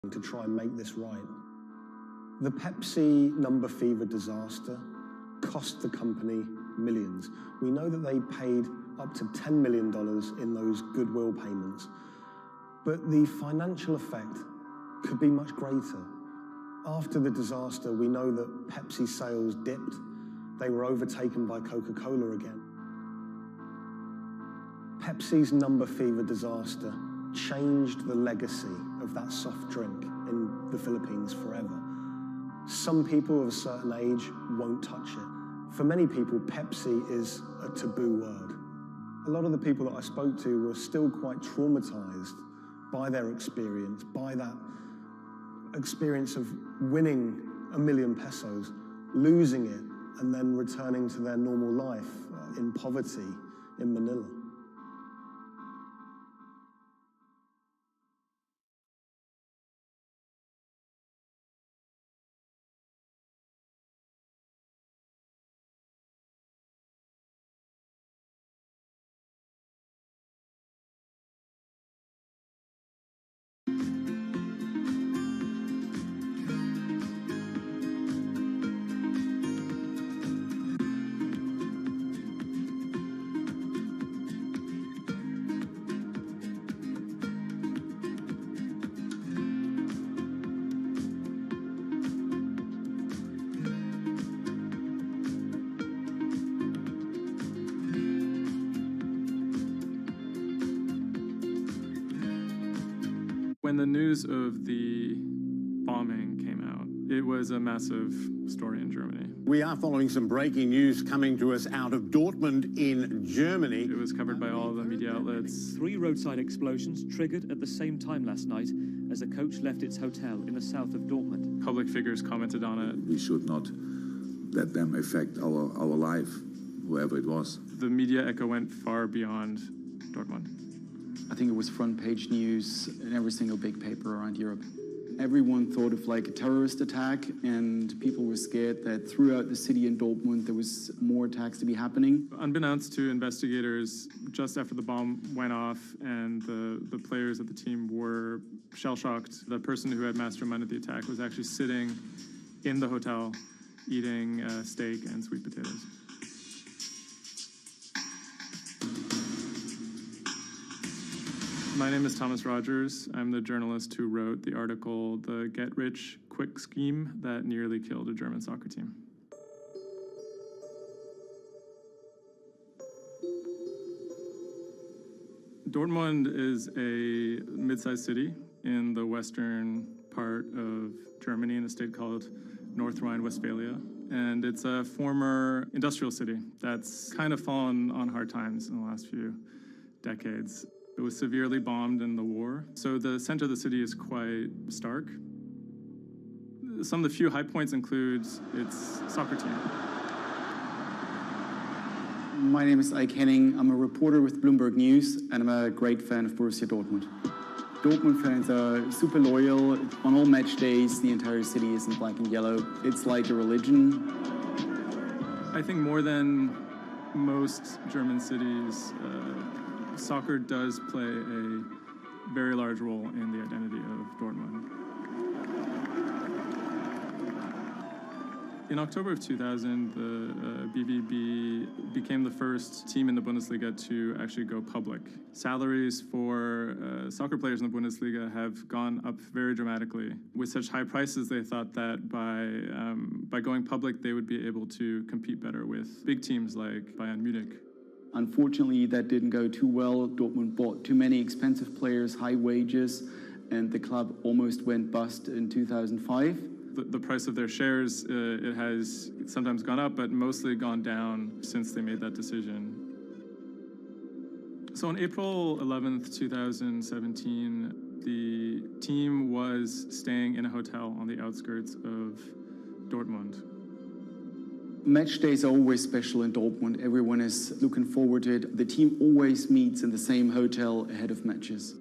to try and make this right. The Pepsi number fever disaster cost the company millions. We know that they paid up to $10 million in those goodwill payments, but the financial effect could be much greater. After the disaster, we know that Pepsi sales dipped. They were overtaken by Coca-Cola again. Pepsi's number fever disaster changed the legacy of that soft drink in the Philippines forever. Some people of a certain age won't touch it. For many people, Pepsi is a taboo word. A lot of the people that I spoke to were still quite traumatized by their experience, by that experience of winning $1 million pesos, losing it, and then returning to their normal life in poverty in Manila. When the news of the bombing came out, it was a massive story in Germany. We are following some breaking news coming to us out of Dortmund in Germany. It was covered by all the media outlets. 3 roadside explosions triggered at the same time last night as a coach left its hotel in the south of Dortmund. Public figures commented on it. We should not let them affect our life, whoever it was. The media echo went far beyond Dortmund. I think it was front page news in every single big paper around Europe. Everyone thought of like a terrorist attack, and people were scared that throughout the city in Dortmund there was more attacks to be happening. Unbeknownst to investigators, just after the bomb went off and the players of the team were shell-shocked, the person who had masterminded the attack was actually sitting in the hotel eating steak and sweet potatoes. My name is Thomas Rogers. I'm the journalist who wrote the article, The Get-Rich-Quick Scheme That Nearly Killed a German Soccer Team. Dortmund is a mid-sized city in the western part of Germany in a state called North Rhine-Westphalia. And it's a former industrial city that's kind of fallen on hard times in the last few decades. It was severely bombed in the war, so the center of the city is quite stark. Some of the few high points include its soccer team. My name is Ike Henning. I'm a reporter with Bloomberg News, and I'm a great fan of Borussia Dortmund. Dortmund fans are super loyal. On all match days, the entire city is in black and yellow. It's like a religion. I think more than most German cities, soccer does play a very large role in the identity of Dortmund. In October of 2000, the BVB became the first team in the Bundesliga to actually go public. Salaries for soccer players in the Bundesliga have gone up very dramatically. With such high prices, they thought that by going public, they would be able to compete better with big teams like Bayern Munich. Unfortunately, that didn't go too well. Dortmund bought too many expensive players, high wages, and the club almost went bust in 2005. The price of their shares, it has sometimes gone up, but mostly gone down since they made that decision. So on April 11th, 2017, the team was staying in a hotel on the outskirts of Dortmund. Match days are always special in Dortmund. Everyone is looking forward to it. The team always meets in the same hotel ahead of matches.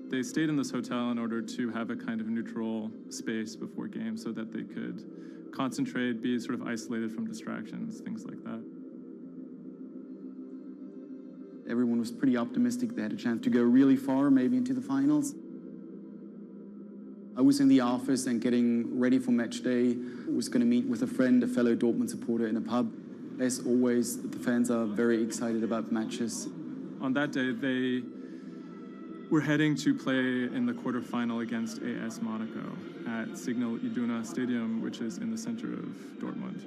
They stayed in this hotel in order to have a kind of neutral space before games so that they could concentrate, be sort of isolated from distractions, things like that. Everyone was pretty optimistic. They had a chance to go really far, maybe into the finals. I was in the office and getting ready for match day. I was going to meet with a friend, a fellow Dortmund supporter, in a pub. As always, the fans are very excited about matches. On that day, they were heading to play in the quarterfinal against AS Monaco at Signal Iduna Stadium, which is in the center of Dortmund.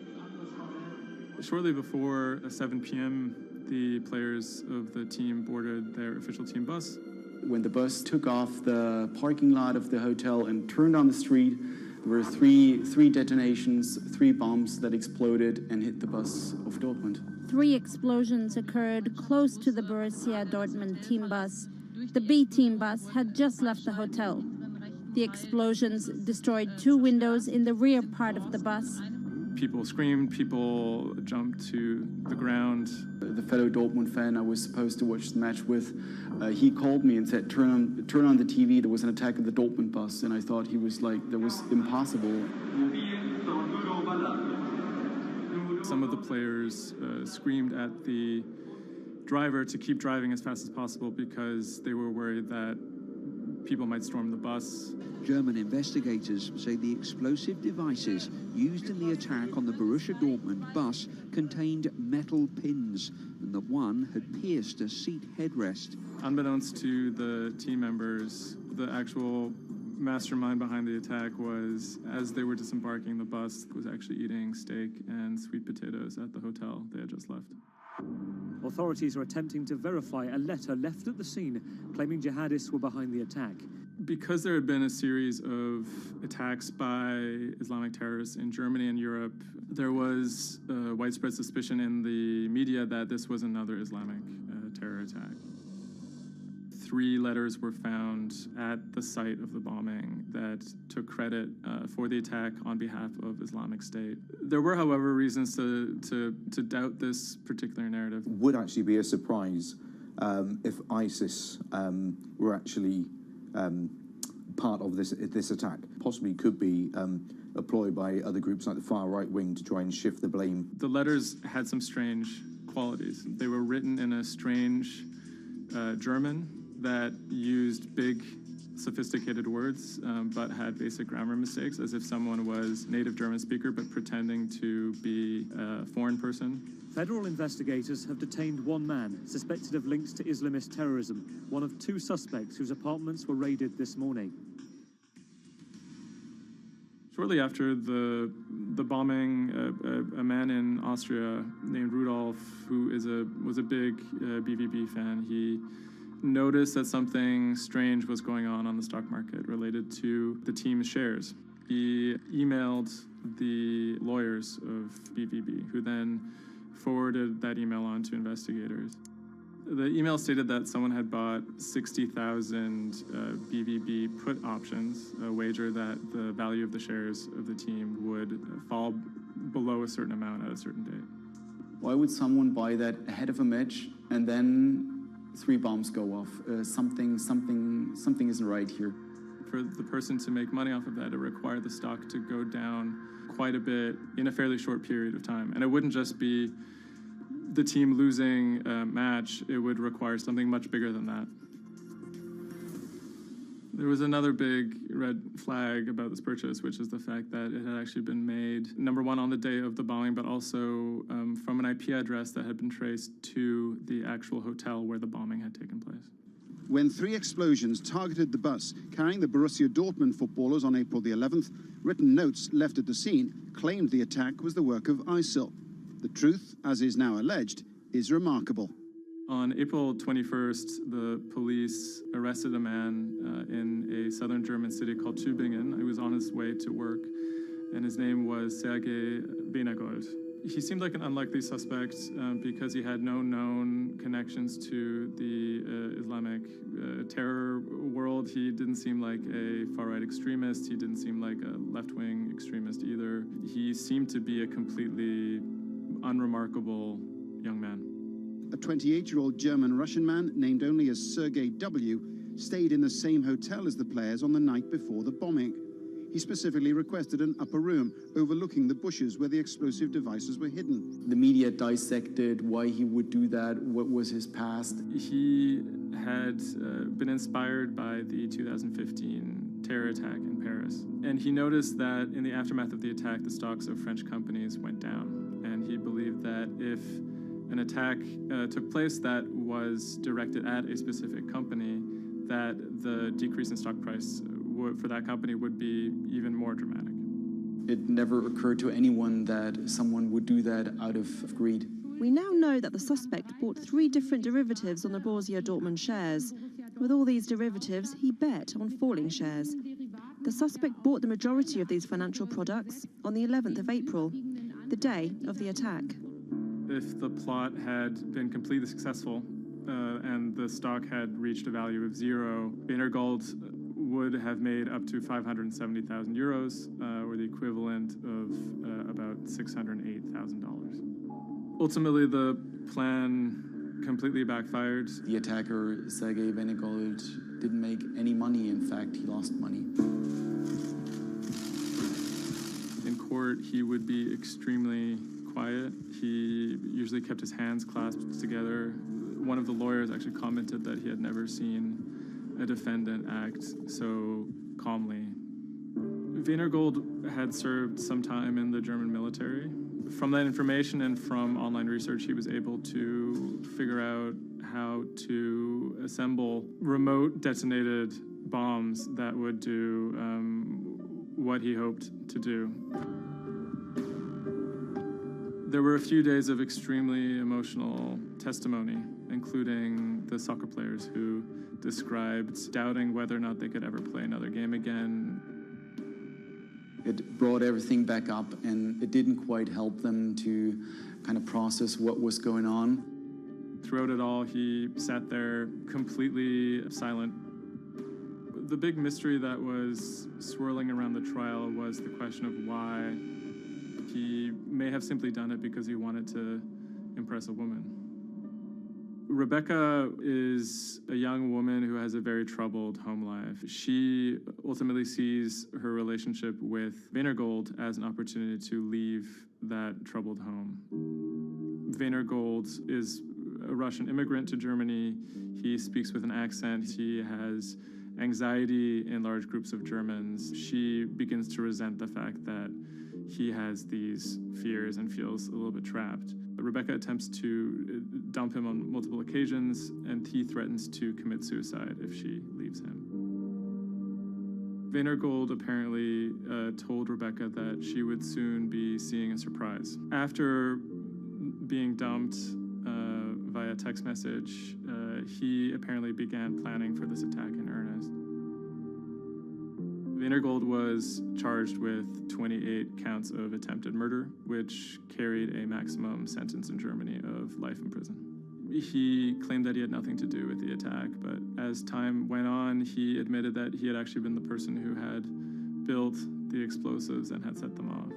Shortly before 7 p.m., the players of the team boarded their official team bus. When the bus took off the parking lot of the hotel and turned on the street, there were three detonations, 3 bombs that exploded and hit the bus of Dortmund. 3 explosions occurred close to the Borussia Dortmund team bus. The B team bus had just left the hotel. The explosions destroyed 2 windows in the rear part of the bus. People screamed, people jumped to the ground. The fellow Dortmund fan I was supposed to watch the match with, he called me and said, turn on the TV, there was an attack of the Dortmund bus. And I thought he was like, that was impossible. Some of the players screamed at the driver to keep driving as fast as possible because they were worried that people might storm the bus. German investigators say the explosive devices used in the attack on the Borussia Dortmund bus contained metal pins, and that one had pierced a seat headrest. Unbeknownst to the team members, the actual mastermind behind the attack was, as they were disembarking the bus, was actually eating steak and sweet potatoes at the hotel they had just left. Authorities are attempting to verify a letter left at the scene claiming jihadists were behind the attack. Because there had been a series of attacks by Islamic terrorists in Germany and Europe, there was widespread suspicion in the media that this was another Islamic terror attack. 3 letters were found at the site of the bombing that took credit for the attack on behalf of Islamic State. There were, however, reasons to doubt this particular narrative. Would actually be a surprise if ISIS were actually part of this attack. Possibly could be employed by other groups like the far right wing to try and shift the blame. The letters had some strange qualities. They were written in a strange German that used big, sophisticated words, but had basic grammar mistakes, as if someone was native German speaker but pretending to be a foreign person. Federal investigators have detained 1 man suspected of links to Islamist terrorism, one of 2 suspects whose apartments were raided this morning. Shortly after the bombing, a man in Austria named Rudolf, who was a big BVB fan, he noticed that something strange was going on the stock market related to the team's shares. He emailed the lawyers of BVB, who then forwarded that email on to investigators. The email stated that someone had bought 60,000 BVB put options, a wager that the value of the shares of the team would fall below a certain amount at a certain date. Why would someone buy that ahead of a match and then 3 bombs go off? Something isn't right here. For the person to make money off of that, it required the stock to go down quite a bit in a fairly short period of time. And it wouldn't just be the team losing a match, it would require something much bigger than that. There was another big red flag about this purchase, which is the fact that it had actually been made, number one, on the day of the bombing, but also from an IP address that had been traced to the actual hotel where the bombing had taken place. When 3 explosions targeted the bus carrying the Borussia Dortmund footballers on April the 11th, written notes left at the scene claimed the attack was the work of ISIL. The truth, as is now alleged, is remarkable. On April 21st, the police arrested a man in a southern German city called Tübingen. He was on his way to work, and his name was Sergei Benegold. He seemed like an unlikely suspect because he had no known connections to the Islamic terror world. He didn't seem like a far-right extremist. He didn't seem like a left-wing extremist either. He seemed to be a completely unremarkable young man. A 28-year-old German-Russian man, named only as Sergei W., stayed in the same hotel as the players on the night before the bombing. He specifically requested an upper room overlooking the bushes where the explosive devices were hidden. The media dissected why he would do that, what was his past. He had been inspired by the 2015 terror attack in Paris. And he noticed that in the aftermath of the attack, the stocks of French companies went down. And he believed that if an attack took place that was directed at a specific company, that the decrease in stock price for that company would be even more dramatic. It never occurred to anyone that someone would do that out of greed. We now know that the suspect bought 3 different derivatives on the Borussia Dortmund shares. With all these derivatives, he bet on falling shares. The suspect bought the majority of these financial products on the 11th of April, the day of the attack. If the plot had been completely successful and the stock had reached a value of 0, Wienergold would have made up to 570,000 euros, or the equivalent of about $608,000. Ultimately, the plan completely backfired. The attacker, Sergei Wienergold, didn't make any money. In fact, he lost money. In court, he would be extremely quiet. He usually kept his hands clasped together. One of the lawyers actually commented that he had never seen a defendant act so calmly. Wienergold had served some time in the German military. From that information and from online research, he was able to figure out how to assemble remote detonated bombs that would do what he hoped to do. There were a few days of extremely emotional testimony, including the soccer players who described doubting whether or not they could ever play another game again. It brought everything back up, and it didn't quite help them to kind of process what was going on. Throughout it all, he sat there completely silent. The big mystery that was swirling around the trial was the question of why. He may have simply done it because he wanted to impress a woman. Rebecca is a young woman who has a very troubled home life. She ultimately sees her relationship with Wienergold as an opportunity to leave that troubled home. Wienergold is a Russian immigrant to Germany. He speaks with an accent. He has anxiety in large groups of Germans. She begins to resent the fact that he has these fears and feels a little bit trapped. Rebecca attempts to dump him on multiple occasions, and he threatens to commit suicide if she leaves him. Wienergold apparently told Rebecca that she would soon be seeing a surprise. After being dumped via text message, he apparently began planning for this attack in earnest. Wienergold was charged with 28 counts of attempted murder, which carried a maximum sentence in Germany of life in prison. He claimed that he had nothing to do with the attack, but as time went on, he admitted that he had actually been the person who had built the explosives and had set them off.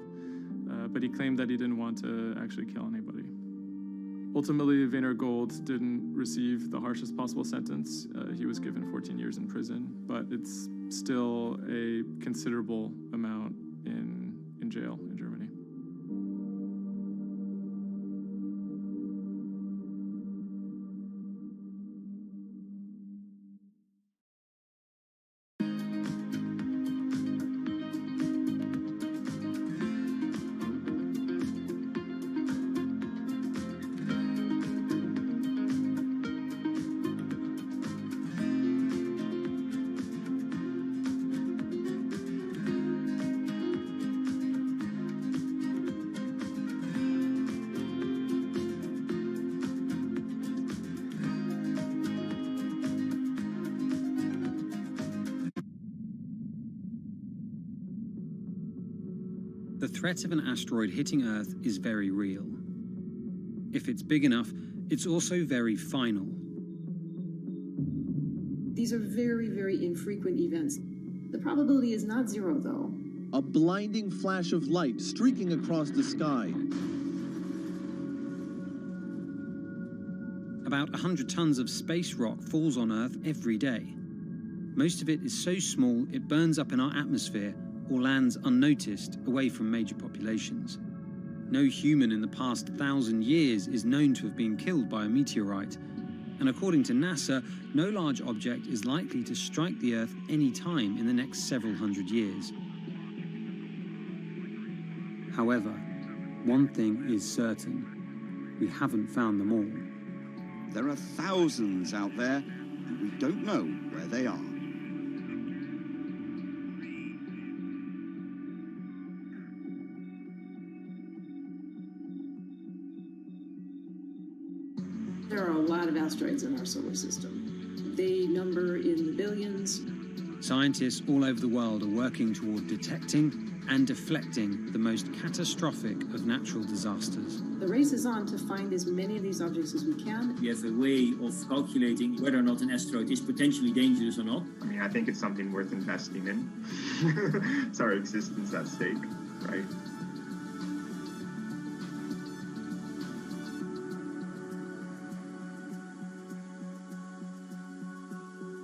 But he claimed that he didn't want to actually kill anybody. Ultimately, Wienergold didn't receive the harshest possible sentence. He was given 14 years in prison, but it's still a considerable amount in jail in Germany. The threat of an asteroid hitting Earth is very real. If it's big enough, it's also very final. These are very, very infrequent events. The probability is not 0, though. A blinding flash of light streaking across the sky. About 100 tons of space rock falls on Earth every day. Most of it is so small it burns up in our atmosphere or lands unnoticed away from major populations. No human in the past 1,000 years is known to have been killed by a meteorite, And according to NASA, no large object is likely to strike the Earth any time in the next several hundred years. However, one thing is certain. We haven't found them all. There are thousands out there, and we don't know where they are. There are a lot of asteroids in our solar system. They number in the billions. Scientists all over the world are working toward detecting and deflecting the most catastrophic of natural disasters. The race is on to find as many of these objects as we can. We have a way of calculating whether or not an asteroid is potentially dangerous or not. I mean, I think it's something worth investing in. It's our existence at stake, right?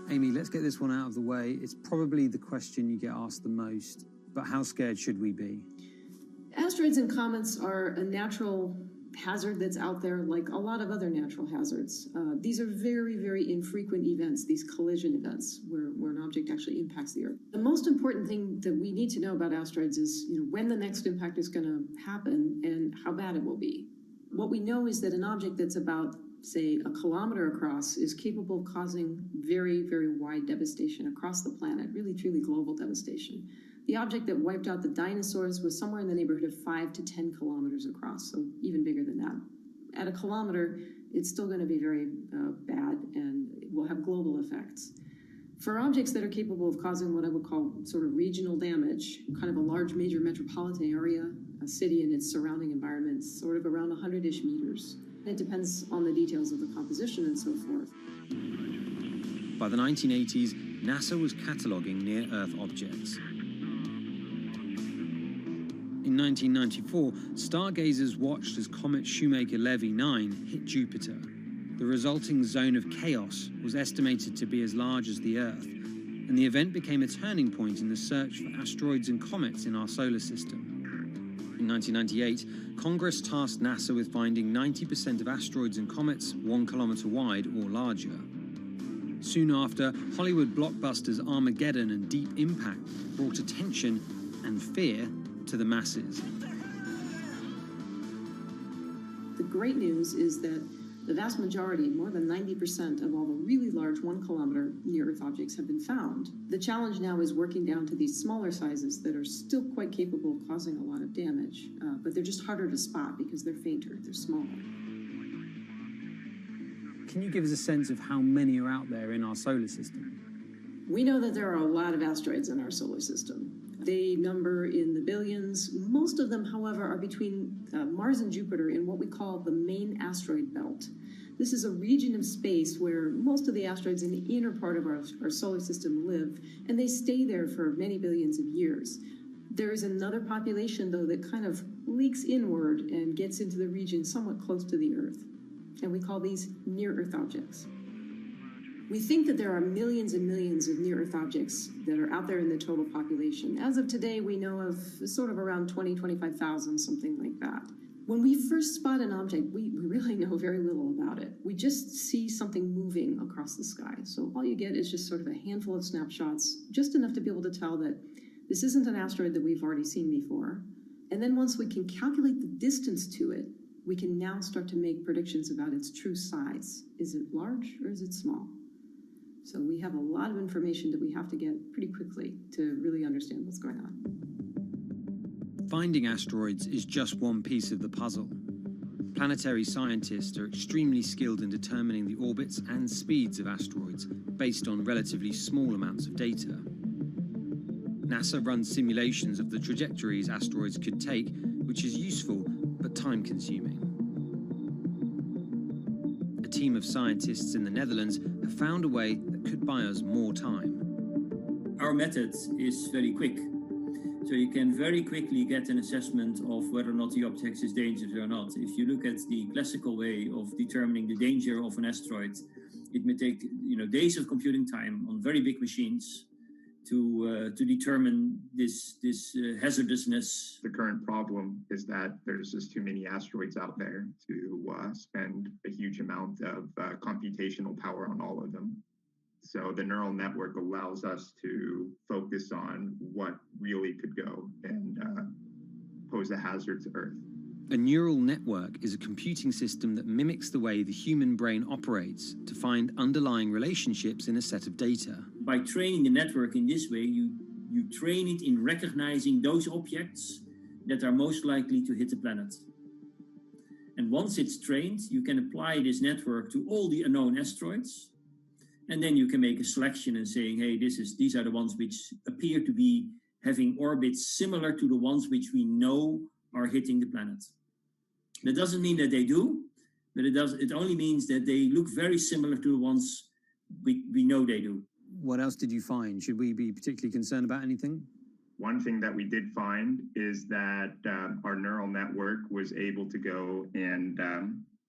Amy, let's get this one out of the way. It's probably the question you get asked the most, but how scared should we be? Asteroids and comets are a natural hazard that's out there like a lot of other natural hazards. These are very, very infrequent events, these collision events, where an object actually impacts the Earth. The most important thing that we need to know about asteroids is when the next impact is going to happen and how bad it will be. What we know is that an object that's about, say, a kilometer across is capable of causing very, very wide devastation across the planet, really, truly global devastation. The object that wiped out the dinosaurs was somewhere in the neighborhood of 5 to 10 kilometers across, so even bigger than that. At a kilometer, it's still going to be very bad and it will have global effects. For objects that are capable of causing what I would call sort of regional damage, kind of a large major metropolitan area, a city and its surrounding environment, sort of around 100-ish meters. It depends on the details of the composition and so forth. By the 1980s, NASA was cataloguing near-Earth objects. In 1994, stargazers watched as comet Shoemaker-Levy 9 hit Jupiter. The resulting zone of chaos was estimated to be as large as the Earth, and the event became a turning point in the search for asteroids and comets in our solar system. In 1998, Congress tasked NASA with finding 90% of asteroids and comets 1 kilometer wide or larger. Soon after, Hollywood blockbusters Armageddon and Deep Impact brought attention and fear to the masses. The great news is that the vast majority, more than 90% of all the really large 1 kilometer near-Earth objects have been found. The challenge now is working down to these smaller sizes that are still quite capable of causing a lot of damage, but they're just harder to spot because they're fainter, they're smaller. Can you give us a sense of how many are out there in our solar system? We know that there are a lot of asteroids in our solar system. They number in the billions. Most of them, however, are between Mars and Jupiter in what we call the main asteroid belt. This is a region of space where most of the asteroids in the inner part of our solar system live, and they stay there for many billions of years. There is another population, though, that kind of leaks inward and gets into the region somewhat close to the Earth, and we call these near-Earth objects. We think that there are millions and millions of near-Earth objects that are out there in the total population. As of today, we know of sort of around 20, 25,000, something like that. When we first spot an object, we really know very little about it. We just see something moving across the sky. So all you get is just sort of a handful of snapshots, just enough to be able to tell that this isn't an asteroid that we've already seen before. And then once we can calculate the distance to it, we can now start to make predictions about its true size. Is it large or is it small? So we have a lot of information that we have to get pretty quickly to really understand what's going on. Finding asteroids is just one piece of the puzzle. Planetary scientists are extremely skilled in determining the orbits and speeds of asteroids based on relatively small amounts of data. NASA runs simulations of the trajectories asteroids could take, which is useful but time-consuming. A team of scientists in the Netherlands have found a way that could buy us more time. Our method is very quick. So you can very quickly get an assessment of whether or not the object is dangerous or not. If you look at the classical way of determining the danger of an asteroid, it may take days of computing time on very big machines to determine this hazardousness. The current problem is that there's just too many asteroids out there to spend a huge amount of computational power on all of them. So the neural network allows us to focus on what really could go and pose a hazard to Earth. A neural network is a computing system that mimics the way the human brain operates to find underlying relationships in a set of data. By training the network in this way, you train it in recognizing those objects that are most likely to hit the planet. And once it's trained, you can apply this network to all the unknown asteroids. And then you can make a selection and saying, hey, these are the ones which appear to be having orbits similar to the ones which we know are hitting the planet. That doesn't mean that they do, but it only means that they look very similar to the ones we know they do. What else did you find? Should we be particularly concerned about anything? One thing that we did find is that our neural network was able to go and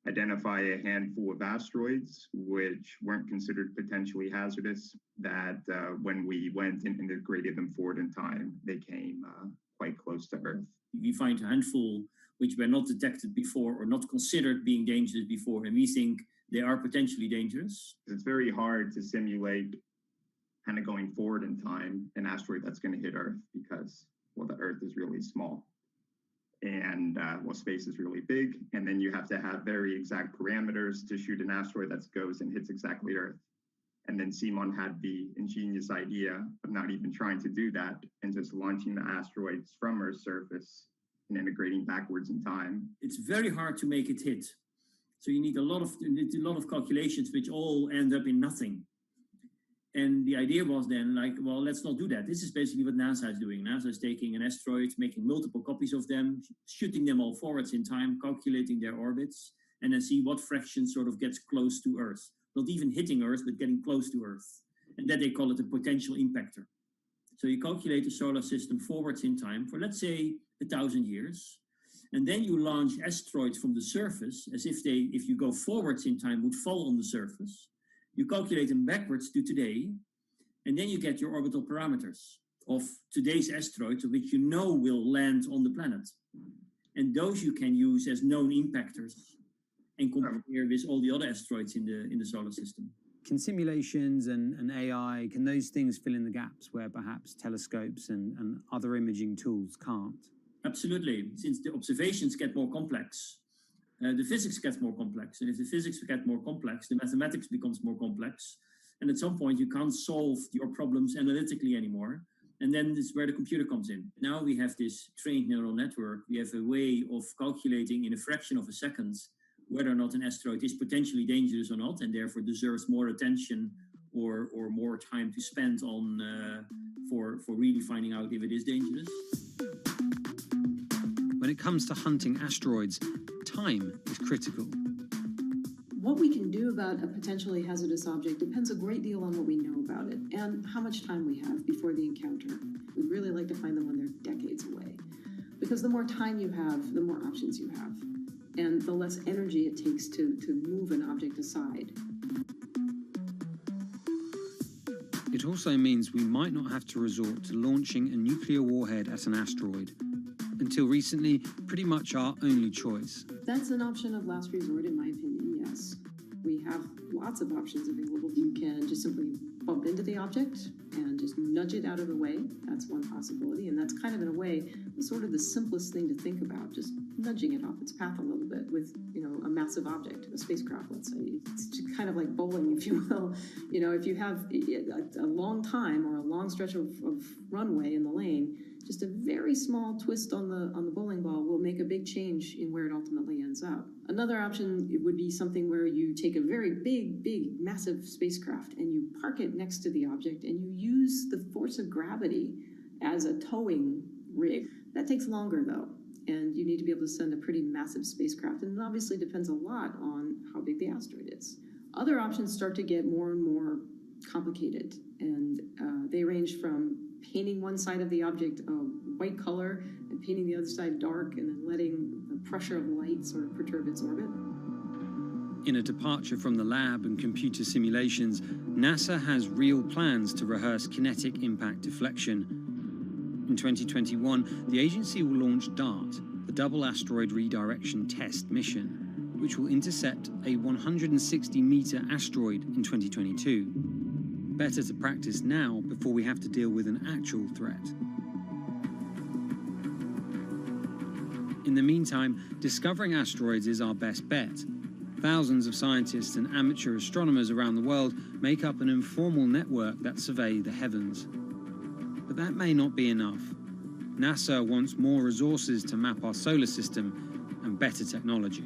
identify a handful of asteroids which weren't considered potentially hazardous, that when we went and integrated them forward in time, they came quite close to Earth. We find a handful which were not detected before or not considered being dangerous before, and we think they are potentially dangerous. It's very hard to simulate kind of going forward in time an asteroid that's going to hit Earth because, well, the Earth is really small. And space is really big, and then you have to have very exact parameters to shoot an asteroid that goes and hits exactly Earth. And then Simon had the ingenious idea of not even trying to do that and just launching the asteroids from Earth's surface and integrating backwards in time. It's very hard to make it hit. So you need a lot of calculations which all end up in nothing. And the idea was then like, well, let's not do that. This is basically what NASA is doing. NASA is taking an asteroid, making multiple copies of them, shooting them all forwards in time, calculating their orbits, and then see what fraction sort of gets close to Earth. Not even hitting Earth, but getting close to Earth. And that they call it a potential impactor. So you calculate the solar system forwards in time for, let's say, 1,000 years. And then you launch asteroids from the surface as if you go forwards in time, would fall on the surface. You calculate them backwards to today, and then you get your orbital parameters of today's asteroids, which you know will land on the planet. And those you can use as known impactors and compare with all the other asteroids in the solar system. Can simulations and AI, can those things fill in the gaps where perhaps telescopes and other imaging tools can't? Absolutely. Since the observations get more complex, the physics gets more complex. And if the physics get more complex, the mathematics becomes more complex. And at some point, you can't solve your problems analytically anymore. And then this is where the computer comes in. Now we have this trained neural network. We have a way of calculating in a fraction of a second whether or not an asteroid is potentially dangerous or not, and therefore deserves more attention or more time to spend on for really finding out if it is dangerous. When it comes to hunting asteroids, time is critical. What we can do about a potentially hazardous object depends a great deal on what we know about it and how much time we have before the encounter. We'd really like to find them when they're decades away, because the more time you have, the more options you have, and the less energy it takes to move an object aside. It also means we might not have to resort to launching a nuclear warhead at an asteroid. Until recently, pretty much our only choice. That's an option of last resort, in my opinion, yes. We have lots of options available. You can just simply bump into the object and just nudge it out of the way. That's one possibility, and that's kind of, in a way, sort of the simplest thing to think about, just nudging it off its path a little bit with, a massive object, a spacecraft, let's say. It's just kind of like bowling, if you will. If you have a long time or a long stretch of runway in the lane, just a very small twist on the bowling ball will make a big change in where it ultimately ends up. Another option would be something where you take a very big, massive spacecraft and you park it next to the object and you use the force of gravity as a towing rig. That takes longer, though, and you need to be able to send a pretty massive spacecraft, and it obviously depends a lot on how big the asteroid is. Other options start to get more and more complicated, and they range from painting one side of the object a white color and painting the other side dark, and then letting the pressure of light sort of perturb its orbit. In a departure from the lab and computer simulations, NASA has real plans to rehearse kinetic impact deflection. In 2021, the agency will launch DART, the Double Asteroid Redirection Test mission, which will intercept a 160-meter asteroid in 2022. Better to practice now before we have to deal with an actual threat. In the meantime, discovering asteroids is our best bet. Thousands of scientists and amateur astronomers around the world make up an informal network that survey the heavens. But that may not be enough. NASA wants more resources to map our solar system and better technology.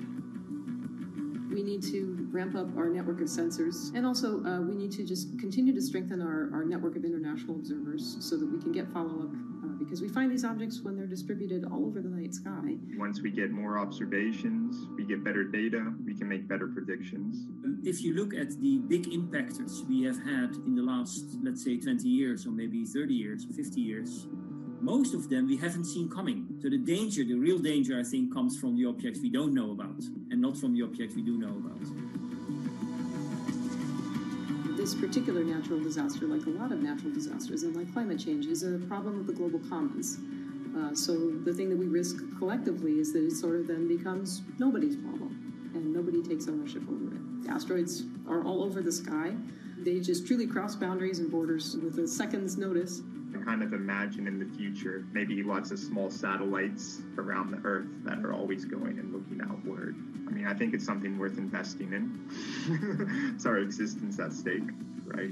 We need to ramp up our network of sensors, and also we need to just continue to strengthen our network of international observers so that we can get follow-up, because we find these objects when they're distributed all over the night sky. Once we get more observations, we get better data, we can make better predictions. If you look at the big impactors we have had in the last, let's say, 20 years, or maybe 30 years, or 50 years, most of them we haven't seen coming. So the danger, the real danger, I think, comes from the objects we don't know about, and not from the objects we do know about. This particular natural disaster, like a lot of natural disasters and like climate change, is a problem of the global commons. So the thing that we risk collectively is that it sort of then becomes nobody's problem, and nobody takes ownership over it. The asteroids are all over the sky. They just truly cross boundaries and borders with a second's notice. I kind of imagine in the future, maybe lots of small satellites around the Earth that are always going and looking outward. I mean, I think it's something worth investing in. It's our existence at stake, right?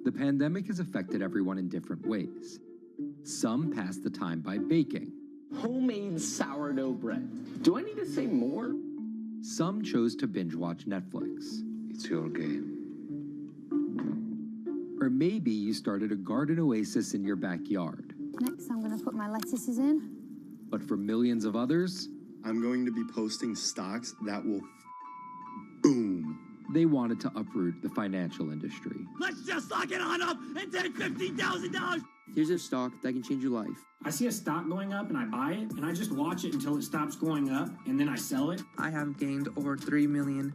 The pandemic has affected everyone in different ways. Some pass the time by baking. Homemade sourdough bread. Do I need to say more? Some chose to binge watch Netflix. It's your game. Or maybe you started a garden oasis in your backyard. Next, I'm going to put my lettuces in. But for millions of others, I'm going to be posting stocks that will boom. They wanted to uproot the financial industry. Let's just lock it on up and take $15,000. Here's a stock that can change your life. I see a stock going up and I buy it, and I just watch it until it stops going up, and then I sell it. I have gained over $3 million.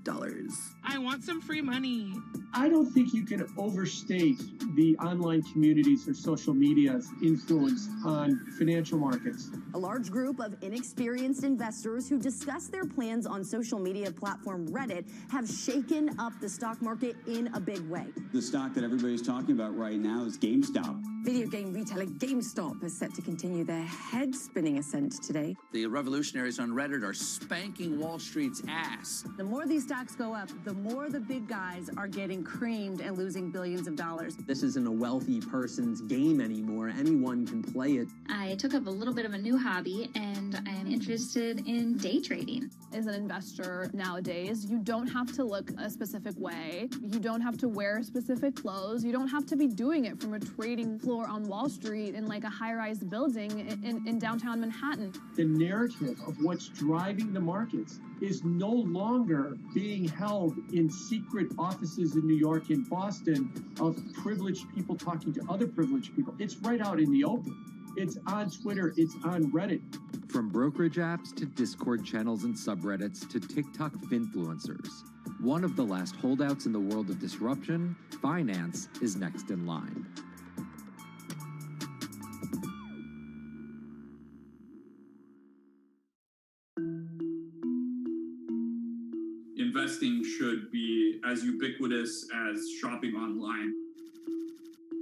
I want some free money. I don't think you can overstate the online communities or social media's influence on financial markets. A large group of inexperienced investors who discuss their plans on social media platform Reddit have shaken up the stock market in a big way. The stock that everybody's talking about right now is GameStop. Video game retailer GameStop is set to continue their head-spinning ascent today. The revolutionaries on Reddit are spanking Wall Street's ass. The more these stocks go up, the more the big guys are getting creamed and losing billions of dollars. This isn't a wealthy person's game anymore. Anyone can play it. I took up a little bit of a new hobby, and I am interested in day trading. As an investor nowadays, you don't have to look a specific way. You don't have to wear specific clothes. You don't have to be doing it from a trading floor on Wall Street in like a high-rise building in downtown Manhattan. The narrative of what's driving the markets is no longer being held in secret offices in New York and Boston of privileged people talking to other privileged people. It's right out in the open. It's on Twitter, it's on Reddit. From brokerage apps to Discord channels and subreddits to TikTok finfluencers, one of the last holdouts in the world of disruption, finance, is next in line. Investing should be as ubiquitous as shopping online.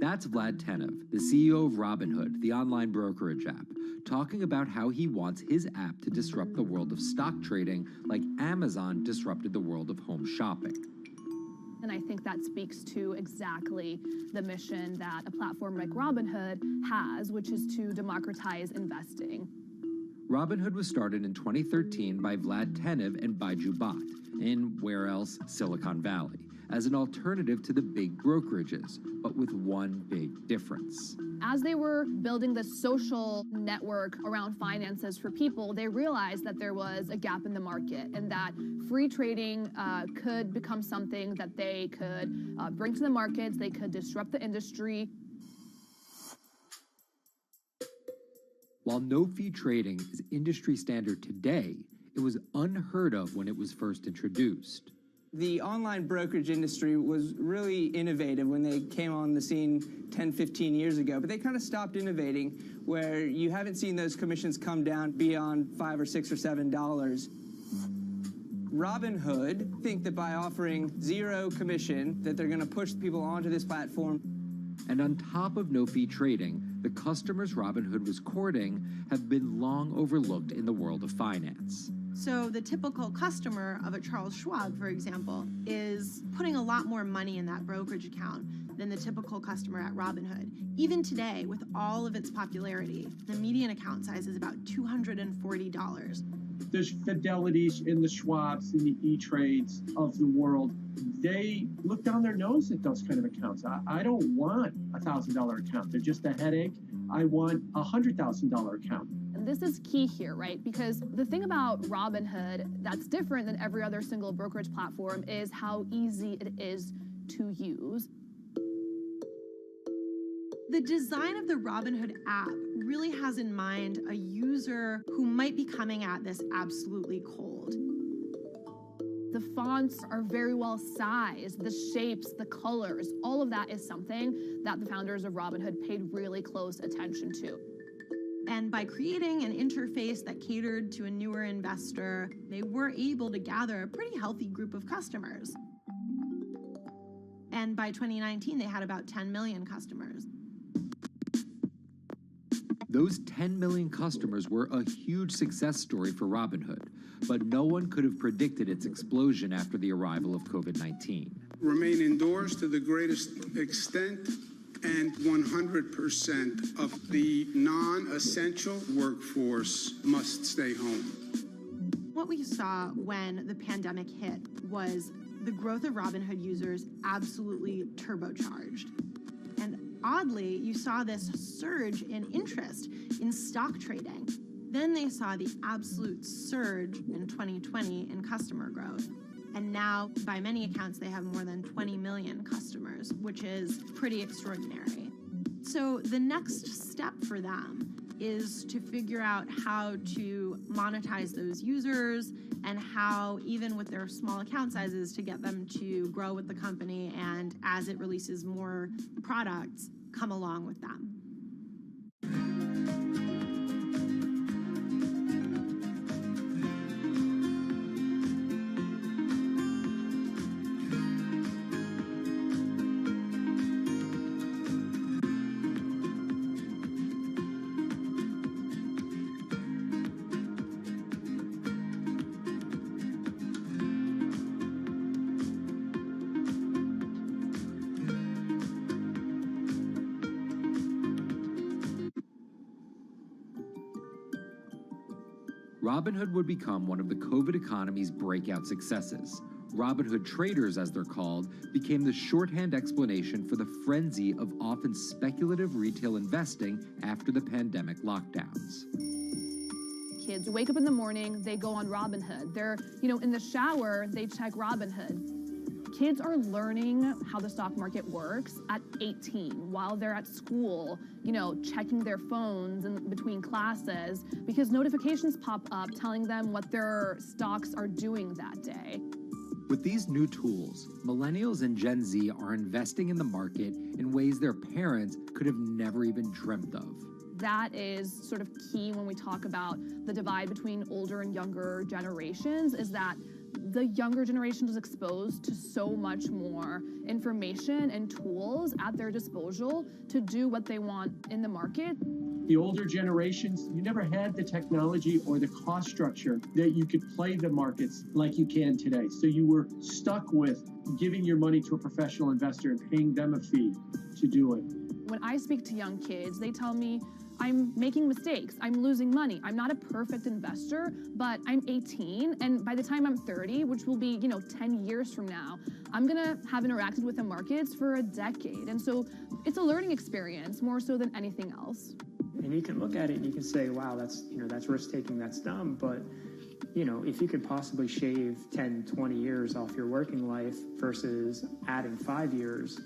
That's Vlad Tenev, the CEO of Robinhood, the online brokerage app, talking about how he wants his app to disrupt the world of stock trading like Amazon disrupted the world of home shopping. And I think that speaks to exactly the mission that a platform like Robinhood has, which is to democratize investing. Robinhood was started in 2013 by Vlad Tenev and Baiju Bhatt in, where else, Silicon Valley, as an alternative to the big brokerages, but with one big difference. As they were building the social network around finances for people, they realized that there was a gap in the market and that free trading could become something that they could bring to the markets, they could disrupt the industry. While no-fee trading is industry standard today, it was unheard of when it was first introduced. The online brokerage industry was really innovative when they came on the scene 10, 15 years ago, but they kind of stopped innovating where you haven't seen those commissions come down beyond $5 or $6 or $7. Robinhood think that by offering zero commission that they're going to push people onto this platform. And on top of no-fee trading, the customers Robinhood was courting have been long overlooked in the world of finance. So the typical customer of a Charles Schwab, for example, is putting a lot more money in that brokerage account than the typical customer at Robinhood. Even today, with all of its popularity, the median account size is about $240. There's Fidelities and the Schwabs and the E-Trades of the world. They look down their nose at those kind of accounts. I don't want a $1,000 account. They're just a headache. I want a $100,000 account. And this is key here, right? Because the thing about Robinhood that's different than every other single brokerage platform is how easy it is to use. The design of the Robinhood app really has in mind a user who might be coming at this absolutely cold. The fonts are very well sized, the shapes, the colors, all of that is something that the founders of Robinhood paid really close attention to. And by creating an interface that catered to a newer investor, they were able to gather a pretty healthy group of customers. And by 2019, they had about 10 million customers. Those 10 million customers were a huge success story for Robinhood, but no one could have predicted its explosion after the arrival of COVID-19. Remain indoors to the greatest extent, and 100% of the non-essential workforce must stay home. What we saw when the pandemic hit was the growth of Robinhood users absolutely turbocharged. And oddly, you saw this surge in interest in stock trading. Then they saw the absolute surge in 2020 in customer growth. And now, by many accounts, they have more than 20 million customers, which is pretty extraordinary. So the next step for them is to figure out how to monetize those users and how, even with their small account sizes, to get them to grow with the company and, as it releases more products, come along with them. Robinhood would become one of the COVID economy's breakout successes. Robinhood traders, as they're called, became the shorthand explanation for the frenzy of often speculative retail investing after the pandemic lockdowns. Kids wake up in the morning, they go on Robinhood. They're, in the shower, they check Robinhood. Kids are learning how the stock market works at 18 while they're at school, checking their phones in between classes because notifications pop up telling them what their stocks are doing that day. With these new tools, millennials and Gen Z are investing in the market in ways their parents could have never even dreamt of. That is sort of key when we talk about the divide between older and younger generations, is that The younger generation is exposed to so much more information and tools at their disposal to do what they want in the market. The older generations, you never had the technology or the cost structure that you could play the markets like you can today. So you were stuck with giving your money to a professional investor and paying them a fee to do it. When I speak to young kids, they tell me, I'm making mistakes, I'm losing money. I'm not a perfect investor, but I'm 18, and by the time I'm 30, which will be, 10 years from now, I'm gonna have interacted with the markets for a decade. And so it's a learning experience more so than anything else. And you can look at it and you can say, wow, that's risk-taking, that's dumb, but if you could possibly shave 10, 20 years off your working life versus adding 5 years,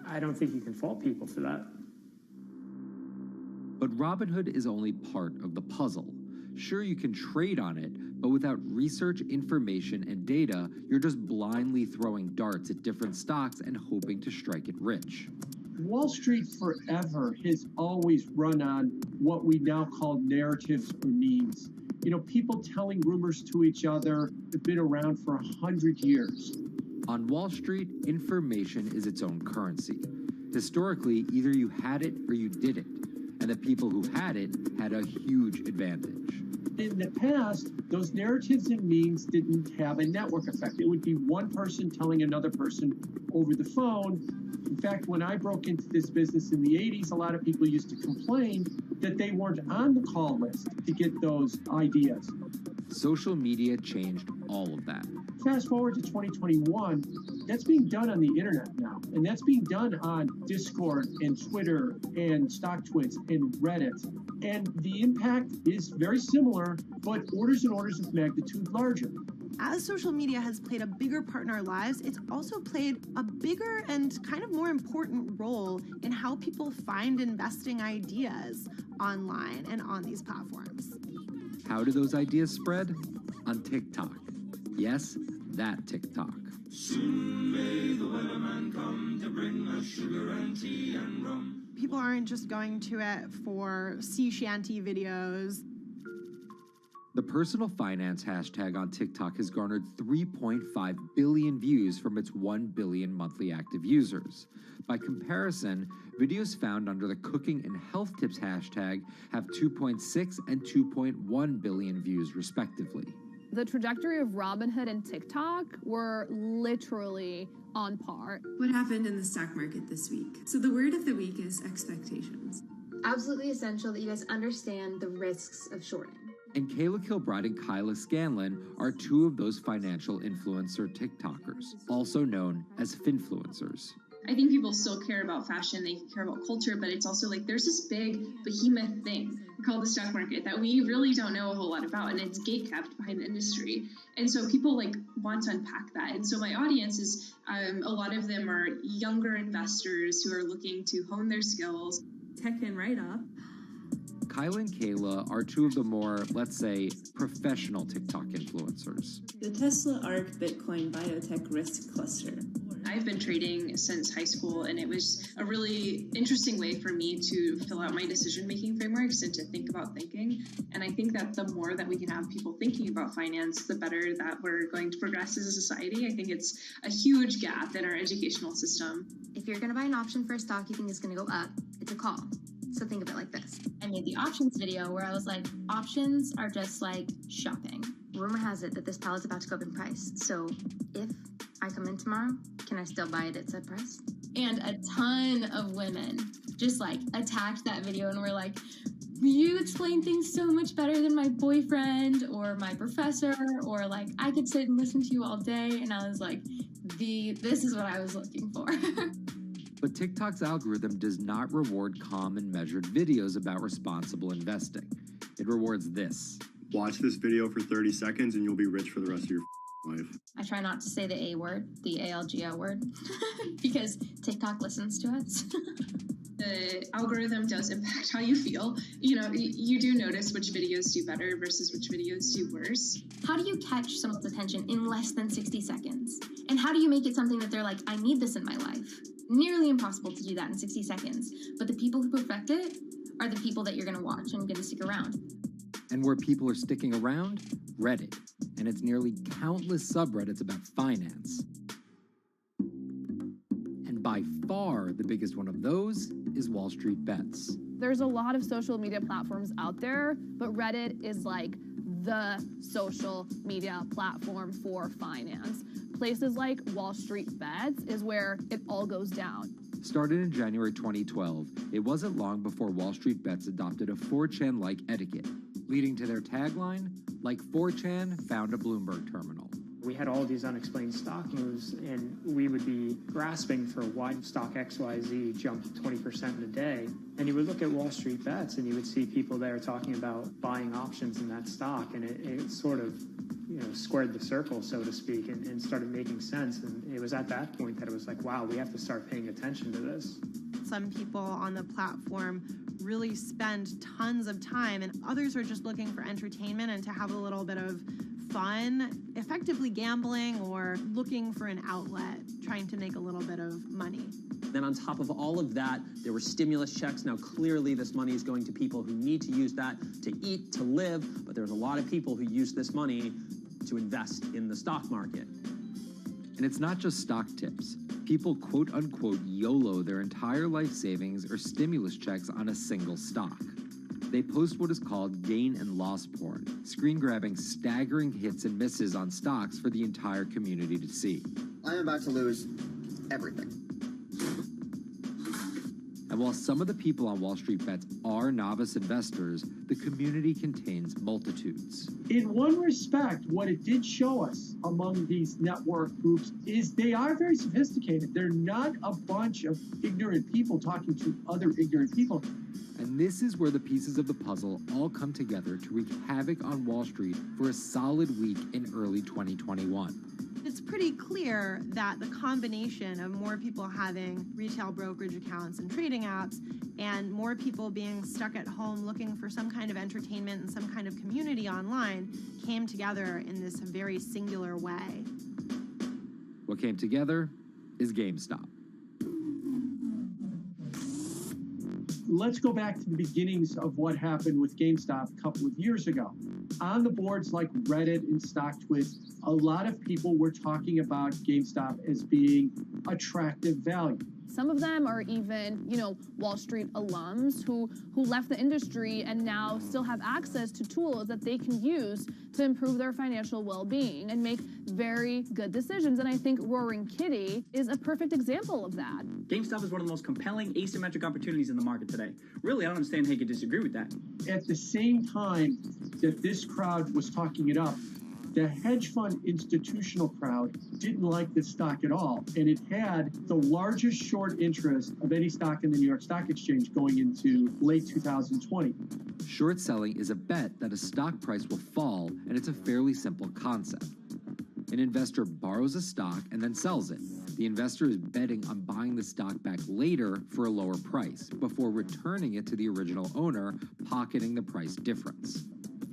I don't think you can fault people for that. But Robinhood is only part of the puzzle. Sure, you can trade on it, but without research, information, and data, you're just blindly throwing darts at different stocks and hoping to strike it rich. Wall Street forever has always run on what we now call narratives or memes. People telling rumors to each other have been around for 100 years. On Wall Street, information is its own currency. Historically, either you had it or you didn't, and the people who had it had a huge advantage. In the past, those narratives and memes didn't have a network effect. It would be one person telling another person over the phone. In fact, when I broke into this business in the 80s, a lot of people used to complain that they weren't on the call list to get those ideas. Social media changed all of that. Fast forward to 2021, that's being done on the internet now. And that's being done on Discord and Twitter and StockTwits and Reddit. And the impact is very similar, but orders and orders of magnitude larger. As social media has played a bigger part in our lives, it's also played a bigger and kind of more important role in how people find investing ideas online and on these platforms. How do those ideas spread? On TikTok. Yes, that TikTok. Soon may the weatherman come to bring us sugar and tea and rum. People aren't just going to it for sea shanty videos. The personal finance hashtag on TikTok has garnered 3.5 billion views from its 1 billion monthly active users. By comparison, videos found under the cooking and health tips hashtag have 2.6 and 2.1 billion views respectively. The trajectory of Robinhood and TikTok were literally on par. What happened in the stock market this week? So the word of the week is expectations. Absolutely essential that you guys understand the risks of shorting. And Kayla Kilbride and Kyla Scanlon are two of those financial influencer TikTokers, also known as finfluencers. I think people still care about fashion, they care about culture, but it's also like there's this big behemoth thing called the stock market that we really don't know a whole lot about, and it's gatekept behind the industry. And so people want to unpack that. And so my audience is, a lot of them are younger investors who are looking to hone their skills. Tech and write up. Kyla and Kayla are two of the more, let's say, professional TikTok influencers. The Tesla ARK Bitcoin Biotech Risk Cluster. I've been trading since high school, and it was a really interesting way for me to fill out my decision-making frameworks and to think about thinking. And I think that the more that we can have people thinking about finance, the better that we're going to progress as a society. I think it's a huge gap in our educational system. If you're going to buy an option for a stock you think is going to go up, it's a call. So think of it like this. I made the options video where I was like, options are just like shopping. Rumor has it that this pallet's about to go up in price. So if I come in tomorrow, can I still buy it at said price? And a ton of women just attacked that video and were like, you explain things so much better than my boyfriend or my professor, or I could sit and listen to you all day. And I was like, this is what I was looking for. But TikTok's algorithm does not reward calm and measured videos about responsible investing. It rewards this. Watch this video for 30 seconds and you'll be rich for the rest of your life. I try not to say the A word, the ALGO word, because TikTok listens to us. The algorithm does impact how you feel. You do notice which videos do better versus which videos do worse. How do you catch someone's attention in less than 60 seconds? And how do you make it something that they're like, I need this in my life? Nearly impossible to do that in 60 seconds. But the people who perfect it are the people that you're going to watch and going to stick around. And where people are sticking around? Reddit, and its nearly countless subreddits about finance. And by far the biggest one of those is Wall Street Bets. There's a lot of social media platforms out there, but Reddit is like the social media platform for finance. Places like Wall Street Bets is where it all goes down. Started in January 2012, it wasn't long before Wall Street Bets adopted a 4chan-like etiquette, leading to their tagline, like 4chan found a Bloomberg terminal. We had all these unexplained stock moves, and we would be grasping for why stock XYZ jumped 20% in a day. And you would look at Wall Street Bets, and you would see people there talking about buying options in that stock, and it sort of, squared the circle, so to speak, and started making sense. And it was at that point that it was like, wow, we have to start paying attention to this. Some people on the platform really spend tons of time, and others are just looking for entertainment and to have a little bit of fun, effectively gambling or looking for an outlet, trying to make a little bit of money. Then on top of all of that, there were stimulus checks. Now, clearly, this money is going to people who need to use that to eat, to live, but there's a lot of people who use this money to invest in the stock market. And it's not just stock tips. People quote-unquote YOLO their entire life savings or stimulus checks on a single stock. They post what is called gain and loss porn, screen-grabbing staggering hits and misses on stocks for the entire community to see. I'm about to lose everything. And while some of the people on Wall Street Bets are novice investors, the community contains multitudes. In one respect, what it did show us among these network groups is they are very sophisticated. They're not a bunch of ignorant people talking to other ignorant people. And this is where the pieces of the puzzle all come together to wreak havoc on Wall Street for a solid week in early 2021. It's pretty clear that the combination of more people having retail brokerage accounts and trading apps and more people being stuck at home looking for some kind of entertainment and some kind of community online came together in this very singular way. What came together is GameStop. Let's go back to the beginnings of what happened with GameStop a couple of years ago. On the boards like Reddit and StockTwit, a lot of people were talking about GameStop as being attractive value. Some of them are even, Wall Street alums who left the industry and now still have access to tools that they can use to improve their financial well-being and make very good decisions. And I think Roaring Kitty is a perfect example of that. GameStop is one of the most compelling asymmetric opportunities in the market today. Really, I don't understand how you could disagree with that. At the same time that this crowd was talking it up, the hedge fund institutional crowd didn't like this stock at all, and it had the largest short interest of any stock in the New York Stock Exchange going into late 2020. Short selling is a bet that a stock price will fall, and it's a fairly simple concept. An investor borrows a stock and then sells it. The investor is betting on buying the stock back later for a lower price before returning it to the original owner, pocketing the price difference.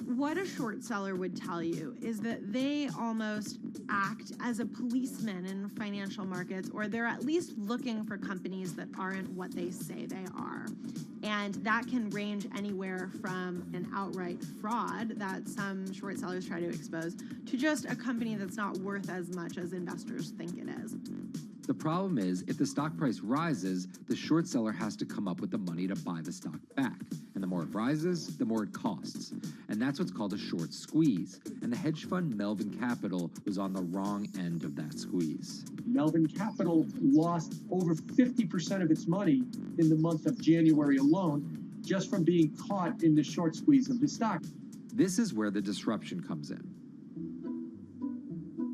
What a short seller would tell you is that they almost act as a policeman in financial markets, or they're at least looking for companies that aren't what they say they are. And that can range anywhere from an outright fraud that some short sellers try to expose to just a company that's not worth as much as investors think it is. The problem is, if the stock price rises, the short seller has to come up with the money to buy the stock back. And the more it rises, the more it costs. And that's what's called a short squeeze. And the hedge fund Melvin Capital was on the wrong end of that squeeze. Melvin Capital lost over 50% of its money in the month of January alone, just from being caught in the short squeeze of the stock. This is where the disruption comes in.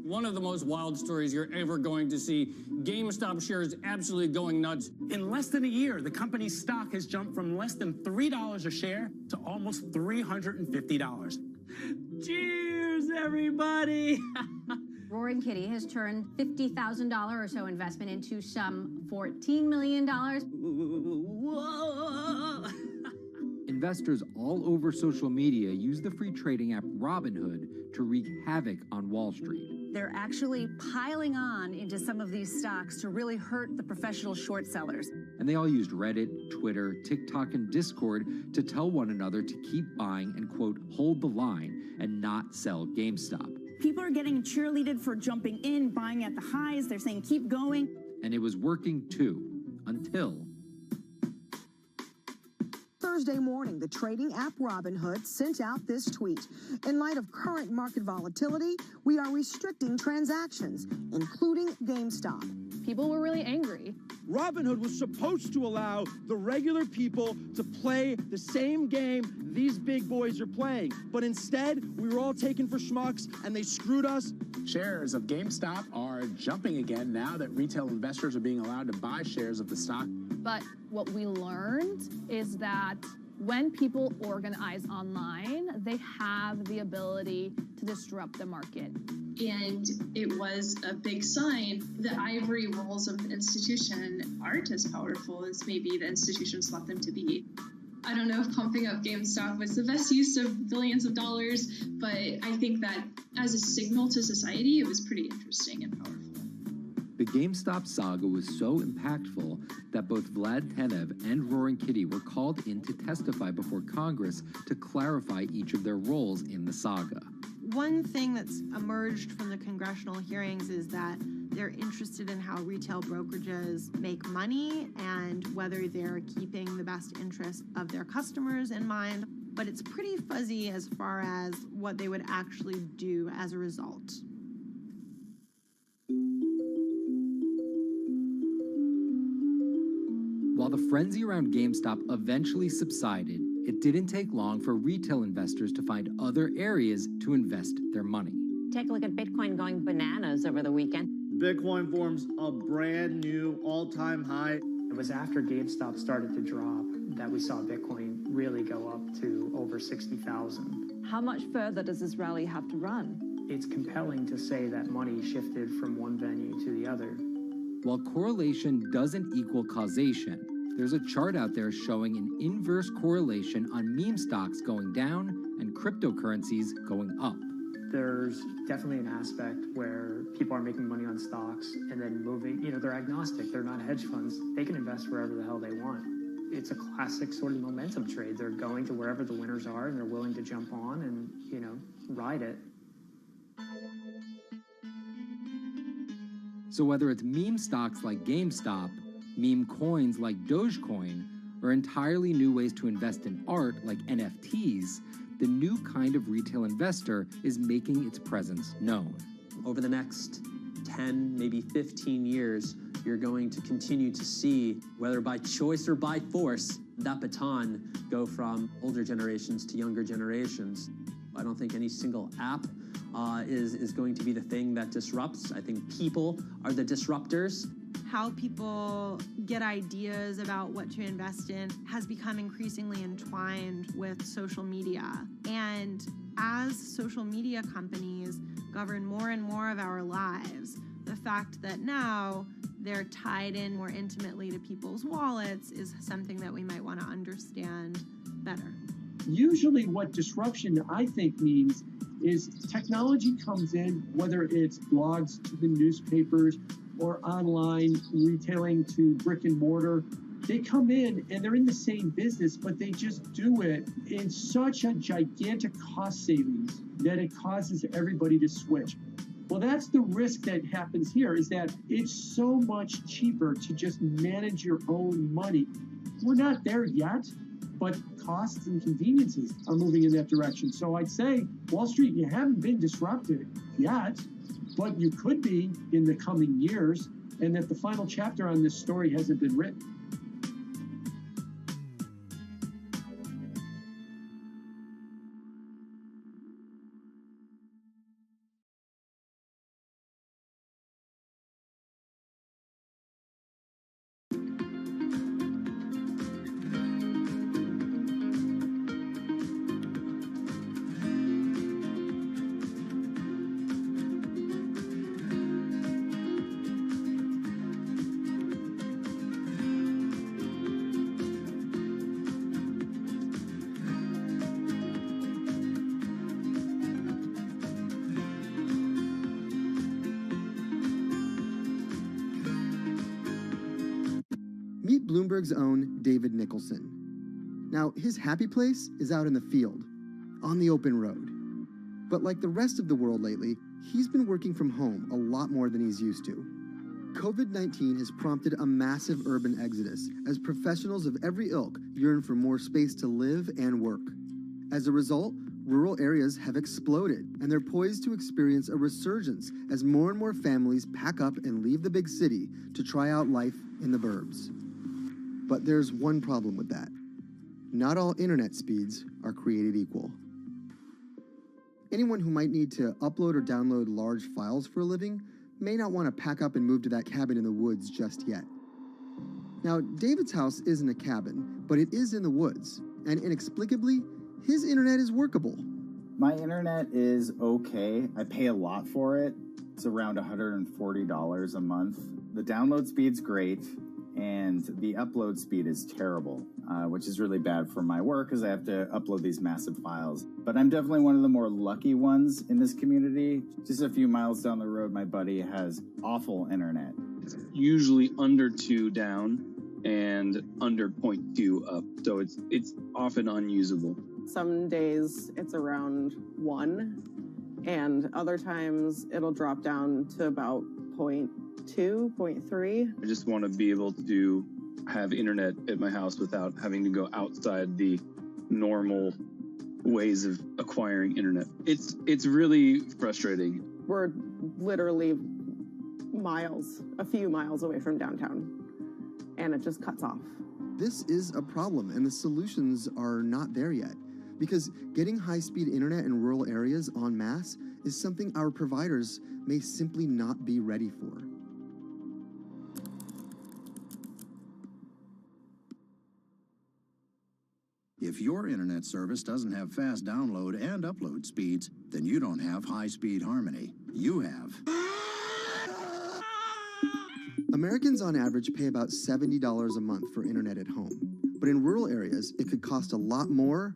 One of the most wild stories you're ever going to see. GameStop shares absolutely going nuts. In less than a year, the company's stock has jumped from less than $3 a share to almost $350. Cheers, everybody! Roaring Kitty has turned $50,000 or so investment into some $14 million. Whoa! Investors all over social media use the free trading app Robinhood to wreak havoc on Wall Street. They're actually piling on into some of these stocks to really hurt the professional short sellers. and they all used Reddit, Twitter, TikTok, and Discord to tell one another to keep buying and, quote, hold the line and not sell GameStop. People are getting cheerleaded for jumping in, buying at the highs. They're saying, keep going. And it was working too, until Thursday morning, the trading app Robinhood sent out this tweet. In light of current market volatility, we are restricting transactions, including GameStop. People were really angry. Robinhood was supposed to allow the regular people to play the same game these big boys are playing. But instead, we were all taken for schmucks, and they screwed us. Shares of GameStop are jumping again now that retail investors are being allowed to buy shares of the stock. But what we learned is that when people organize online, they have the ability to disrupt the market. And it was a big sign the ivory walls of the institution aren't as powerful as maybe the institutions want them to be. I don't know if pumping up GameStop was the best use of billions of dollars, but I think that as a signal to society, it was pretty interesting and powerful. the GameStop saga was so impactful that both Vlad Tenev and Roaring Kitty were called in to testify before Congress to clarify each of their roles in the saga. One thing that's emerged from the congressional hearings is that they're interested in how retail brokerages make money and whether they're keeping the best interest of their customers in mind, but it's pretty fuzzy as far as what they would actually do as a result. While the frenzy around GameStop eventually subsided, it didn't take long for retail investors to find other areas to invest their money. Take a look at Bitcoin going bananas over the weekend. Bitcoin forms a brand new all-time high. It was after GameStop started to drop that we saw Bitcoin really go up to over 60,000. How much further does this rally have to run? It's compelling to say that money shifted from one venue to the other. While correlation doesn't equal causation, there's a chart out there showing an inverse correlation on meme stocks going down and cryptocurrencies going up. There's definitely an aspect where people are making money on stocks and then moving, they're agnostic, they're not hedge funds. They can invest wherever the hell they want. It's a classic sort of momentum trade. They're going to wherever the winners are and they're willing to jump on and, ride it. So whether it's meme stocks like GameStop, meme coins like Dogecoin, or entirely new ways to invest in art like NFTs, the new kind of retail investor is making its presence known. Over the next 10, maybe 15 years, you're going to continue to see, whether by choice or by force, that baton go from older generations to younger generations. I don't think any single app is going to be the thing that disrupts. I think people are the disruptors. How people get ideas about what to invest in has become increasingly entwined with social media. And as social media companies govern more and more of our lives, the fact that now they're tied in more intimately to people's wallets is something that we might want to understand better. Usually what disruption, I think, means is technology comes in, whether it's blogs to the newspapers or online retailing to brick and mortar. They come in and they're in the same business, but they just do it in such a gigantic cost savings that it causes everybody to switch. Well, that's the risk that happens here, is that it's so much cheaper to just manage your own money. We're not there yet, but costs and conveniences are moving in that direction. So I'd say, Wall Street, you haven't been disrupted yet, but you could be in the coming years, and that the final chapter on this story hasn't been written. Bloomberg's own David Nicholson. Now, his happy place is out in the field, on the open road. But like the rest of the world lately, he's been working from home a lot more than he's used to. COVID-19 has prompted a massive urban exodus as professionals of every ilk yearn for more space to live and work. As a result, rural areas have exploded, and they're poised to experience a resurgence as more and more families pack up and leave the big city to try out life in the burbs. But there's one problem with that. Not all internet speeds are created equal. Anyone who might need to upload or download large files for a living may not want to pack up and move to that cabin in the woods just yet. Now, David's house isn't a cabin, but it is in the woods, and inexplicably, his internet is workable. My internet is okay. I pay a lot for it. It's around $140 a month. The download speed's great, and the upload speed is terrible, which is really bad for my work because I have to upload these massive files. But I'm definitely one of the more lucky ones in this community. Just a few miles down the road, my buddy has awful internet. It's usually under 2 down and under 0.2 up, so it's often unusable. Some days it's around 1, and other times it'll drop down to about 0.2, 0.3. I just want to be able to have internet at my house without having to go outside the normal ways of acquiring internet. It's really frustrating. We're literally miles, a few miles away from downtown, and it just cuts off. This is a problem, and the solutions are not there yet, because getting high-speed internet in rural areas en masse is something our providers may simply not be ready for. If your internet service doesn't have fast download and upload speeds, then you don't have high-speed harmony. You have. Americans on average pay about $70 a month for internet at home. But in rural areas, it could cost a lot more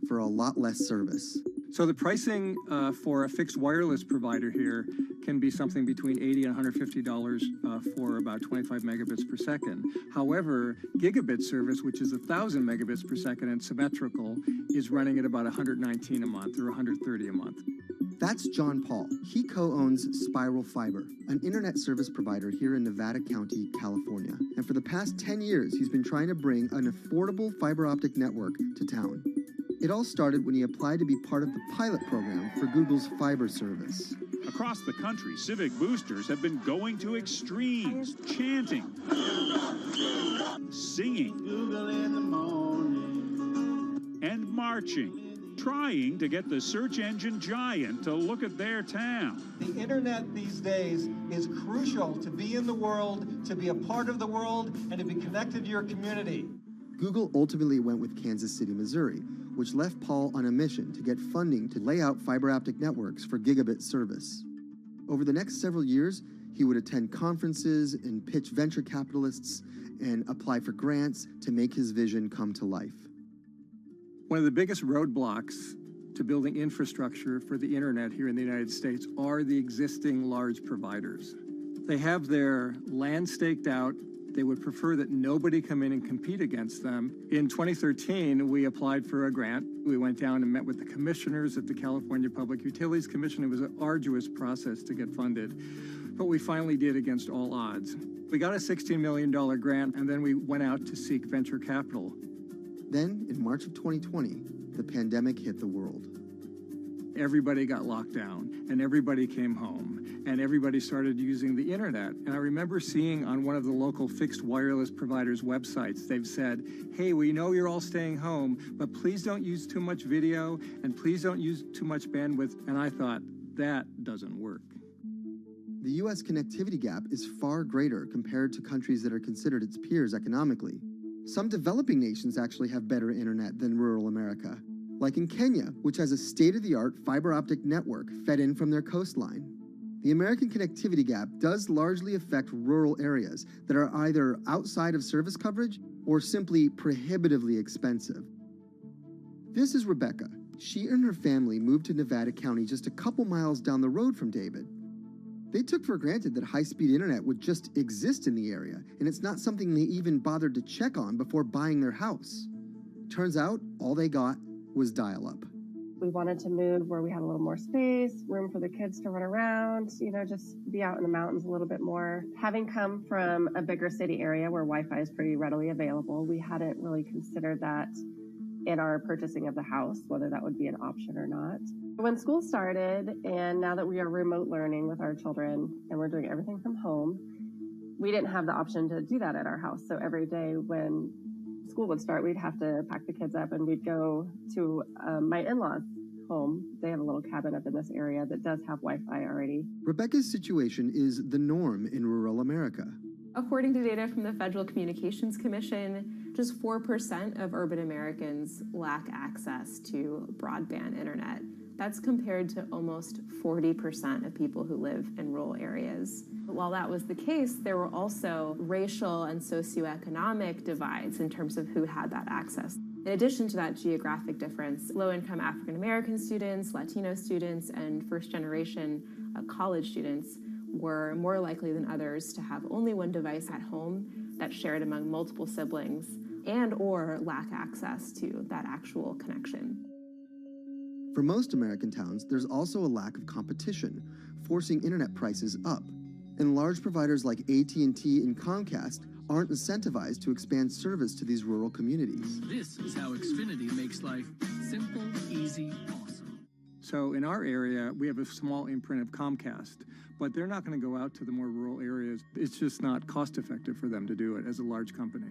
for a lot less service. So the pricing for a fixed wireless provider here can be something between $80 and $150 for about 25 megabits per second. However, gigabit service, which is 1,000 megabits per second and symmetrical, is running at about $119 a month or $130 a month. That's John Paul. He co-owns Spiral Fiber, an internet service provider here in Nevada County, California. And for the past 10 years, he's been trying to bring an affordable fiber optic network to town. It all started when he applied to be part of the pilot program for Google's fiber service. Across the country, civic boosters have been going to extremes, chanting, singing, and marching, trying to get the search engine giant to look at their town. The internet these days is crucial to be in the world, to be a part of the world, and to be connected to your community. Google ultimately went with Kansas City, Missouri, which left Paul on a mission to get funding to lay out fiber optic networks for gigabit service. Over the next several years, he would attend conferences and pitch venture capitalists and apply for grants to make his vision come to life. One of the biggest roadblocks to building infrastructure for the internet here in the United States are the existing large providers. They have their land staked out. They would prefer that nobody come in and compete against them. In 2013, we applied for a grant. We went down and met with the commissioners at the California Public Utilities Commission. It was an arduous process to get funded, but we finally did against all odds. We got a $16 million grant, and then we went out to seek venture capital. Then, in March of 2020, the pandemic hit the world. Everybody got locked down, and everybody came home, and everybody started using the internet. And I remember seeing on one of the local fixed wireless providers' websites, they've said, hey, we know you're all staying home, but please don't use too much video, and please don't use too much bandwidth. And I thought, that doesn't work. The U.S. connectivity gap is far greater compared to countries that are considered its peers economically. Some developing nations actually have better internet than rural America, like in Kenya, which has a state-of-the-art fiber optic network fed in from their coastline. The American connectivity gap does largely affect rural areas that are either outside of service coverage or simply prohibitively expensive. This is Rebecca. She and her family moved to Nevada County just a couple miles down the road from David. They took for granted that high-speed internet would just exist in the area, and it's not something they even bothered to check on before buying their house. Turns out, all they got was dial-up. We wanted to move where we had a little more space, room for the kids to run around, just be out in the mountains a little bit more. Having come from a bigger city area where Wi-Fi is pretty readily available, we hadn't really considered that in our purchasing of the house, whether that would be an option or not. When school started, and now that we are remote learning with our children and we're doing everything from home, we didn't have the option to do that at our house. So every day when school would start, we'd have to pack the kids up and we'd go to my in-laws' home. They have a little cabin up in this area that does have Wi-Fi already. Rebecca's situation is the norm in rural America. According to data from the Federal Communications Commission, just 4% of urban Americans lack access to broadband internet. That's compared to almost 40% of people who live in rural areas. But while that was the case, there were also racial and socioeconomic divides in terms of who had that access. In addition to that geographic difference, low-income African American students, Latino students, and first-generation college students were more likely than others to have only one device at home that's shared among multiple siblings and or lack access to that actual connection. For most American towns, there's also a lack of competition, forcing internet prices up. And large providers like AT&T and Comcast aren't incentivized to expand service to these rural communities. This is how Xfinity makes life simple, easy, awesome. So in our area, we have a small imprint of Comcast, but they're not going to go out to the more rural areas. It's just not cost effective for them to do it as a large company.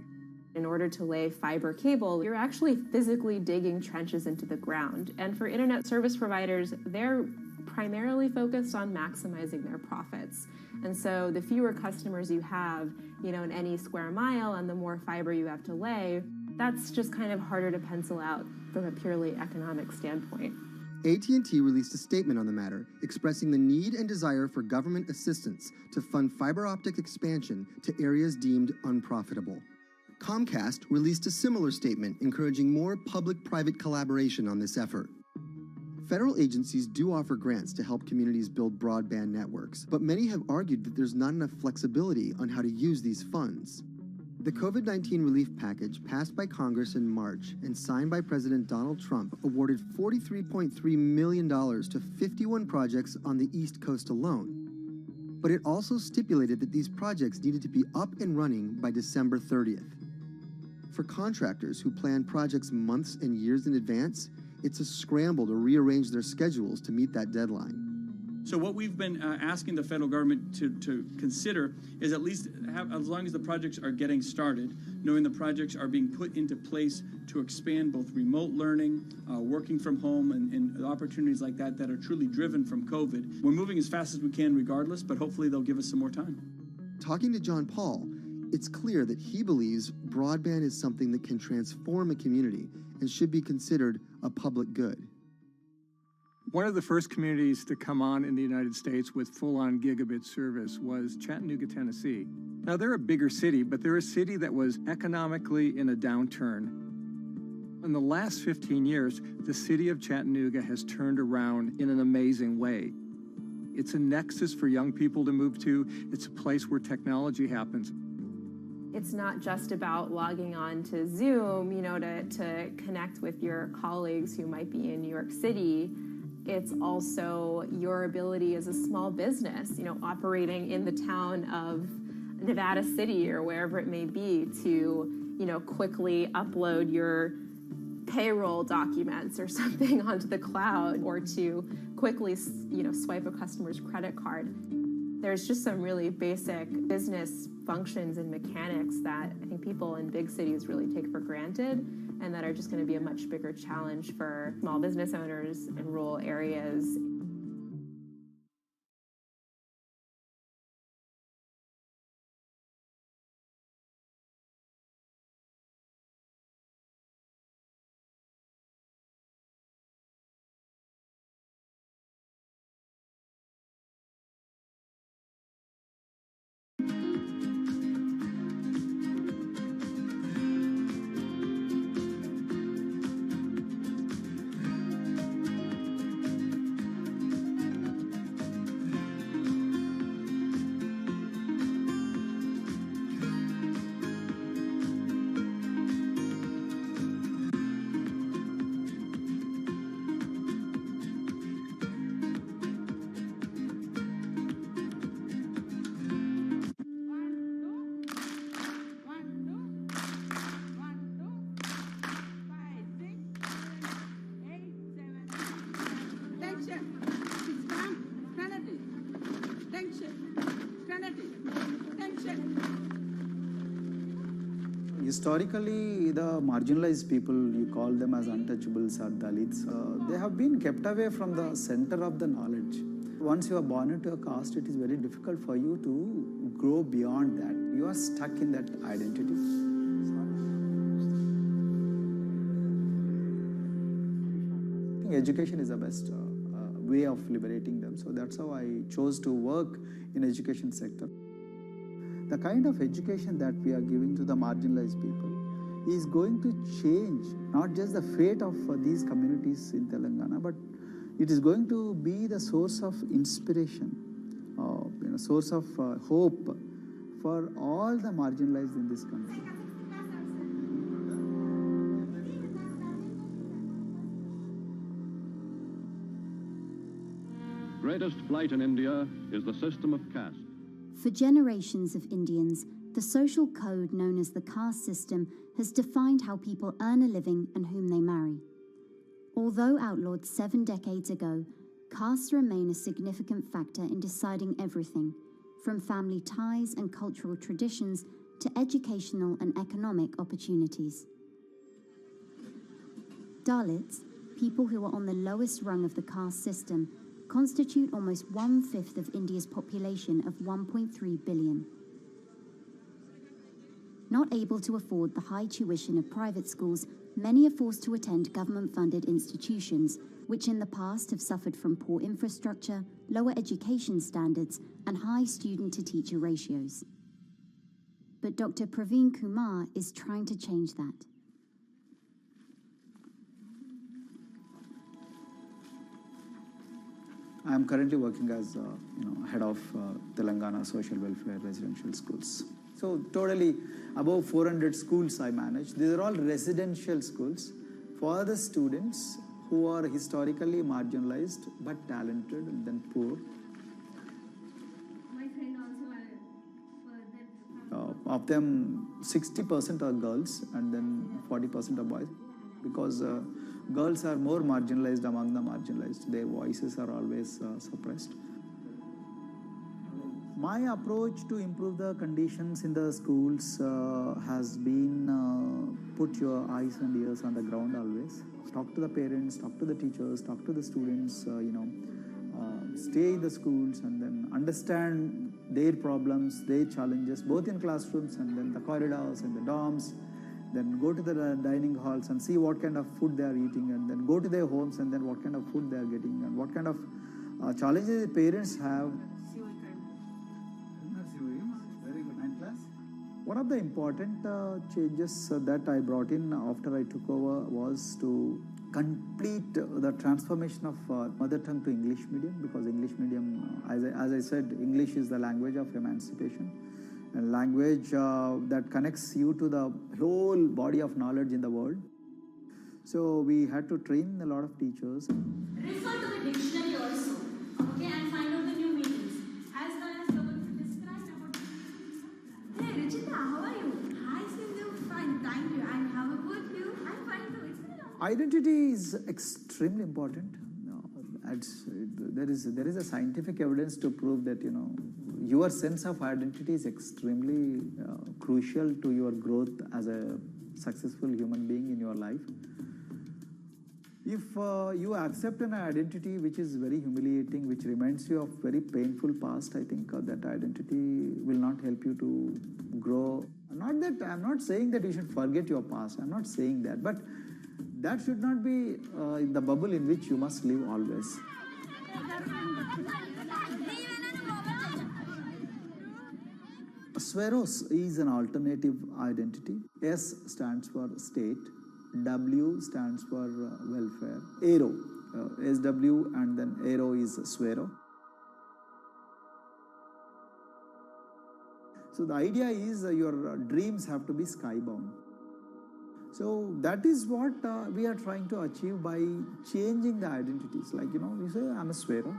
In order to lay fiber cable, you're actually physically digging trenches into the ground. And for internet service providers, they're primarily focused on maximizing their profits. And so the fewer customers you have, in any square mile and the more fiber you have to lay, that's just kind of harder to pencil out from a purely economic standpoint. AT&T released a statement on the matter, expressing the need and desire for government assistance to fund fiber optic expansion to areas deemed unprofitable. Comcast released a similar statement encouraging more public-private collaboration on this effort. Federal agencies do offer grants to help communities build broadband networks, but many have argued that there's not enough flexibility on how to use these funds. The COVID-19 relief package passed by Congress in March and signed by President Donald Trump awarded $43.3 million to 51 projects on the East Coast alone. But it also stipulated that these projects needed to be up and running by December 30th. For contractors who plan projects months and years in advance, it's a scramble to rearrange their schedules to meet that deadline. So what we've been asking the federal government to consider is at least have, as long as the projects are getting started, knowing the projects are being put into place to expand both remote learning, working from home, and opportunities like that that are truly driven from COVID. We're moving as fast as we can regardless, but hopefully they'll give us some more time. Talking to John Paul, it's clear that he believes broadband is something that can transform a community and should be considered a public good. One of the first communities to come on in the United States with full-on gigabit service was Chattanooga, Tennessee. Now, they're a bigger city, but they're a city that was economically in a downturn. In the last 15 years, the city of Chattanooga has turned around in an amazing way. It's a nexus for young people to move to. It's a place where technology happens. It's not just about logging on to Zoom, to connect with your colleagues who might be in New York City. It's also your ability as a small business, operating in the town of Nevada City or wherever it may be to, quickly upload your payroll documents or something onto the cloud, or to quickly, swipe a customer's credit card. There's just some really basic business functions and mechanics that I think people in big cities really take for granted, and that are just going to be a much bigger challenge for small business owners in rural areas. Historically, the marginalized people, you call them as untouchables or Dalits, they have been kept away from the center of the knowledge. Once you are born into a caste, it is very difficult for you to grow beyond that. You are stuck in that identity. Education is the best way of liberating them. So that's how I chose to work in education sector. The kind of education that we are giving to the marginalized people is going to change not just the fate of these communities in Telangana, but it is going to be the source of inspiration, source of hope for all the marginalized in this country. Greatest blight in India is the system of caste. For generations of Indians, the social code known as the caste system has defined how people earn a living and whom they marry. Although outlawed 7 decades ago, castes remain a significant factor in deciding everything, from family ties and cultural traditions to educational and economic opportunities. Dalits, people who are on the lowest rung of the caste system, constitute almost 1/5 of India's population of 1.3 billion. Not able to afford the high tuition of private schools, many are forced to attend government-funded institutions, which in the past have suffered from poor infrastructure, lower education standards, and high student-to-teacher ratios. But Dr. Praveen Kumar is trying to change that. I am currently working as head of Telangana Social Welfare Residential Schools. So totally above 400 schools I manage. These are all residential schools for the students who are historically marginalized but talented and then poor. My friend also Of them, 60% are girls and then 40% are boys, because girls are more marginalized among the marginalized. Their voices are always suppressed. My approach to improve the conditions in the schools has been put your eyes and ears on the ground always. Talk to the parents, talk to the teachers, talk to the students, stay in the schools and then understand their problems, their challenges, both in classrooms and then the corridors and the dorms. Then go to the dining halls and see what kind of food they are eating, and then go to their homes and then what kind of food they are getting and what kind of challenges the parents have. Very good. 9th class. One of the important changes that I brought in after I took over was to complete the transformation of mother tongue to English medium, because English medium, as I said, English is the language of emancipation. A language that connects you to the whole body of knowledge in the world. So we had to train a lot of teachers. Refer to the dictionary also, okay, and find out the new meanings, as well as the one to describe about. Hey, Ruchita, how are you? Hi, Sindhu. Fine, thank you. And how about you? I'm fine too. It's been a long time. Identity is extremely important. There is a scientific evidence to prove that your sense of identity is extremely crucial to your growth as a successful human being in your life. If you accept an identity which is very humiliating, which reminds you of very painful past, I think that identity will not help you to grow. I'm not saying that you should forget your past. I'm not saying that, but that should not be the bubble in which you must live always. Sweros is an alternative identity. S stands for state, W stands for welfare, Aero, SW and then Aero is Swero. So the idea is your dreams have to be skybound. So that is what we are trying to achieve by changing the identities. Like, you say, I'm a Swero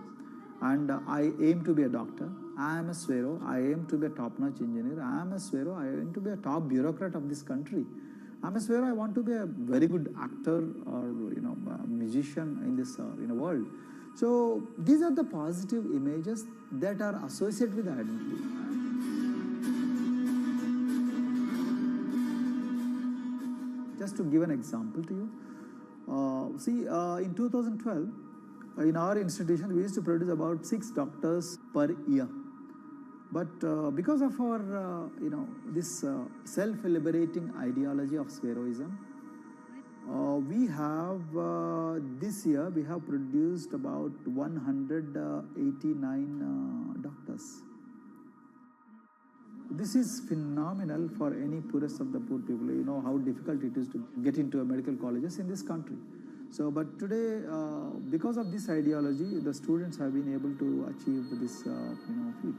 and I aim to be a doctor. I am a Swero. I aim to be a top-notch engineer. I am a Swero. I aim to be a top bureaucrat of this country. I'm a Swero. I want to be a very good actor or, a musician in this world. So these are the positive images that are associated with identity. Just to give an example to you, in 2012, in our institution, we used to produce about 6 doctors per year. But because of our, this self-liberating ideology of Sveroism, we have, this year, we have produced about 189 doctors. This is phenomenal for any poorest of the poor people. You know how difficult it is to get into a medical colleges in this country. So, but today, because of this ideology, the students have been able to achieve this, feat.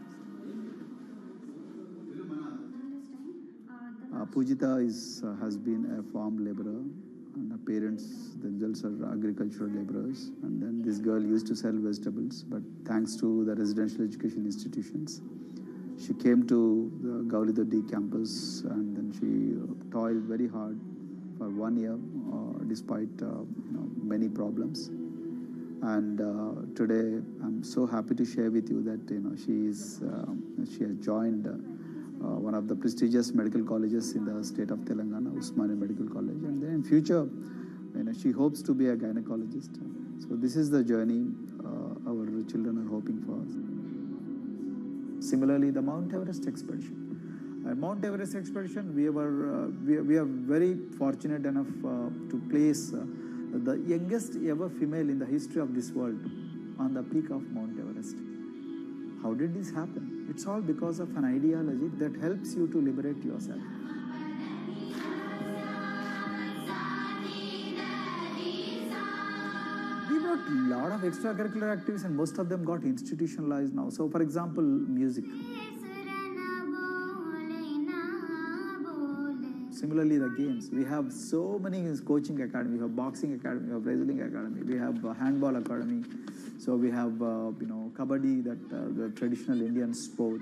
Pujita has been a farm laborer, and her parents themselves are agricultural laborers. And then this girl used to sell vegetables, but thanks to the residential education institutions, she came to the Gaulidoddi campus, and then she toiled very hard for 1 year, despite many problems. And today, I'm so happy to share with you that she has joined one of the prestigious medical colleges in the state of Telangana, Usmania Medical College, and then in future, she hopes to be a gynecologist. So this is the journey our children are hoping for. Similarly, the Mount Everest expedition. Mount Everest expedition, we are very fortunate enough to place the youngest ever female in the history of this world on the peak of Mount Everest. How did this happen? It's all because of an ideology that helps you to liberate yourself. We brought a lot of extracurricular activities, and most of them got institutionalized now. So, for example, music. Similarly, the games. We have so many coaching academy. We have boxing academy, we have wrestling academy, we have handball academy. So we have, kabaddi, the traditional Indian sport.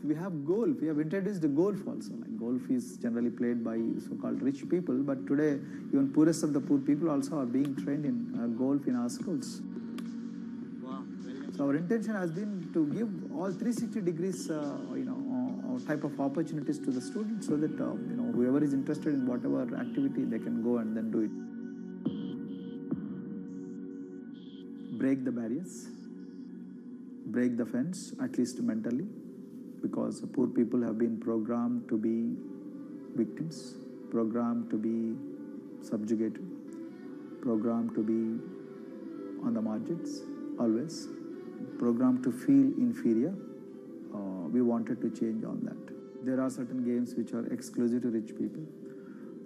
We have golf. We have introduced the golf also. Like golf is generally played by so-called rich people, but today even poorest of the poor people also are being trained in golf in our schools. Wow. So our intention has been to give all 360 degrees, type of opportunities to the students, so that whoever is interested in whatever activity, they can go and then do it. Break the barriers, break the fence, at least mentally, because poor people have been programmed to be victims, programmed to be subjugated, programmed to be on the margins, always, programmed to feel inferior. We wanted to change all that. There are certain games which are exclusive to rich people.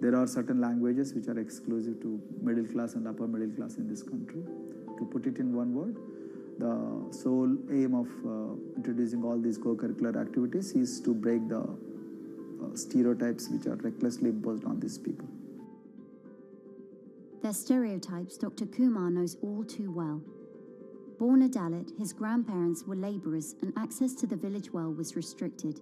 There are certain languages which are exclusive to middle class and upper middle class in this country. To put it in one word, the sole aim of introducing all these co-curricular activities is to break the stereotypes which are recklessly imposed on these people. Their stereotypes Dr. Kumar knows all too well. Born a Dalit, his grandparents were labourers and access to the village well was restricted.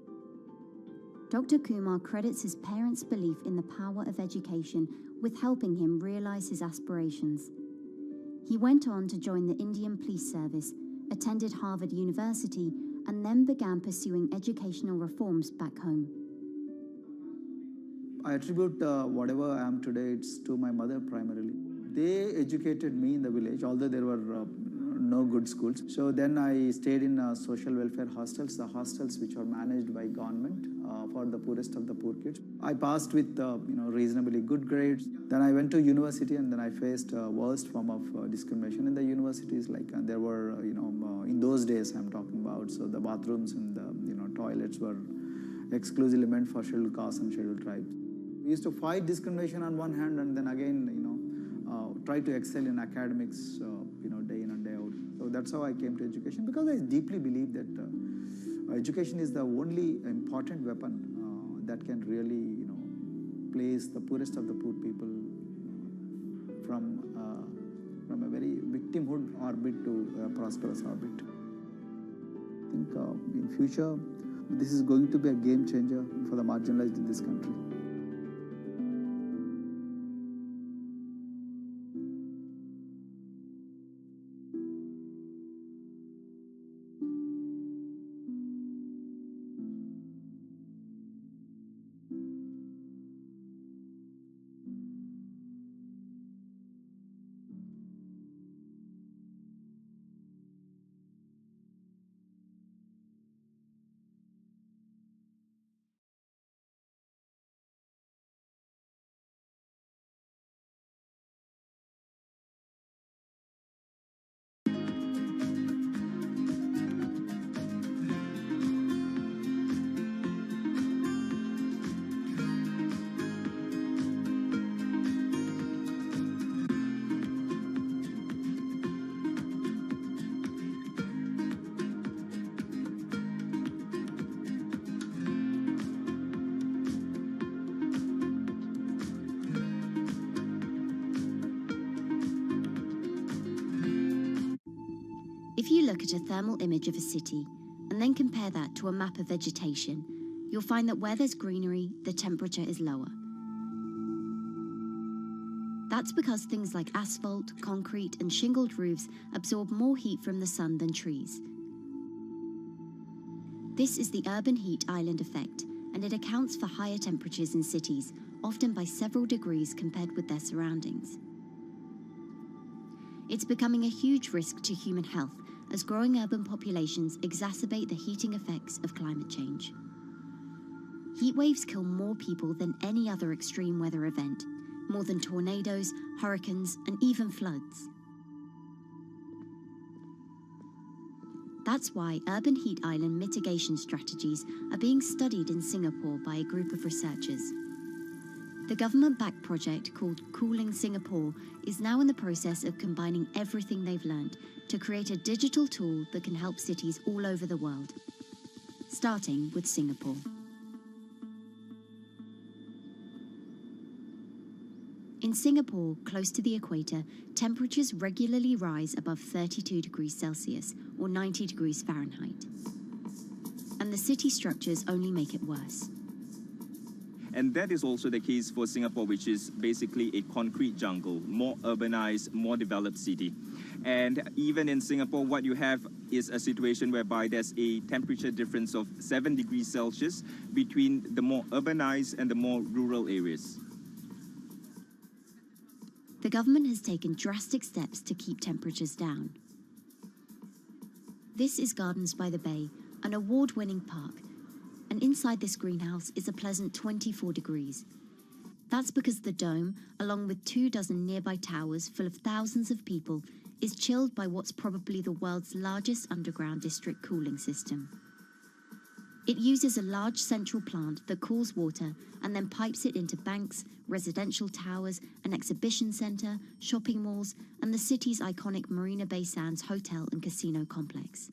Dr. Kumar credits his parents' belief in the power of education with helping him realise his aspirations. He went on to join the Indian Police Service, attended Harvard University, and then began pursuing educational reforms back home. I attribute whatever I am today, it's to my mother primarily. They educated me in the village, although there were no good schools. So then I stayed in social welfare hostels, the hostels which are managed by government for the poorest of the poor kids. I passed with reasonably good grades. Then I went to university, and then I faced worst form of discrimination in the universities. Like there were, in those days I'm talking about, so the bathrooms and the toilets were exclusively meant for scheduled castes and scheduled tribes. We used to fight discrimination on one hand, and then again, try to excel in academics, day in and day out. So that's how I came to education, because I deeply believe that education is the only important weapon that can really, place the poorest of the poor people from a very victimhood orbit to a prosperous orbit. I think in future, this is going to be a game changer for the marginalized in this country. If you look at a thermal image of a city and then compare that to a map of vegetation, you'll find that where there's greenery, the temperature is lower. That's because things like asphalt, concrete, and shingled roofs absorb more heat from the sun than trees. This is the urban heat island effect, and it accounts for higher temperatures in cities, often by several degrees compared with their surroundings. It's becoming a huge risk to human health as growing urban populations exacerbate the heating effects of climate change. Heat waves kill more people than any other extreme weather event, more than tornadoes, hurricanes, and even floods. That's why urban heat island mitigation strategies are being studied in Singapore by a group of researchers. The government-backed project called Cooling Singapore is now in the process of combining everything they've learned to create a digital tool that can help cities all over the world, starting with Singapore. In Singapore, close to the equator, temperatures regularly rise above 32 degrees Celsius or 90 degrees Fahrenheit. And the city structures only make it worse. And that is also the case for Singapore, which is basically a concrete jungle, more urbanized, more developed city. And even in Singapore, what you have is a situation whereby there's a temperature difference of 7 degrees Celsius between the more urbanized and the more rural areas. The government has taken drastic steps to keep temperatures down. This is Gardens by the Bay, an award-winning park, and inside this greenhouse is a pleasant 24 degrees. That's because the dome, along with 24 nearby towers full of thousands of people, is chilled by what's probably the world's largest underground district cooling system. It uses a large central plant that cools water and then pipes it into banks, residential towers, an exhibition centre, shopping malls, and the city's iconic Marina Bay Sands hotel and casino complex.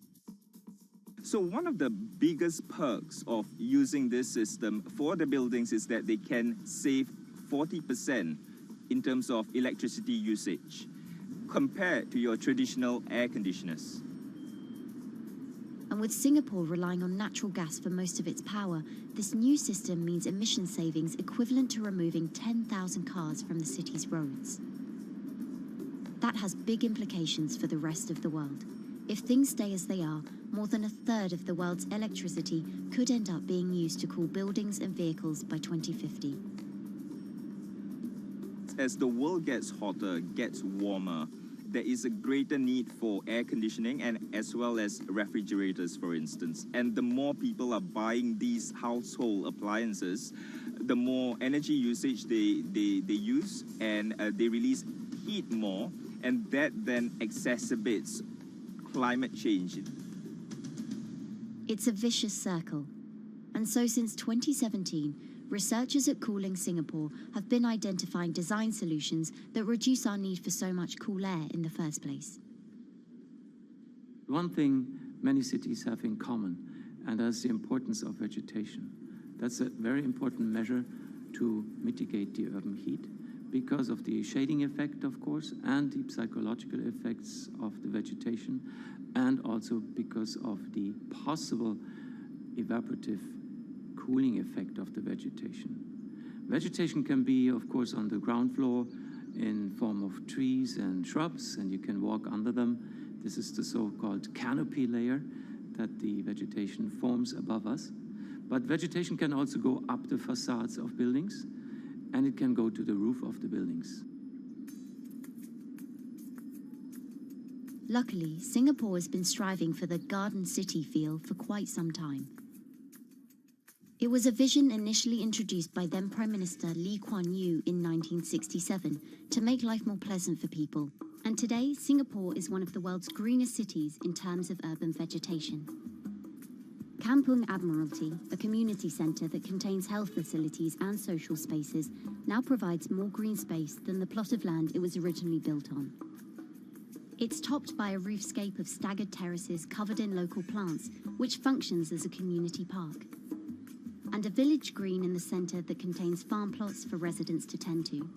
So one of the biggest perks of using this system for the buildings is that they can save 40% in terms of electricity usage compared to your traditional air conditioners. And with Singapore relying on natural gas for most of its power, this new system means emission savings equivalent to removing 10,000 cars from the city's roads. That has big implications for the rest of the world. If things stay as they are, more than a third of the world's electricity could end up being used to cool buildings and vehicles by 2050. As the world gets hotter, gets warmer, there is a greater need for air conditioning and as well as refrigerators, for instance. And the more people are buying these household appliances, the more energy usage they use, and they release heat more, and that then exacerbates climate change. It's a vicious circle. And so since 2017, researchers at Cooling Singapore have been identifying design solutions that reduce our need for so much cool air in the first place. One thing many cities have in common, and that's the importance of vegetation. That's a very important measure to mitigate the urban heat because of the shading effect, of course, and the psychological effects of the vegetation, and also because of the possible evaporative cooling effect of the vegetation. Vegetation can be, of course, on the ground floor in form of trees and shrubs, and you can walk under them. This is the so-called canopy layer that the vegetation forms above us. But vegetation can also go up the facades of buildings, and it can go to the roof of the buildings. Luckily, Singapore has been striving for the garden city feel for quite some time. It was a vision initially introduced by then Prime Minister Lee Kuan Yew in 1967 to make life more pleasant for people. And today, Singapore is one of the world's greenest cities in terms of urban vegetation. Kampung Admiralty, a community centre that contains health facilities and social spaces, now provides more green space than the plot of land it was originally built on. It's topped by a roofscape of staggered terraces covered in local plants, which functions as a community park, and a village green in the centre that contains farm plots for residents to tend to.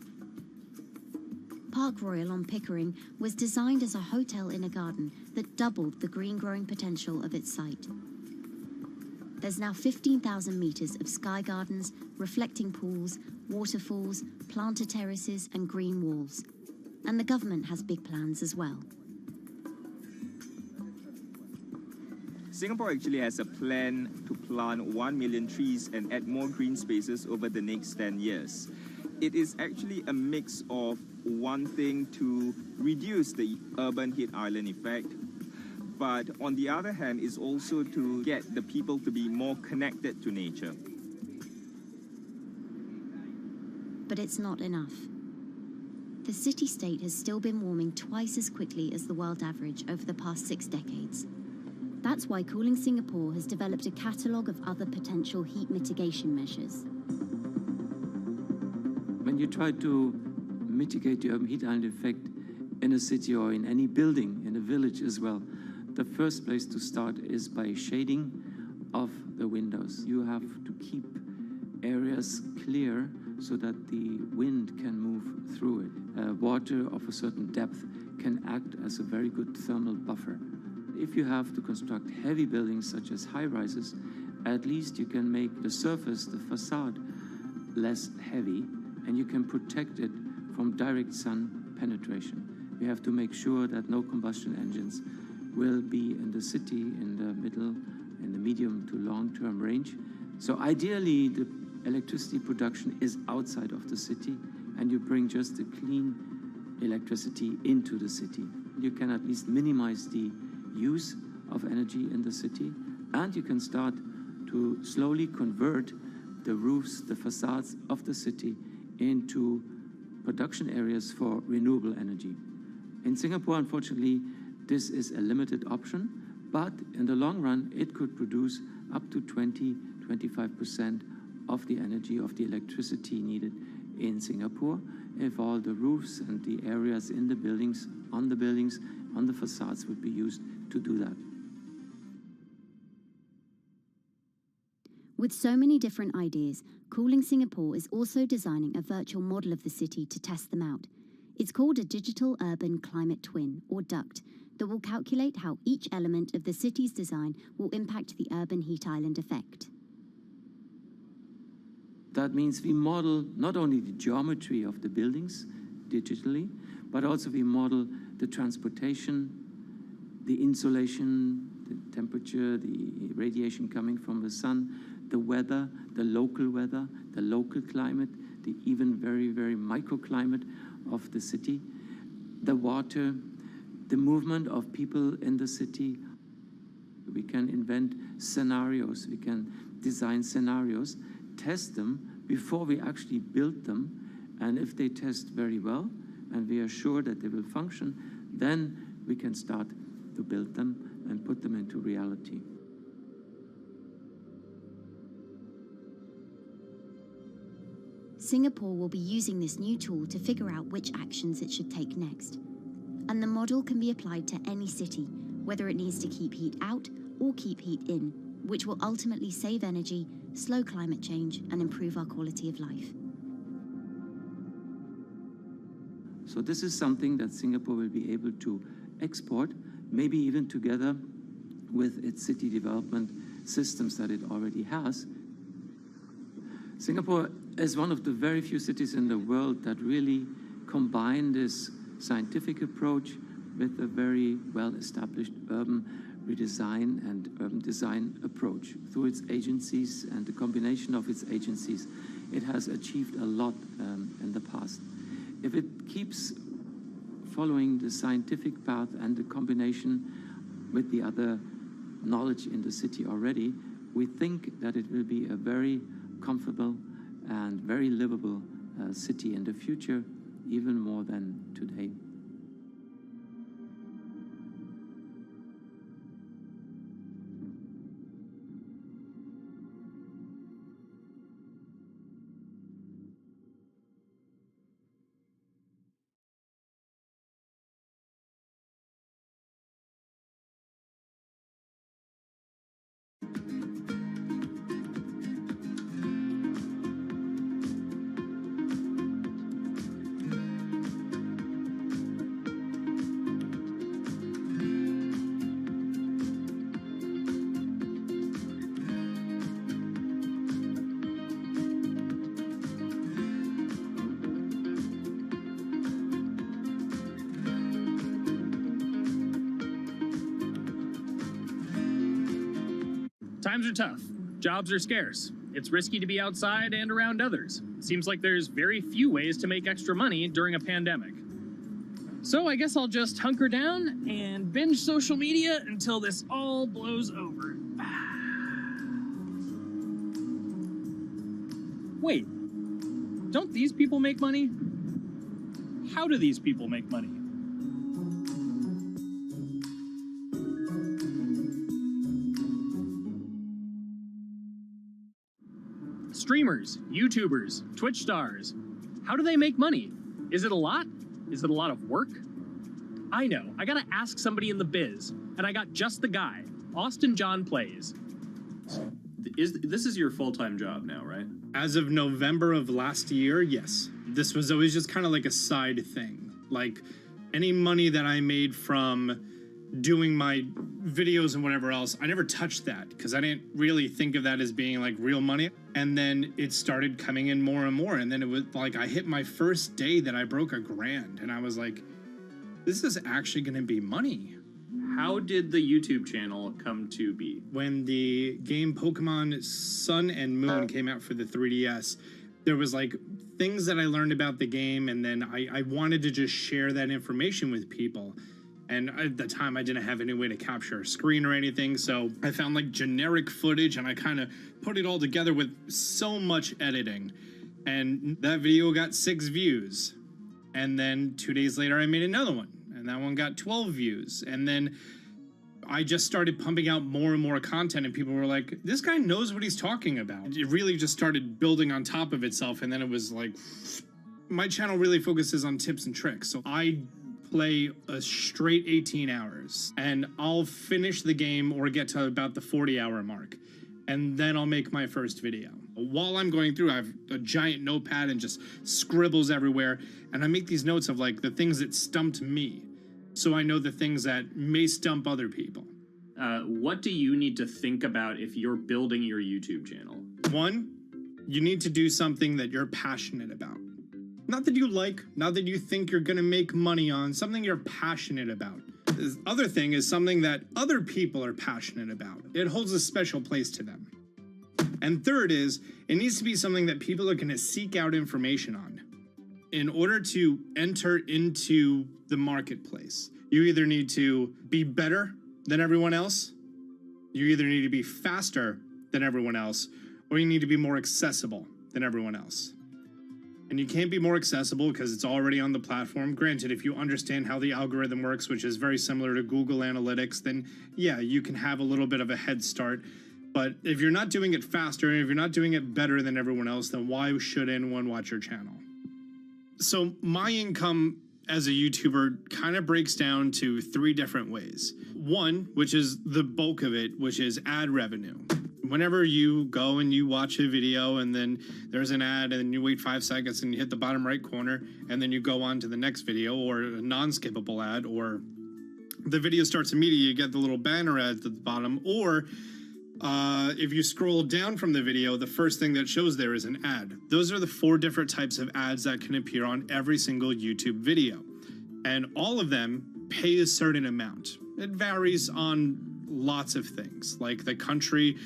Park Royal on Pickering was designed as a hotel in a garden that doubled the green growing potential of its site. There's now 15,000 metres of sky gardens, reflecting pools, waterfalls, planter terraces and green walls. And the government has big plans as well. Singapore actually has a plan to plant 1 million trees and add more green spaces over the next 10 years. It is actually a mix of wanting to reduce the urban heat island effect, but on the other hand is also to get the people to be more connected to nature. But it's not enough. The city-state has still been warming twice as quickly as the world average over the past 6 decades. That's why Cooling Singapore has developed a catalogue of other potential heat mitigation measures. When you try to mitigate the urban heat island effect in a city or in any building, in a village as well, the first place to start is by shading of the windows. You have to keep areas clear so that the wind can move through it. Water of a certain depth can act as a very good thermal buffer. If you have to construct heavy buildings such as high-rises, at least you can make the surface, the facade, less heavy, and you can protect it from direct sun penetration. We have to make sure that no combustion engines will be in the city in the middle, in the medium to long-term range. So ideally, the electricity production is outside of the city, and you bring just the clean electricity into the city. You can at least minimize the use of energy in the city, and you can start to slowly convert the roofs, the facades of the city into production areas for renewable energy. In Singapore, unfortunately, this is a limited option, but in the long run, it could produce up to 20-25% of the energy, of the electricity needed in Singapore if all the roofs and the areas in the buildings, on the facades would be used to do that. With so many different ideas, Cooling Singapore is also designing a virtual model of the city to test them out. It's called a Digital Urban Climate Twin, or DUCT, that will calculate how each element of the city's design will impact the urban heat island effect. That means we model not only the geometry of the buildings digitally, but also we model the transportation, the insulation, the temperature, the radiation coming from the sun, the weather, the local climate, the even very, very microclimate of the city, the water, the movement of people in the city. We can invent scenarios, we can design scenarios, test them before we actually build them, and if they test very well and we are sure that they will function, then we can start to build them and put them into reality. Singapore will be using this new tool to figure out which actions it should take next. And the model can be applied to any city, whether it needs to keep heat out or keep heat in, which will ultimately save energy, slow climate change, and improve our quality of life. So this is something that Singapore will be able to export, maybe even together with its city development systems that it already has. Singapore is one of the very few cities in the world that really combine this scientific approach with a very well-established urban redesign and urban design approach. Through its agencies and the combination of its agencies, it has achieved a lot in the past. If it keeps following the scientific path and the combination with the other knowledge in the city already, we think that it will be a very comfortable and very livable city in the future, even more than today. Times are tough. Jobs are scarce. It's risky to be outside and around others. Seems like there's very few ways to make extra money during a pandemic. So I guess I'll just hunker down and binge social media until this all blows over. Wait, don't these people make money? How do these people make money? Streamers, YouTubers, Twitch stars. How do they make money? Is it a lot? Is it a lot of work? I know, I gotta ask somebody in the biz, and I got just the guy. Austin John Plays. This is your full-time job now, right? As of November of last year, yes. This was always just kind of like a side thing. Like any money that I made from doing my videos and whatever else, I never touched that because I didn't really think of that as being like real money. And then it started coming in more and more. And then it was like I hit my first day that I broke $1,000 and I was like, this is actually going to be money. How did the YouTube channel come to be? When the game Pokemon Sun and Moon came out for the 3DS, there was like things that I learned about the game, and then I wanted to just share that information with people. And at the time, I didn't have any way to capture a screen or anything, so I found like generic footage, and I kind of put it all together with so much editing. And that video got 6 views. And then 2 days later, I made another one, and that one got 12 views. And then I just started pumping out more and more content, and people were like, this guy knows what he's talking about. It really just started building on top of itself, and then it was like, my channel really focuses on tips and tricks. So I play a straight 18 hours, and I'll finish the game or get to about the 40-hour mark, and then I'll make my first video. While I'm going through, I have a giant notepad and just scribbles everywhere, and I make these notes of like the things that stumped me, so I know the things that may stump other people. What do you need to think about if you're building your YouTube channel? 1, You need to do something that you're passionate about. Not that you like, not that you think you're gonna make money on, something you're passionate about. The other thing is something that other people are passionate about. It holds a special place to them. And third is, it needs to be something that people are gonna seek out information on. In order to enter into the marketplace, you either need to be better than everyone else, you either need to be faster than everyone else, or you need to be more accessible than everyone else. And you can't be more accessible because it's already on the platform. Granted, if you understand how the algorithm works, which is very similar to Google Analytics, then yeah, you can have a little bit of a head start. But if you're not doing it faster, and if you're not doing it better than everyone else, then why should anyone watch your channel? So my income as a YouTuber kind of breaks down to 3 different ways. 1, which is the bulk of it, which is ad revenue. Whenever you go and you watch a video and then there's an ad and then you wait 5 seconds and you hit the bottom right corner and then you go on to the next video, or a non-skippable ad, or the video starts immediately, you get the little banner ad at the bottom, or if you scroll down from the video, the first thing that shows there is an ad. Those are the 4 different types of ads that can appear on every single YouTube video. And all of them pay a certain amount. It varies on lots of things, like the country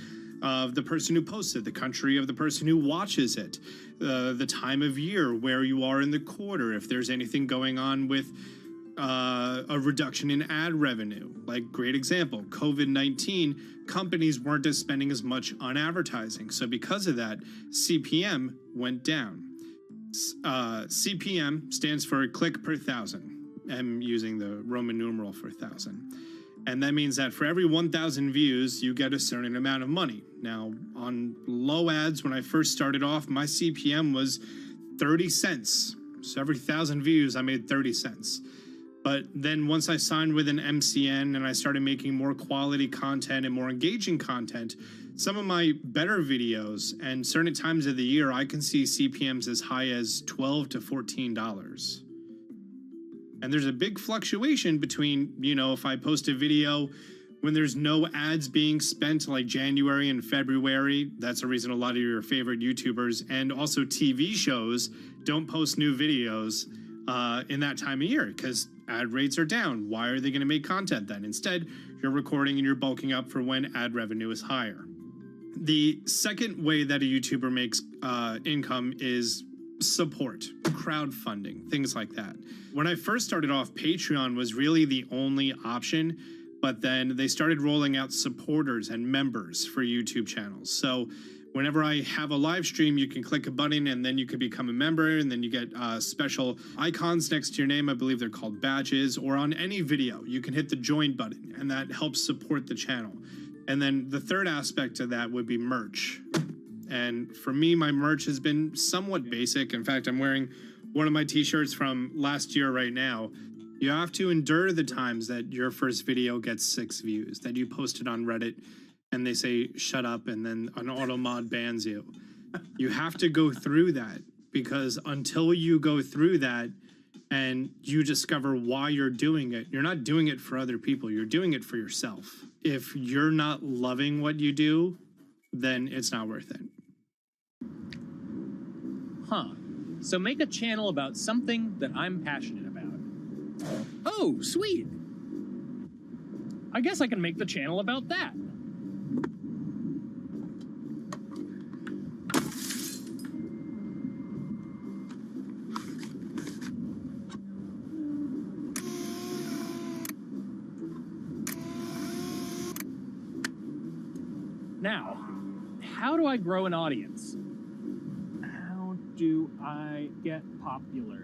of the person who posts it, the country of the person who watches it, the time of year, where you are in the quarter, if there's anything going on with a reduction in ad revenue. Like, great example, COVID-19, companies weren't spending as much on advertising. So because of that, CPM went down. CPM stands for click per thousand. I'm using the Roman numeral for 1,000. And that means that for every 1,000 views, you get a certain amount of money. Now, on low ads, when I first started off, my CPM was 30 cents. So every 1,000 views, I made 30 cents. But then once I signed with an MCN and I started making more quality content and more engaging content, some of my better videos and certain times of the year, I can see CPMs as high as $12 to $14. And there's a big fluctuation between, you know, if I post a video when there's no ads being spent, like January and February, that's the reason a lot of your favorite YouTubers and also TV shows don't post new videos in that time of year because ad rates are down. Why are they going to make content then? Instead, you're recording and you're bulking up for when ad revenue is higher. The second way that a YouTuber makes income is support, crowdfunding, things like that. When I first started off, Patreon was really the only option, but then they started rolling out supporters and members for YouTube channels. So whenever I have a live stream, you can click a button and then you can become a member, and then you get special icons next to your name. I believe they're called badges. Or on any video, you can hit the join button, and that helps support the channel. And then the third aspect of that would be merch. And for me, my merch has been somewhat basic. In fact, I'm wearing one of my t-shirts from last year right now. You have to endure the times that your first video gets 6 views, that you posted on Reddit and they say, shut up, and then an auto mod bans you. You have to go through that, because until you go through that and you discover why you're doing it, you're not doing it for other people, you're doing it for yourself. If you're not loving what you do, then it's not worth it. Huh. So make a channel about something that I'm passionate about. Oh, sweet. I guess I can make the channel about that. Now, how do I grow an audience? How do I get popular?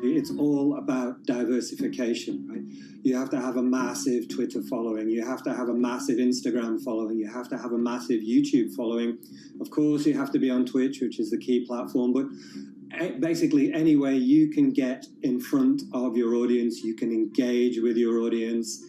It's all about diversification, right? You have to have a massive Twitter following. You have to have a massive Instagram following. You have to have a massive YouTube following. Of course, you have to be on Twitch, which is the key platform. But basically, any way you can get in front of your audience, you can engage with your audience,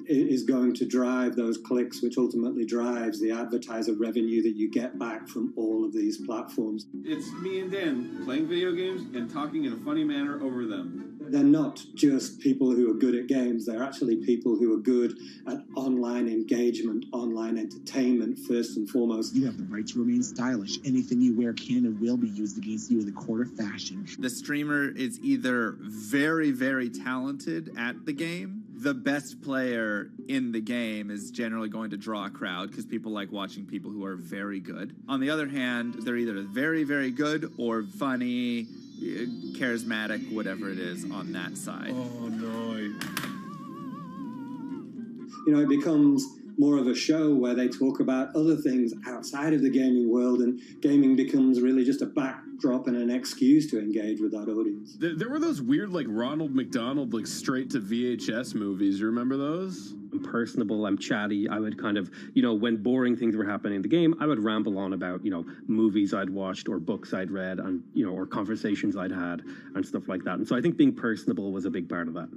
is going to drive those clicks, which ultimately drives the advertiser revenue that you get back from all of these platforms. It's me and Dan playing video games and talking in a funny manner over them. They're not just people who are good at games, they're actually people who are good at online engagement, online entertainment, first and foremost. You have the right to remain stylish. Anything you wear can and will be used against you in the court of fashion. The streamer is either very, very talented at the game. The best player in the game is generally going to draw a crowd because people like watching people who are very good. On the other hand, they're either very, very good or funny, charismatic, whatever it is on that side. Oh, no. You know, it becomes more of a show where they talk about other things outside of the gaming world, and gaming becomes really just a backdrop and an excuse to engage with that audience. There were those weird, like, Ronald McDonald, like, straight to VHS movies. You remember those? I'm personable, I'm chatty. I would kind of, you know, when boring things were happening in the game, I would ramble on about, you know, movies I'd watched or books I'd read and, you know, or conversations I'd had and stuff like that. And so I think being personable was a big part of that.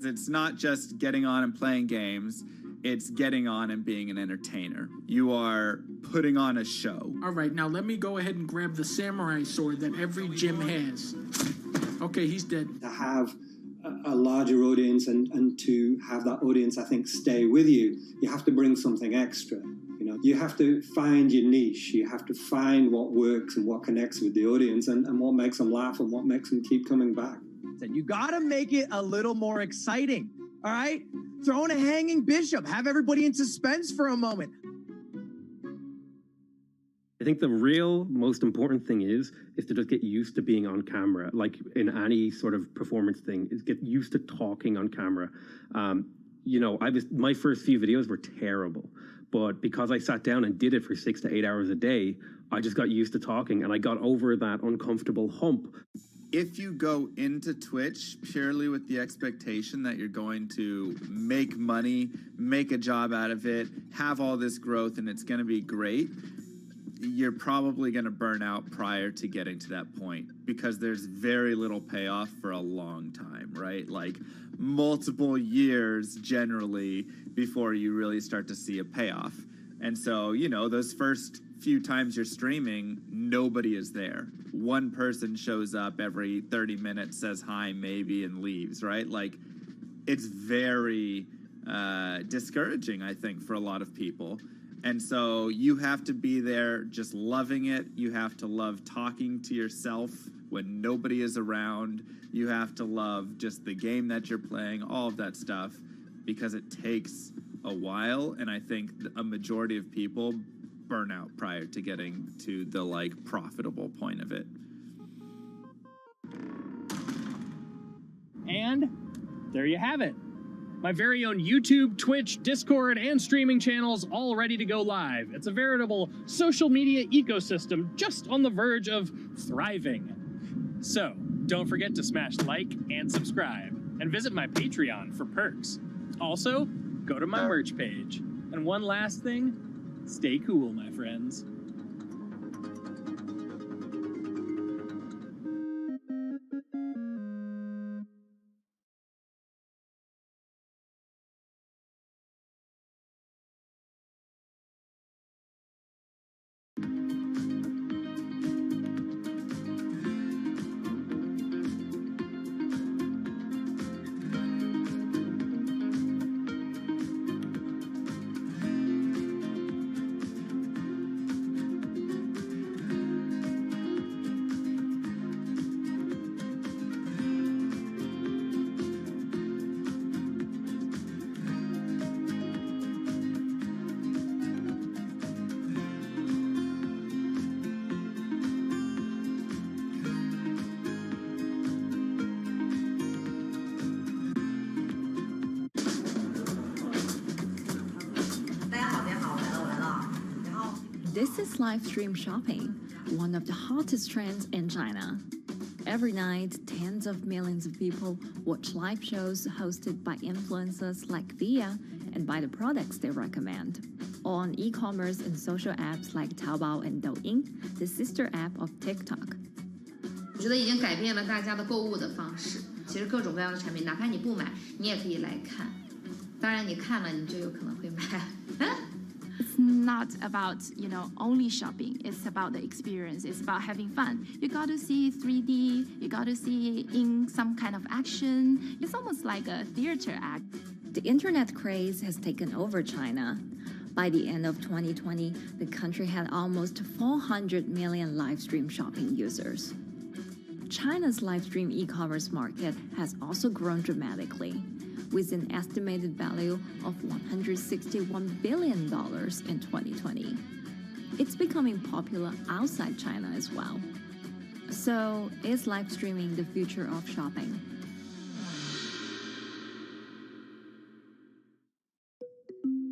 It's not just getting on and playing games. It's getting on and being an entertainer. You are putting on a show. All right, now let me go ahead and grab the samurai sword that every gym has. Okay, he's dead. To have a larger audience and to have that audience, I think, stay with you, you have to bring something extra. You know, you have to find your niche. You have to find what works and what connects with the audience and what makes them laugh and what makes them keep coming back. You gotta make it a little more exciting, all right? Throw in a hanging bishop. Have everybody in suspense for a moment. I think the real most important thing is to just get used to being on camera. Like in any sort of performance thing, is get used to talking on camera. You know, my first few videos were terrible, but because I sat down and did it for 6 to 8 hours a day, I just got used to talking and I got over that uncomfortable hump. If you go into Twitch purely with the expectation that you're going to make money, make a job out of it, have all this growth, and it's going to be great, you're probably going to burn out prior to getting to that point because there's very little payoff for a long time, right? Like multiple years generally before you really start to see a payoff. And so, you know, those first few times you're streaming, nobody is there. One person shows up every 30 minutes, says hi, maybe, and leaves, right? Like, it's very discouraging, I think, for a lot of people. And so you have to be there just loving it. You have to love talking to yourself when nobody is around. You have to love just the game that you're playing, all of that stuff, because it takes a while, and I think a majority of people burn out prior to getting to the like profitable point of it. And there you have it. My very own YouTube, Twitch, Discord, and streaming channels all ready to go live. It's a veritable social media ecosystem just on the verge of thriving. So, don't forget to smash like and subscribe, and visit my Patreon for perks. Also, go to my merch page. And one last thing, stay cool, my friends. This is live stream shopping, one of the hottest trends in China. Every night, tens of millions of people watch live shows hosted by influencers like Via and buy the products they recommend. On e-commerce and social apps like Taobao and Douyin, the sister app of TikTok. 我觉得已经改变了大家的购物的方式。其实各种各样的产品，哪怕你不买，你也可以来看。当然，你看了你就有可能会买。It's not about, only shopping. It's about the experience. It's about having fun. You got to see 3D. You got to see in some kind of action. It's almost like a theater act. The internet craze has taken over China. By the end of 2020, the country had almost 400 million live stream shopping users. China's live stream e-commerce market has also grown dramatically, with an estimated value of $161 billion in 2020. It's becoming popular outside China as well. So, is live streaming the future of shopping?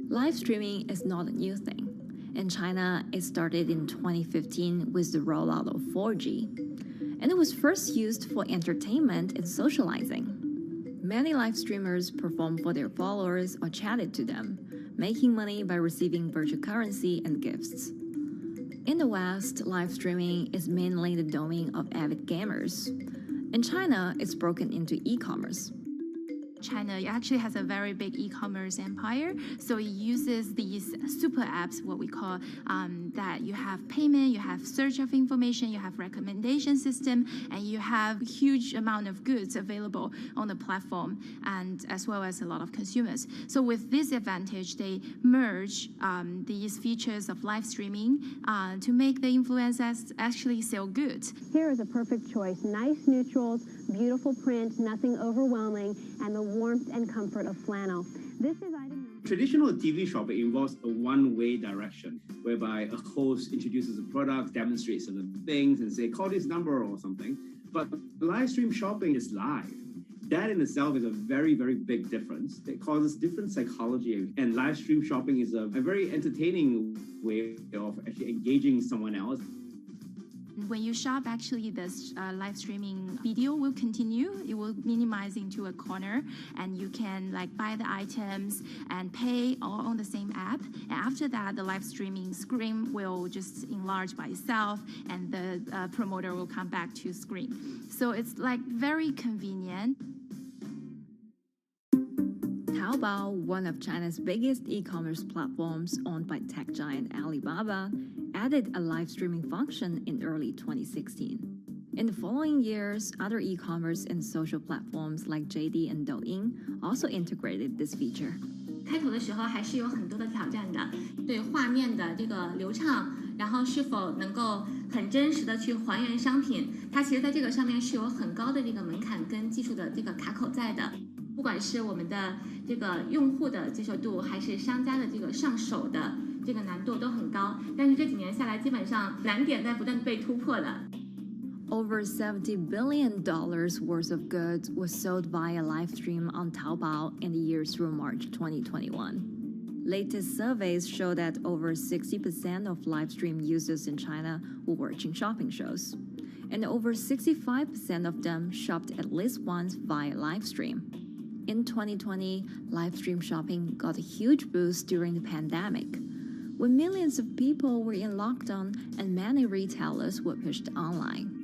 Live streaming is not a new thing. In China, it started in 2015 with the rollout of 4G. And it was first used for entertainment and socializing. Many live streamers performed for their followers or chatted to them, making money by receiving virtual currency and gifts. In the West, live streaming is mainly the domain of avid gamers. In China, it's broken into e-commerce. China actually has a very big e-commerce empire, so it uses these super apps, what we call, that you have payment, you have search of information, you have recommendation system, and you have a huge amount of goods available on the platform, and as well as a lot of consumers. So with this advantage, they merge these features of live streaming to make the influencers actually sell goods. Here is a perfect choice. Nice neutrals, beautiful print, nothing overwhelming, and the warmth and comfort of flannel. This is item. Traditional TV shopping involves a one-way direction, whereby a host introduces a product, demonstrates certain things, and say, call this number or something. But live stream shopping is live. That in itself is a very, very big difference. It causes different psychology. And live stream shopping is a very entertaining way of actually engaging someone else. When you shop, actually, this live streaming video will continue. It will minimize into a corner, and you can buy the items and pay all on the same app. And after that, the live streaming screen will just enlarge by itself, and the promoter will come back to screen. So it's very convenient. Taobao, one of China's biggest e-commerce platforms owned by tech giant Alibaba, added a live streaming function in early 2016. In the following years, other e-commerce and social platforms like JD and Douyin also integrated this feature. 开头的时候还是有很多的挑战的，对画面的这个流畅，然后是否能够很真实的去还原商品，它其实在这个上面是有很高的这个门槛跟技术的这个卡口在的。不管是我们的这个用户的接受度，还是商家的这个上手的这个难度都很高。但是这几年下来，基本上难点在不断被突破的。Over $70 billion worth of goods was sold via live stream on Taobao in the year through March 2021. Latest surveys show that over 60% of live stream users in China were watching shopping shows, and over 65% of them shopped at least once via live stream. In 2020, live stream shopping got a huge boost during the pandemic, when millions of people were in lockdown and many retailers were pushed online.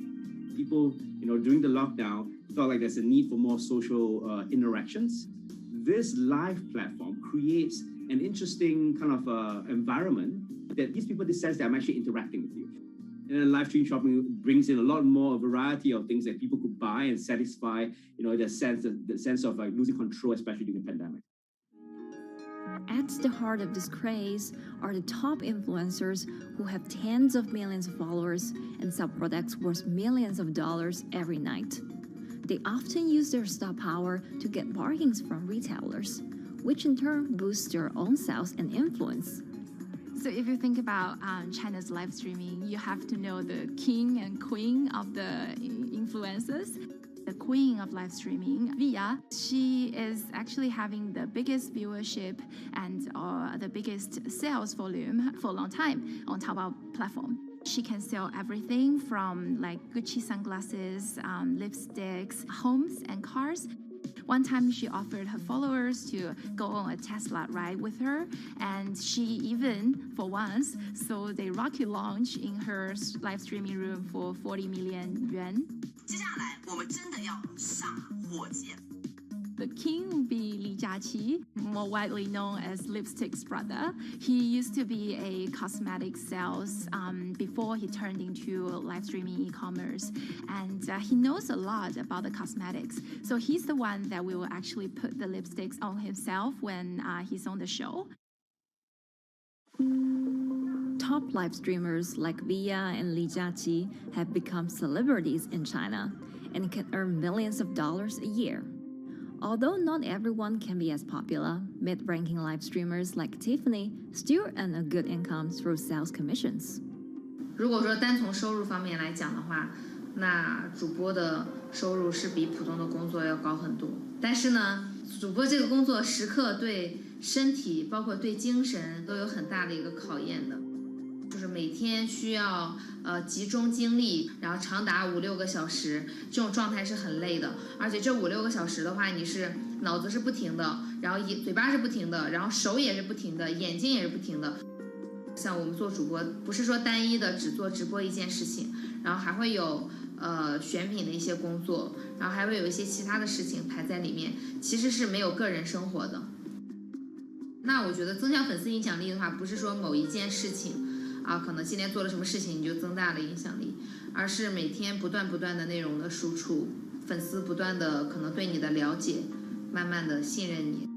People, during the lockdown, felt like there's a need for more social interactions. This live platform creates an interesting kind of environment that gives people the sense that I'm actually interacting with you. And then live stream shopping brings in a lot more variety of things that people could buy and satisfy, the sense of like losing control, especially during the pandemic. At the heart of this craze are the top influencers who have tens of millions of followers and sell products worth millions of dollars every night. They often use their star power to get bargains from retailers, which in turn boosts their own sales and influence. So if you think about China's live streaming, you have to know the king and queen of the influencers. The queen of live streaming, Via, she is actually having the biggest viewership and the biggest sales volume for a long time on Taobao platform. She can sell everything from like Gucci sunglasses, lipsticks, homes, and cars. One time she offered her followers to go on a Tesla ride with her, and she even, for once, sold a rocket launch in her live streaming room for 40 million yuan. The king will be Li Jiaqi, more widely known as Lipstick's brother. He used to be a cosmetic sales before he turned into live streaming e-commerce, and he knows a lot about the cosmetics. So he's the one that will actually put the lipsticks on himself when he's on the show. Top live streamers like Via and Li Jiaqi have become celebrities in China and can earn millions of dollars a year. Although not everyone can be as popular, mid-ranking live streamers like Tiffany still earn a good income through sales commissions. 如果说单从收入方面来讲的话，那主播的收入是比普通的工作要高很多。但是呢，主播这个工作时刻对身体，包括对精神都有很大的一个考验的。就是每天需要集中精力，然后长达5-6个小时，这种状态是很累的。而且这5-6个小时的话，你是脑子是不停的，然后嘴巴是不停的，然后手也是不停的，眼睛也是不停的。像我们做主播，不是说单一的只做直播一件事情，然后还会有选品的一些工作，然后还会有一些其他的事情排在里面，其实是没有个人生活的。那我觉得增强粉丝影响力的话，不是说某一件事情。可能今天做了什么事情你就增大了影响力，而是每天不断的内容的输出，粉丝不断的可能对你的了解，慢慢的信任你。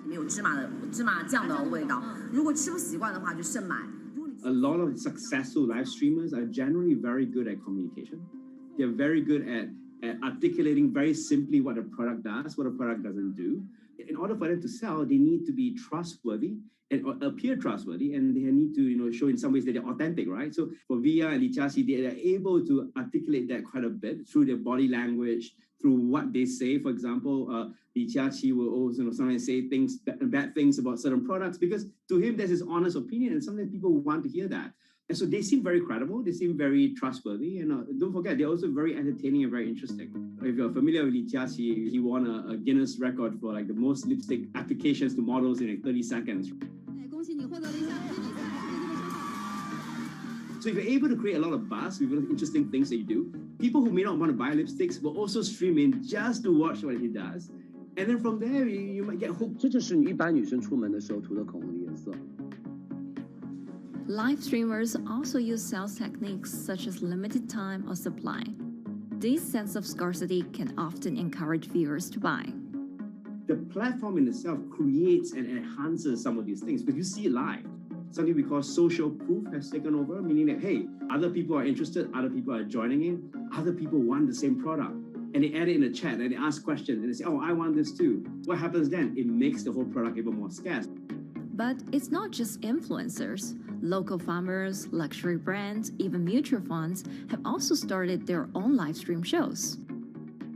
里面有芝麻酱的味道，如果吃不习惯的话就慎买。A lot of successful live streamers are generally very good at communication. They're very good at articulating very simply what a product does, what a product doesn't do. In order for them to sell, they need to be trustworthy and appear trustworthy, and they need to show in some ways that they're authentic, right? So for Via and Li Jiaqi, they are able to articulate that quite a bit through their body language, through what they say. For example, Li Jiaqi will also sometimes say bad things about certain products because to him that's his honest opinion, and sometimes people want to hear that. And so they seem very credible, they seem very trustworthy, and don't forget, they're also very entertaining and very interesting. If you're familiar with Li Jiaqi, he won a Guinness record for like the most lipstick applications to models in like 30 seconds. So if you're able to create a lot of buzz with interesting things that you do, people who may not want to buy lipsticks will also stream in just to watch what he does. And then from there, you might get hooked. 这就是一般女生出门的时候涂的口红的颜色。Live streamers also use sales techniques such as limited time or supply. This sense of scarcity can often encourage viewers to buy. The platform in itself creates and enhances some of these things because you see it live. Something we call social proof has taken over, meaning that, hey, other people are interested, other people are joining in, other people want the same product. and they add it in the chat and they ask questions and they say, oh, I want this too. What happens then? It makes the whole product even more scarce. But it's not just influencers. Local farmers, luxury brands, even mutual funds have also started their own live stream shows.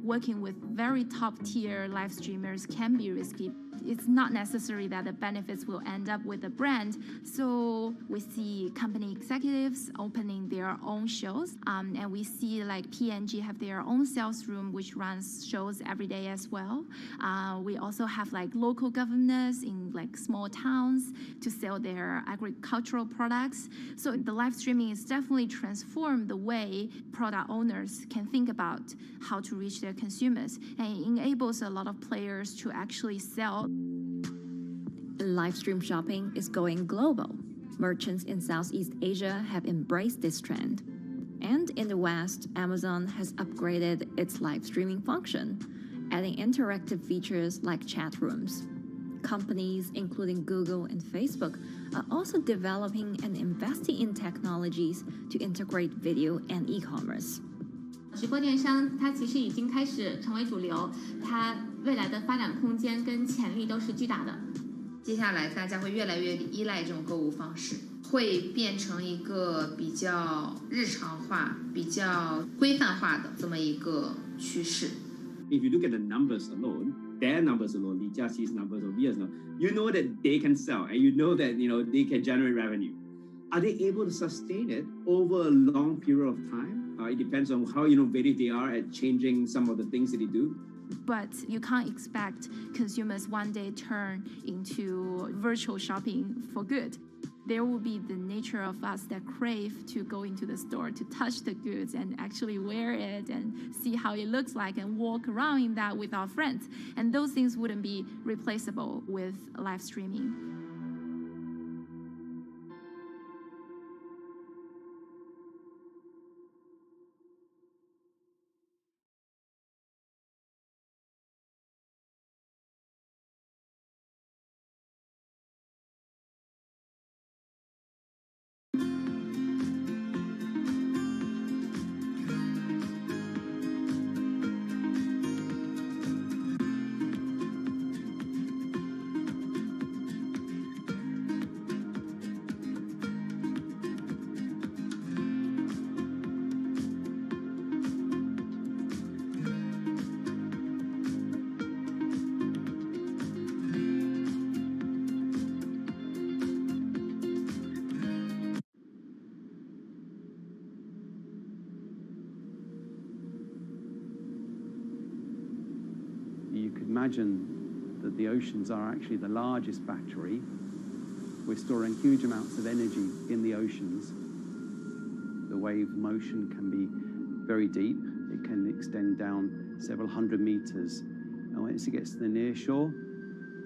Working with very top-tier live streamers can be risky. It's not necessary that the benefits will end up with the brand. So we see company executives opening their own shows. And we see like P&G have their own sales room, which runs shows every day as well. We also have like local governors in like small towns to sell their agricultural products. So the live streaming is definitely transformed the way product owners can think about how to reach their consumers. And it enables a lot of players to actually sell. Live stream shopping is going global. Merchants in Southeast Asia have embraced this trend. And in the West, Amazon has upgraded its live streaming function, adding interactive features like chat rooms. Companies, including Google and Facebook, are also developing and investing in technologies to integrate video and e-commerce. 直播电商它其实已经开始成为主流，它未来的发展空间跟潜力都是巨大的。接下来大家会越来越依赖这种购物方式，会变成一个比较日常化、比较规范化的这么一个趋势。If you look at the numbers alone, their numbers alone, Li Jiaxi's numbers or Via's numbers, you know that they can sell and you know that they can generate revenue. Are they able to sustain it over a long period of time? It depends on how innovative they are at changing some of the things that they do. But you can't expect consumers one day turn into virtual shopping for good. There will be the nature of us that crave to go into the store, to touch the goods and actually wear it and see how it looks like and walk around in that with our friends. And those things wouldn't be replaceable with live streaming. Imagine that the oceans are actually the largest battery. We're storing huge amounts of energy in the oceans. The wave motion can be very deep. It can extend down several hundred meters. And once it gets to the near shore,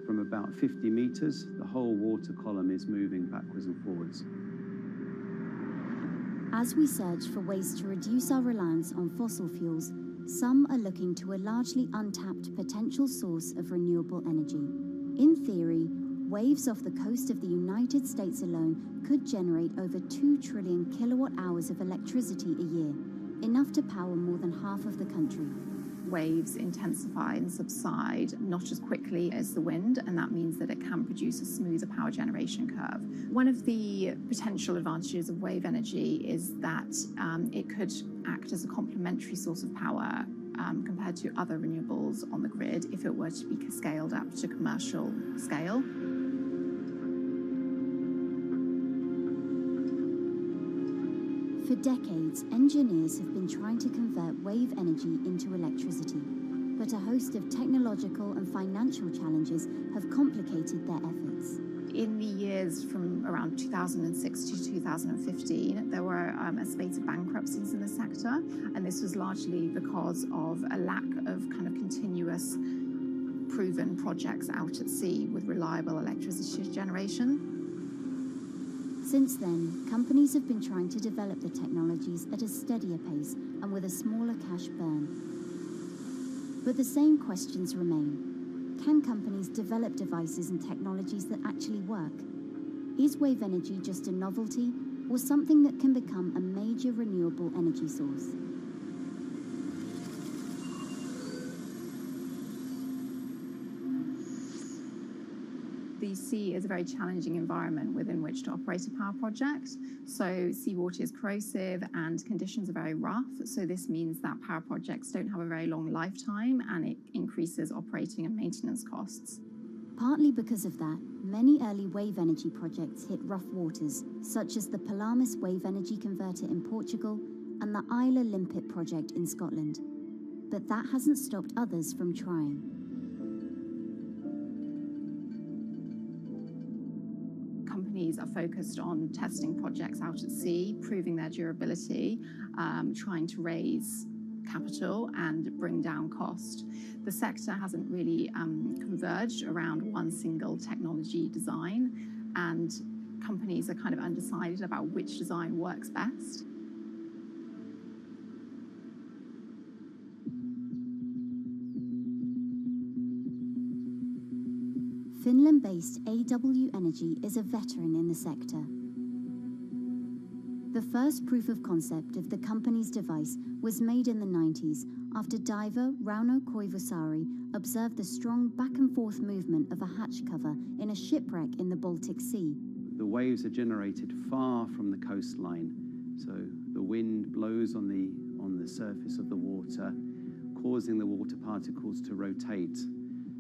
from about 50 meters, the whole water column is moving backwards and forwards. As we search for ways to reduce our reliance on fossil fuels, some are looking to a largely untapped potential source of renewable energy. In theory, waves off the coast of the United States alone could generate over 2 trillion kilowatt hours of electricity a year, enough to power more than half of the country. Waves intensify and subside not as quickly as the wind, and that means that it can produce a smoother power generation curve. One of the potential advantages of wave energy is that it could act as a complementary source of power compared to other renewables on the grid if it were to be scaled up to commercial scale. For decades, engineers have been trying to convert wave energy into electricity, but a host of technological and financial challenges have complicated their efforts. In the years from around 2006 to 2015, there were a spate of bankruptcies in the sector, and this was largely because of a lack of kind of continuous proven projects out at sea with reliable electricity generation. Since then, companies have been trying to develop the technologies at a steadier pace and with a smaller cash burn. But the same questions remain. Can companies develop devices and technologies that actually work? Is wave energy just a novelty or something that can become a major renewable energy source? you see is a very challenging environment within which to operate a power project. So seawater is corrosive and conditions are very rough. So this means that power projects don't have a very long lifetime, and it increases operating and maintenance costs. Partly because of that, many early wave energy projects hit rough waters, such as the Palamas Wave Energy Converter in Portugal and the Isla Limpet project in Scotland. But that hasn't stopped others from trying. Companies are focused on testing projects out at sea, proving their durability, trying to raise capital and bring down cost. The sector hasn't really converged around one single technology design, and companies are kind of undecided about which design works best. Finland-based AW Energy is a veteran in the sector. The first proof of concept of the company's device was made in the 90s after diver Rauno Koivusaari observed the strong back-and-forth movement of a hatch cover in a shipwreck in the Baltic Sea. The waves are generated far from the coastline, so the wind blows on the surface of the water, causing the water particles to rotate,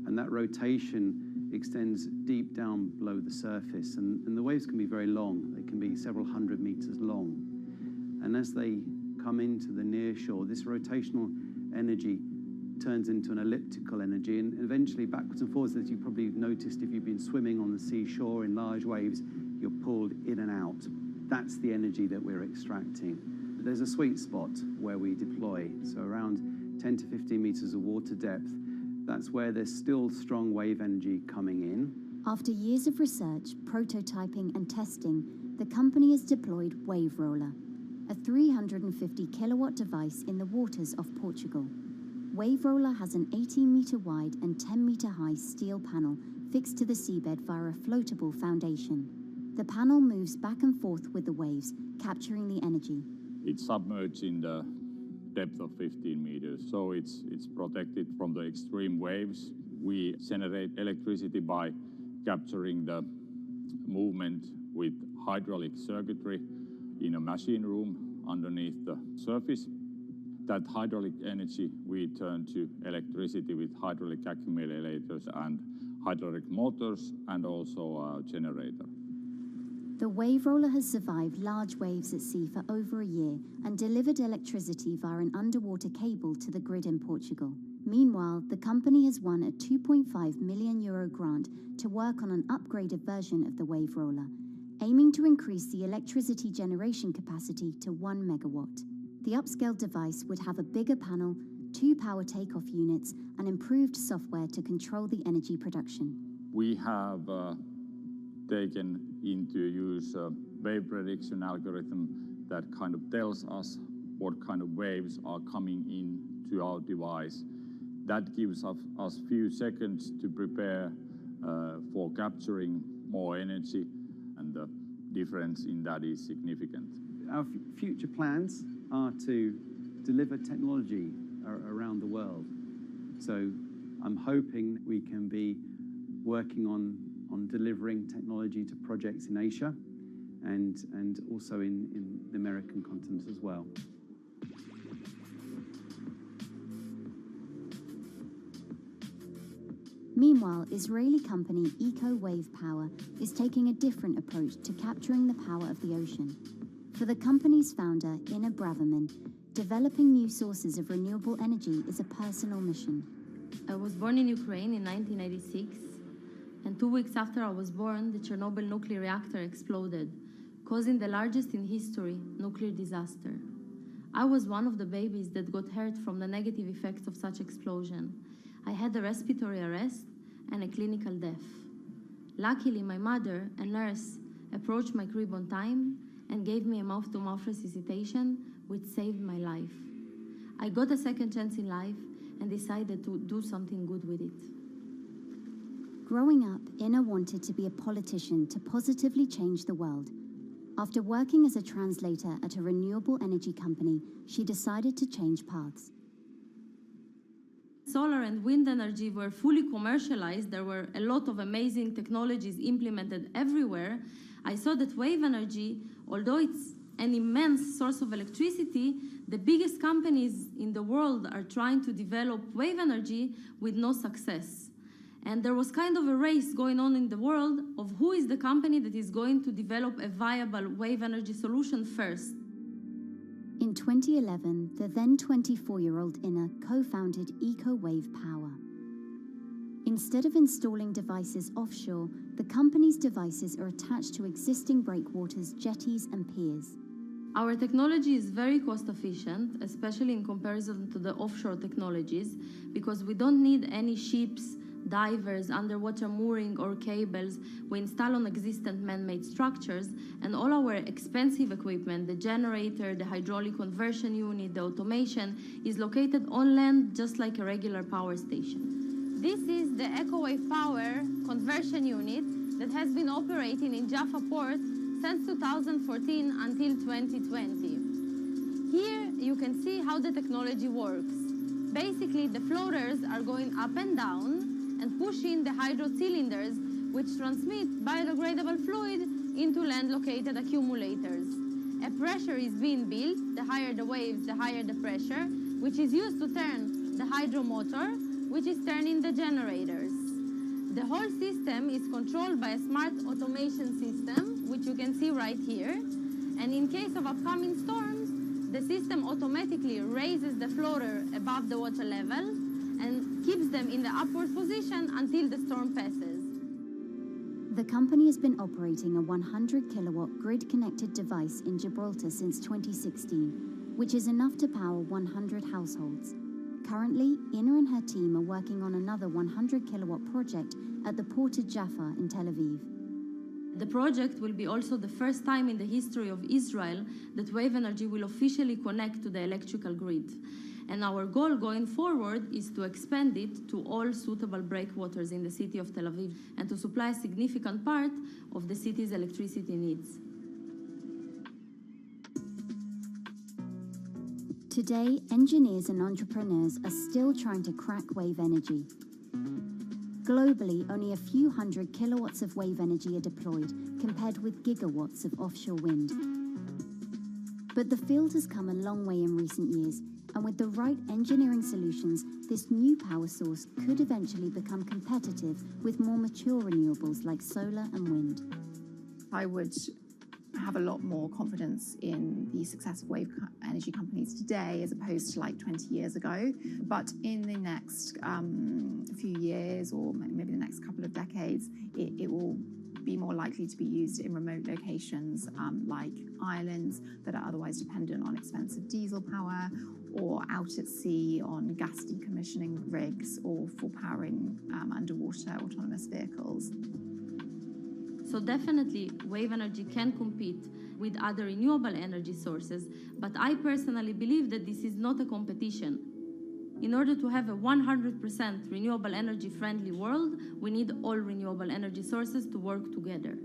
and that rotation extends deep down below the surface, and the waves can be very long. They can be several hundred meters long. And as they come into the near shore, this rotational energy turns into an elliptical energy, and eventually backwards and forwards, as you probably noticed if you've been swimming on the seashore in large waves, you're pulled in and out. That's the energy that we're extracting. There's a sweet spot where we deploy, so around 10 to 15 meters of water depth. That's where there's still strong wave energy coming in. After years of research, prototyping and testing, the company has deployed Wave Roller, a 350 kilowatt device in the waters off Portugal. Wave Roller has an 18-meter wide and 10-meter high steel panel fixed to the seabed via a floatable foundation. The panel moves back and forth with the waves, capturing the energy. It's submerged in the depth of 15 meters, so it's protected from the extreme waves. We generate electricity by capturing the movement with hydraulic circuitry in a machine room underneath the surface. That hydraulic energy we turn to electricity with hydraulic accumulators and hydraulic motors, and also a generator. The Wave Roller has survived large waves at sea for over a year and delivered electricity via an underwater cable to the grid in Portugal. Meanwhile, the company has won a €2.5 million grant to work on an upgraded version of the Wave Roller, aiming to increase the electricity generation capacity to 1 megawatt. The upscaled device would have a bigger panel, 2 power takeoff units, and improved software to control the energy production. We have taken into use a wave prediction algorithm that kind of tells us what kind of waves are coming in to our device. That gives us few seconds to prepare for capturing more energy, and the difference in that is significant. Our future plans are to deliver technology around the world. So I'm hoping we can be working on delivering technology to projects in Asia and also in the American continent as well. Meanwhile, Israeli company Eco Wave Power is taking a different approach to capturing the power of the ocean. For the company's founder, Inna Braverman, developing new sources of renewable energy is a personal mission. I was born in Ukraine in 1996, and 2 weeks after I was born, the Chernobyl nuclear reactor exploded, causing the largest in history nuclear disaster. I was one of the babies that got hurt from the negative effects of such explosion. I had a respiratory arrest and a clinical death. Luckily, my mother, a nurse, approached my crib on time and gave me a mouth-to-mouth resuscitation, which saved my life. I got a second chance in life and decided to do something good with it. Growing up, Inna wanted to be a politician to positively change the world. After working as a translator at a renewable energy company, she decided to change paths. Solar and wind energy were fully commercialized. There were a lot of amazing technologies implemented everywhere. I saw that wave energy, although it's an immense source of electricity, the biggest companies in the world are trying to develop wave energy with no success. And there was kind of a race going on in the world of who is the company that is going to develop a viable wave energy solution first. In 2011, the then 24-year-old Inna co-founded EcoWave Power. Instead of installing devices offshore, the company's devices are attached to existing breakwaters, jetties, and piers. Our technology is very cost efficient, especially in comparison to the offshore technologies, because we don't need any ships, divers, underwater mooring or cables. We install on existing man-made structures, and all our expensive equipment, the generator, the hydraulic conversion unit, the automation, is located on land just like a regular power station. This is the EcoWave Power conversion unit that has been operating in Jaffa Port since 2014 until 2020. Here you can see how the technology works. Basically, the floaters are going up and down and pushing the hydro cylinders, which transmit biodegradable fluid into land-located accumulators. A pressure is being built. The higher the waves, the higher the pressure, which is used to turn the hydro motor, which is turning the generators. The whole system is controlled by a smart automation system, which you can see right here. And in case of upcoming storms, the system automatically raises the floater above the water level and keeps them in the upward position until the storm passes. The company has been operating a 100-kilowatt grid-connected device in Gibraltar since 2016, which is enough to power 100 households. Currently, Inna and her team are working on another 100-kilowatt project at the port of Jaffa in Tel Aviv. The project will be also the first time in the history of Israel that wave energy will officially connect to the electrical grid. And our goal going forward is to expand it to all suitable breakwaters in the city of Tel Aviv and to supply a significant part of the city's electricity needs. Today, engineers and entrepreneurs are still trying to crack wave energy. Globally, only a few hundred kilowatts of wave energy are deployed, compared with gigawatts of offshore wind. But the field has come a long way in recent years, and with the right engineering solutions, this new power source could eventually become competitive with more mature renewables like solar and wind. I would have a lot more confidence in the success of wave energy companies today as opposed to like 20 years ago. But in the next few years, or maybe the next couple of decades, it will be more likely to be used in remote locations like islands that are otherwise dependent on expensive diesel power, or out at sea on gas decommissioning rigs, or for powering underwater autonomous vehicles. So definitely, wave energy can compete with other renewable energy sources, but I personally believe that this is not a competition. In order to have a 100% renewable energy friendly world, we need all renewable energy sources to work together.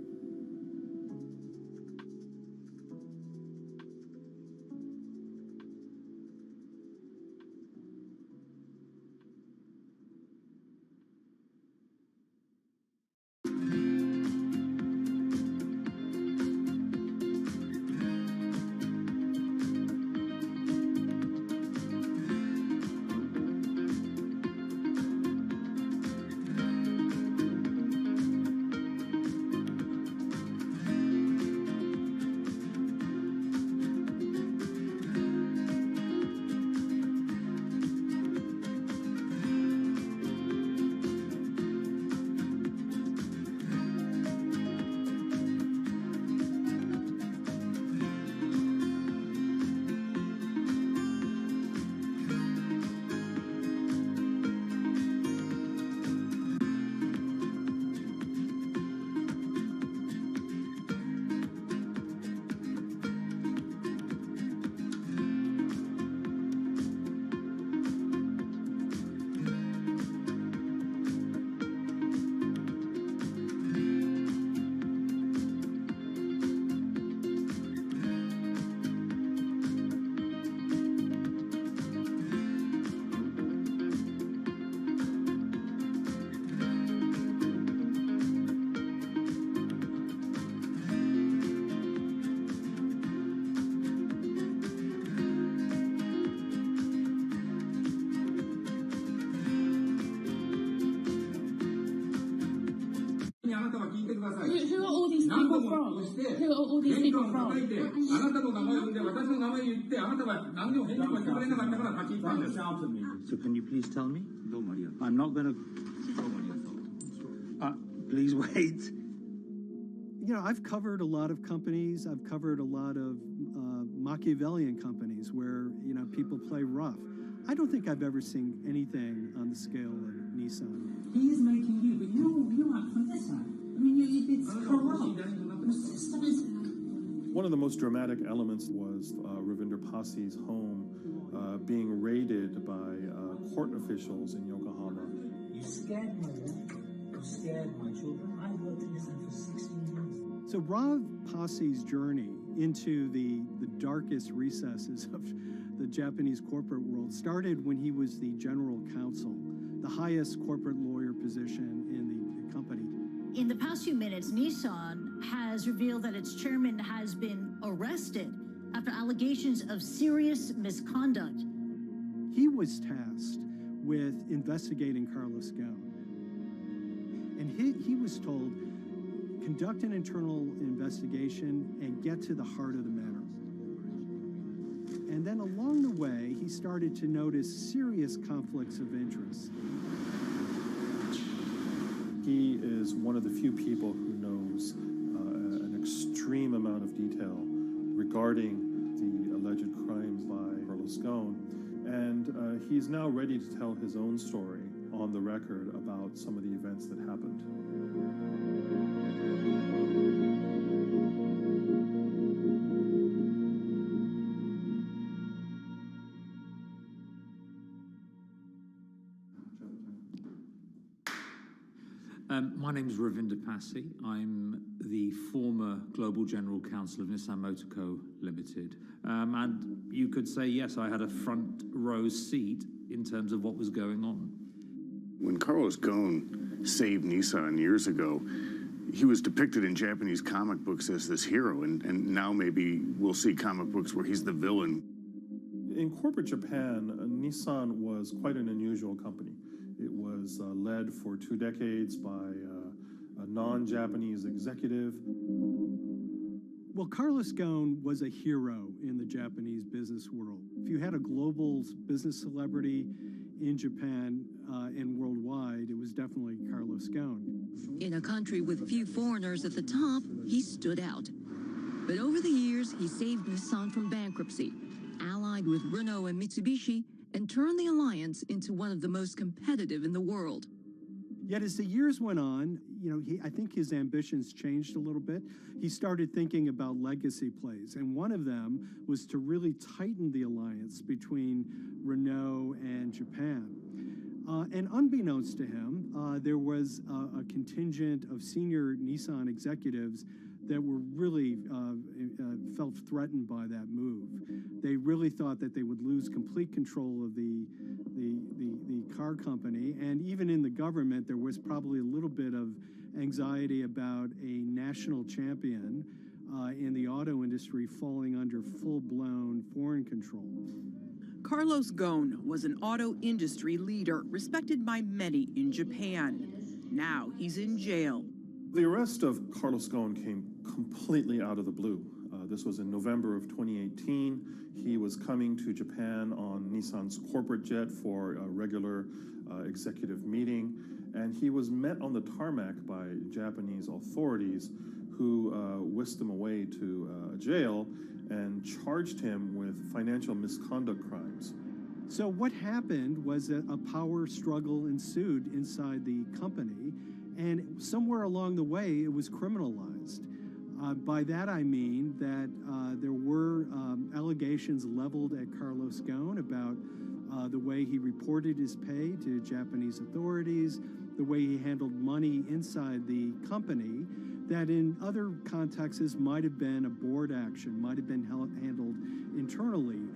Who are all these people from? So can you please tell me? I'm not going to... please wait. You know, I've covered a lot of companies. I've covered a lot of Machiavellian companies where, you know, people play rough. I don't think I've ever seen anything on the scale of Nissan. He is making you, but you act for Nissan. I mean, it's corrupt. The system is... One of the most dramatic elements was Ravinder Passi's home being raided by court officials in Yokohama. You scared my wife. You scared my children. I worked in Nissan for 16 years. So Rav Passi's journey into the darkest recesses of the Japanese corporate world started when he was the general counsel, the highest corporate lawyer position in the company. In the past few minutes, Nissan has revealed that its chairman has been arrested after allegations of serious misconduct. He was tasked with investigating Carlos Ghosn. And he was told, conduct an internal investigation and get to the heart of the matter. And then along the way, he started to notice serious conflicts of interest. He is one of the few people who knows an extreme amount of detail regarding the alleged crimes by Carlos Ghosn. And he's now ready to tell his own story on the record about some of the events that happened. My name is Ravinder Passi. I'm the former Global General Counsel of Nissan Motor Co. Limited. And you could say, yes, I had a front row seat in terms of what was going on. When Carlos Ghosn saved Nissan years ago, he was depicted in Japanese comic books as this hero, and now maybe we'll see comic books where he's the villain. In corporate Japan, Nissan was quite an unusual company. It was led for 2 decades by a non-Japanese executive. Well, Carlos Ghosn was a hero in the Japanese business world. If you had a global business celebrity in Japan and worldwide, it was definitely Carlos Ghosn. In a country with few foreigners at the top, he stood out. But over the years, he saved Nissan from bankruptcy, allied with Renault and Mitsubishi, and turned the alliance into one of the most competitive in the world. Yet as the years went on, you know, I think his ambitions changed a little bit. He started thinking about legacy plays, and one of them was to really tighten the alliance between Renault and Japan. And unbeknownst to him, there was a contingent of senior Nissan executives that were really felt threatened by that move. They really thought that they would lose complete control of the car company, and even in the government, there was probably a little bit of anxiety about a national champion in the auto industry falling under full-blown foreign control. Carlos Ghosn was an auto industry leader, respected by many in Japan. Now he's in jail. The arrest of Carlos Ghosn came completely out of the blue. This was in November of 2018. He was coming to Japan on Nissan's corporate jet for a regular executive meeting, and he was met on the tarmac by Japanese authorities who whisked him away to jail and charged him with financial misconduct crimes. So what happened was that a power struggle ensued inside the company, and somewhere along the way, it was criminalized. By that I mean that there were allegations leveled at Carlos Ghosn about the way he reported his pay to Japanese authorities, the way he handled money inside the company, that in other contexts might have been a board action, might have been handled internally.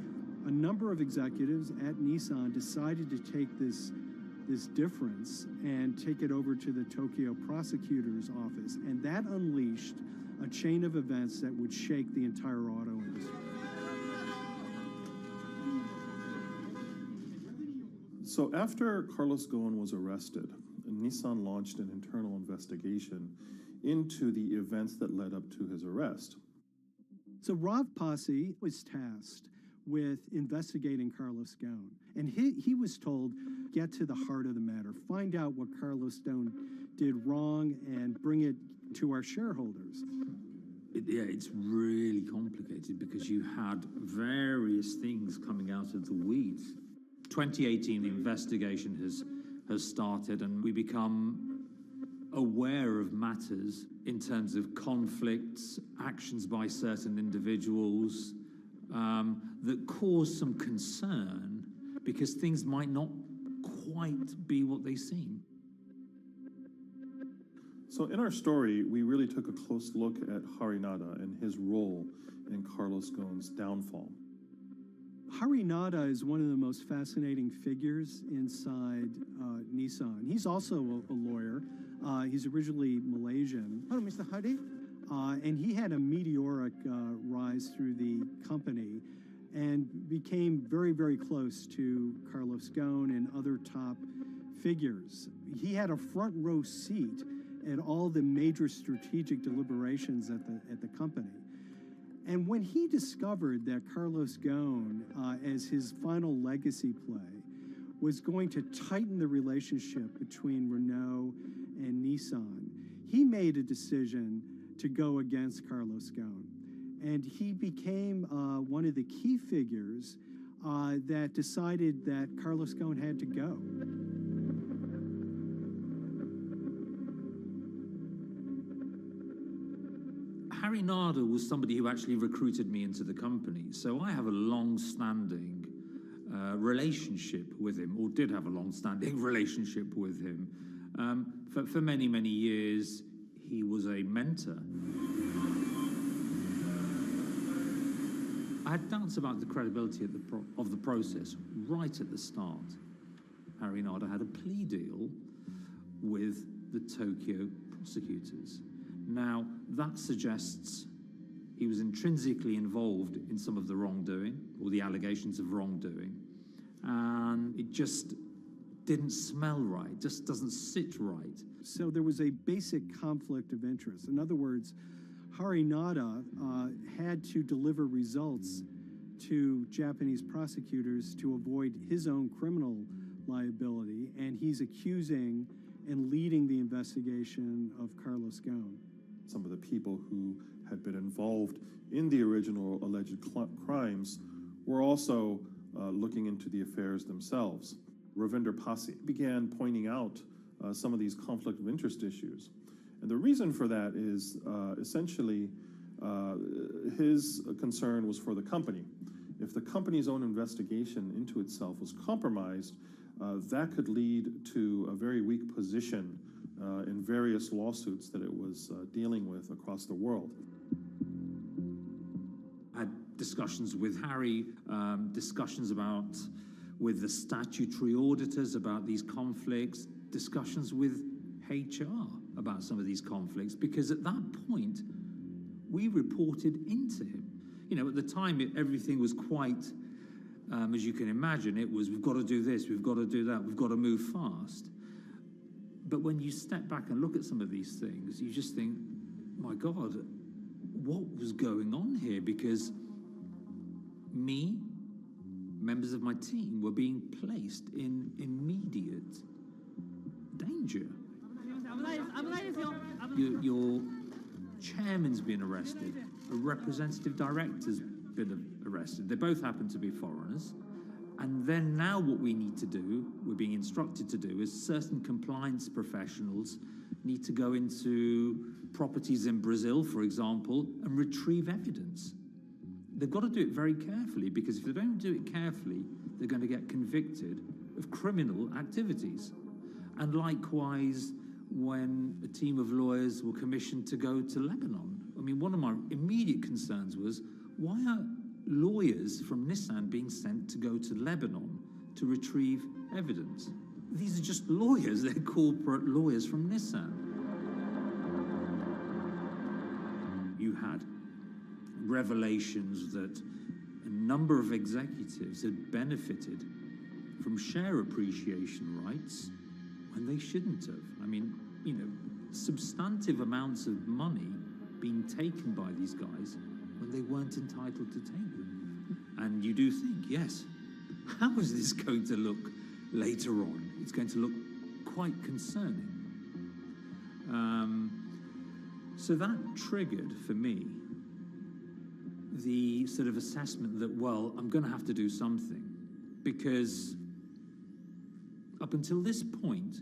A number of executives at Nissan decided to take this difference and take it over to the Tokyo prosecutor's office, and that unleashed a chain of events that would shake the entire auto industry. So after Carlos Ghosn was arrested, Nissan launched an internal investigation into the events that led up to his arrest. So Rav Passi was tasked with investigating Carlos Ghosn, and he was told, get to the heart of the matter, find out what Carlos Ghosn did wrong and bring it to our shareholders. It's really complicated because you had various things coming out of the weeds. 2018, the investigation has started, and we become aware of matters in terms of conflicts, actions by certain individuals that cause some concern because things might not quite be what they seem. So in our story, we really took a close look at Harinada and his role in Carlos Ghosn's downfall. Harinada is one of the most fascinating figures inside Nissan. He's also a lawyer. He's originally Malaysian. Hello, Mr. Hadi. And he had a meteoric rise through the company and became very, very close to Carlos Ghosn and other top figures. He had a front row seat at all the major strategic deliberations at the company. And when he discovered that Carlos Ghosn, as his final legacy play, was going to tighten the relationship between Renault and Nissan, he made a decision to go against Carlos Ghosn. And he became one of the key figures that decided that Carlos Ghosn had to go. Harinada was somebody who actually recruited me into the company, so I have a long-standing relationship with him, or did have a long-standing relationship with him. For many, many years, he was a mentor. I had doubts about the credibility of the process right at the start. Harinada had a plea deal with the Tokyo prosecutors. Now, that suggests he was intrinsically involved in some of the wrongdoing, or the allegations of wrongdoing, and it just didn't smell right, just doesn't sit right. So there was a basic conflict of interest. In other words, Harinada had to deliver results to Japanese prosecutors to avoid his own criminal liability, and he's accusing and leading the investigation of Carlos Ghosn. Some of the people who had been involved in the original alleged crimes were also looking into the affairs themselves. Ravinder Passi began pointing out some of these conflict of interest issues. And the reason for that is essentially his concern was for the company. If the company's own investigation into itself was compromised, that could lead to a very weak position in various lawsuits that it was dealing with across the world. I had discussions with Harry, discussions with the statutory auditors about these conflicts, discussions with HR about some of these conflicts, because at that point, we reported into him. You know, at the time, everything was quite, as you can imagine, it was, we've got to do this, we've got to do that, we've got to move fast. But when you step back and look at some of these things, you just think, my God, what was going on here? Because me, members of my team, were being placed in immediate danger. Your chairman's been arrested, a representative director's been arrested. They both happen to be foreigners. And then now what we need to do, we're being instructed to do, is certain compliance professionals need to go into properties in Brazil, for example, and retrieve evidence. They've got to do it very carefully, because if they don't do it carefully, they're going to get convicted of criminal activities. And likewise, when a team of lawyers were commissioned to go to Lebanon, I mean, one of my immediate concerns was, why are lawyers from Nissan being sent to go to Lebanon to retrieve evidence? These are just lawyers, they're corporate lawyers from Nissan. You had revelations that a number of executives had benefited from share appreciation rights when they shouldn't have. I mean, you know, substantive amounts of money being taken by these guys when they weren't entitled to take them. And you do think, yes, how is this going to look later on? It's going to look quite concerning. So that triggered for me the sort of assessment that, well, I'm going to have to do something, because up until this point,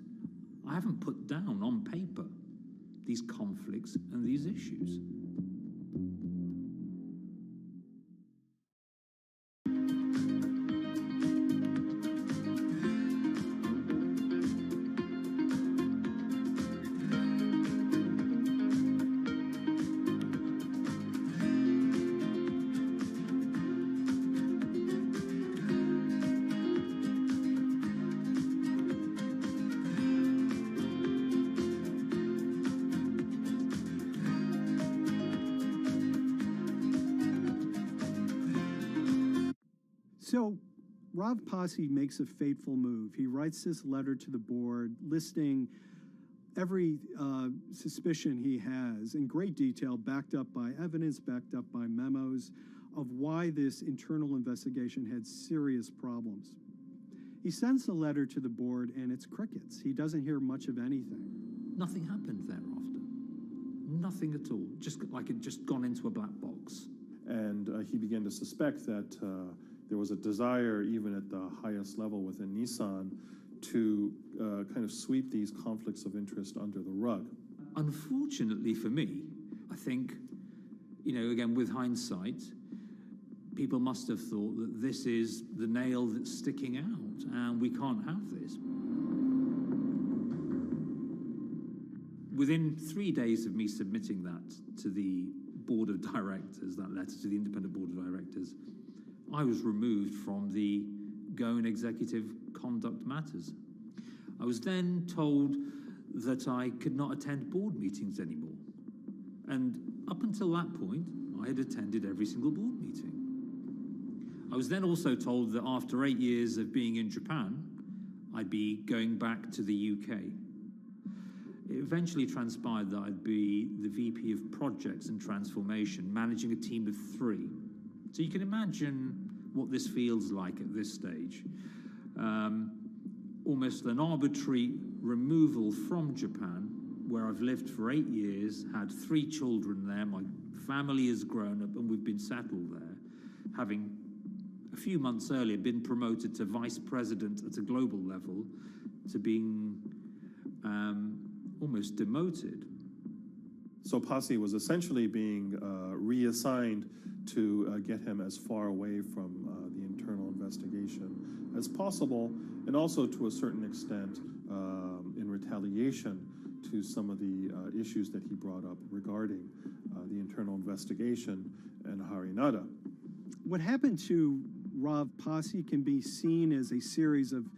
I haven't put down on paper these conflicts and these issues. So Rav Pasi makes a fateful move. He writes this letter to the board listing every suspicion he has in great detail, backed up by evidence, backed up by memos, of why this internal investigation had serious problems. He sends the letter to the board, and it's crickets. He doesn't hear much of anything. Nothing happened thereafter. Nothing at all. Just like it just gone into a black box. And he began to suspect that there was a desire, even at the highest level within Nissan, to kind of sweep these conflicts of interest under the rug. Unfortunately for me, I think, again, with hindsight, people must have thought that this is the nail that's sticking out, and we can't have this. Within 3 days of me submitting that to the board of directors, that letter to the independent board of directors, I was removed from the Ghosn Executive Conduct Matters. I was then told that I could not attend board meetings anymore. And up until that point, I had attended every single board meeting. I was then also told that after 8 years of being in Japan, I'd be going back to the UK. It eventually transpired that I'd be the VP of Projects and Transformation, managing a team of 3. So you can imagine what this feels like at this stage. Almost an arbitrary removal from Japan, where I've lived for 8 years, had 3 children there, my family has grown up, and we've been settled there, having a few months earlier been promoted to vice president at a global level, to being almost demoted. So Pasi was essentially being reassigned to get him as far away from the internal investigation as possible, and also to a certain extent in retaliation to some of the issues that he brought up regarding the internal investigation and Harinada. What happened to Rav Pasi can be seen as a series of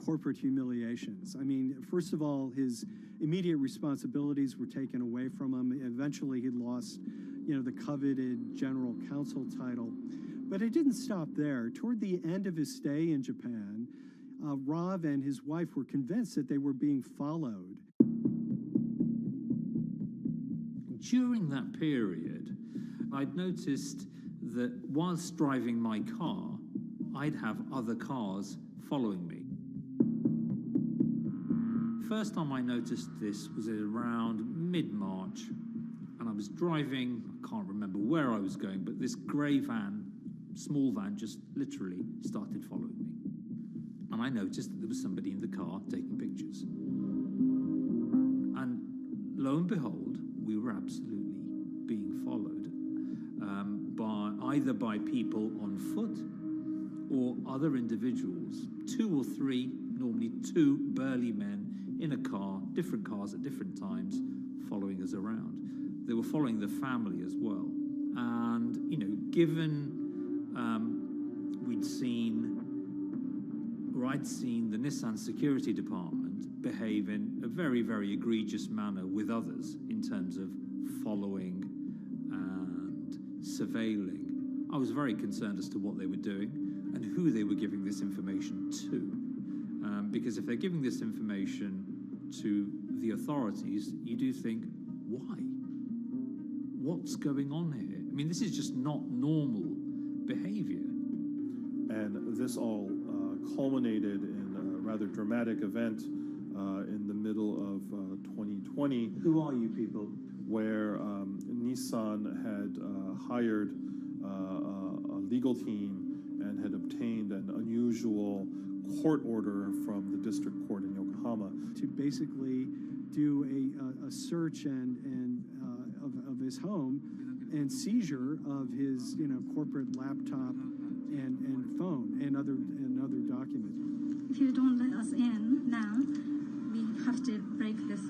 corporate humiliations. I mean, first of all, his immediate responsibilities were taken away from him. Eventually, he lost, the coveted general counsel title. But it didn't stop there. Toward the end of his stay in Japan, Rav and his wife were convinced that they were being followed. During that period, I'd noticed that whilst driving my car, I'd have other cars following me. First time I noticed this was around mid-March, and I was driving, I can't remember where I was going, but this grey van, small van, just literally started following me. And I noticed that there was somebody in the car taking pictures. And lo and behold, we were absolutely being followed either by people on foot or other individuals, 2 or 3, normally 2 burly men in a car, different cars at different times, following us around. They were following the family as well. And, given I'd seen the Nissan security department behave in a very, very egregious manner with others in terms of following and surveilling, I was very concerned as to what they were doing and who they were giving this information to. Because if they're giving this information to the authorities, you do think, why? What's going on here? I mean, this is just not normal behavior. And this all culminated in a rather dramatic event in the middle of 2020. Who are you people? Where Nissan had hired a legal team and had obtained an unusual court order from the district court in Yokohama to basically do a search of his home and seizure of his corporate laptop and phone and other documents. If you don't let us in now, we have to break this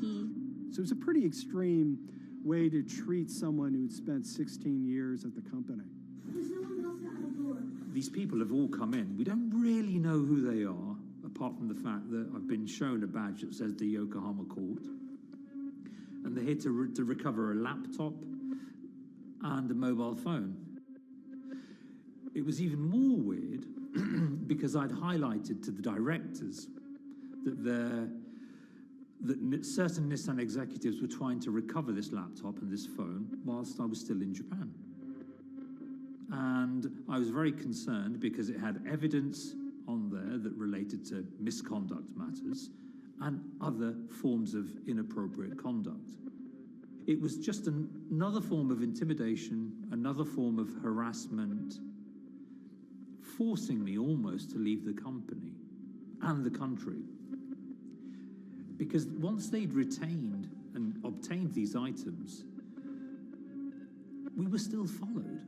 key. So it's a pretty extreme way to treat someone who'd spent 16 years at the company. These people have all come in. We don't really know who they are, apart from the fact that I've been shown a badge that says the Yokohama court. And they're here to recover a laptop and a mobile phone. It was even more weird because I'd highlighted to the directors that certain Nissan executives were trying to recover this laptop and this phone whilst I was still in Japan. And I was very concerned because it had evidence on there that related to misconduct matters and other forms of inappropriate conduct. It was just another form of intimidation, another form of harassment, forcing me almost to leave the company and the country. Because once they'd retained and obtained these items, we were still followed,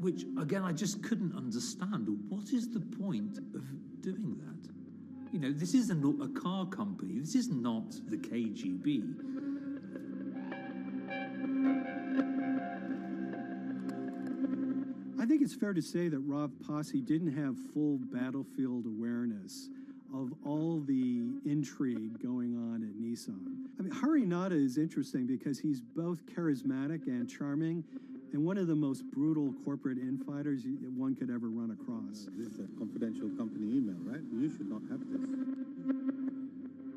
which, again, I just couldn't understand. What is the point of doing that? This is a car company. This is not the KGB. I think it's fair to say that Rav Pasi didn't have full battlefield awareness of all the intrigue going on at Nissan. I mean, Harinata is interesting because he's both charismatic and charming, and one of the most brutal corporate infighters one could ever run across. This is a confidential company email, right? You should not have this.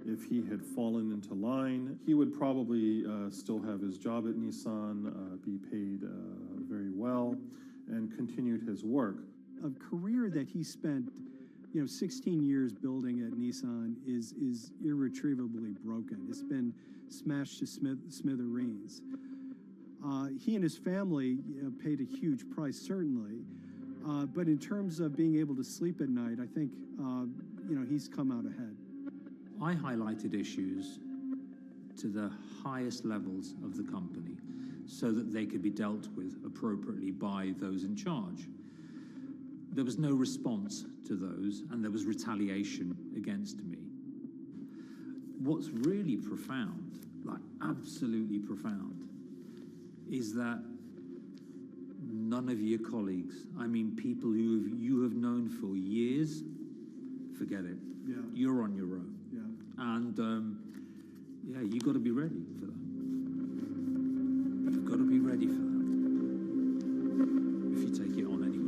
If he had fallen into line, he would probably still have his job at Nissan, be paid very well, and continued his work. A career that he spent 16 years building at Nissan is irretrievably broken. It's been smashed to smithereens. He and his family paid a huge price, certainly. But in terms of being able to sleep at night, I think, he's come out ahead. I highlighted issues to the highest levels of the company so that they could be dealt with appropriately by those in charge. There was no response to those, and there was retaliation against me. What's really profound, like absolutely profound, is that none of your colleagues, I mean people who you have known for years, forget it. Yeah. You're on your own. Yeah. And you got to be ready for that. You've got to be ready for that. If you take it on anyway.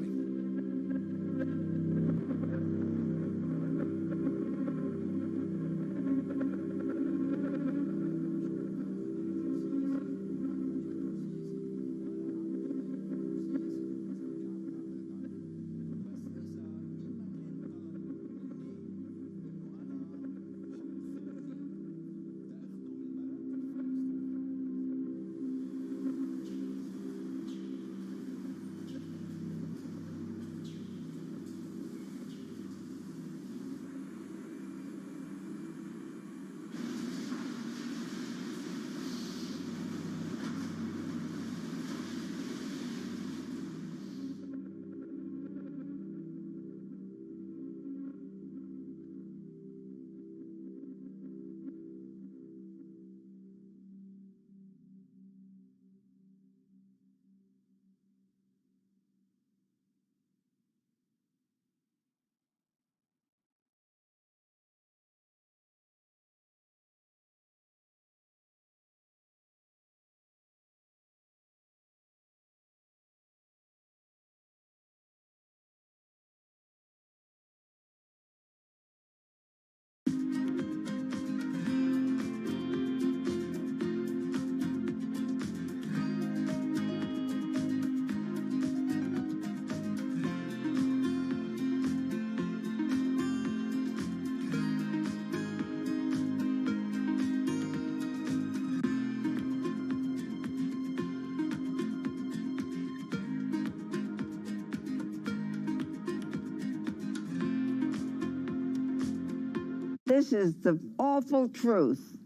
This is the awful truth.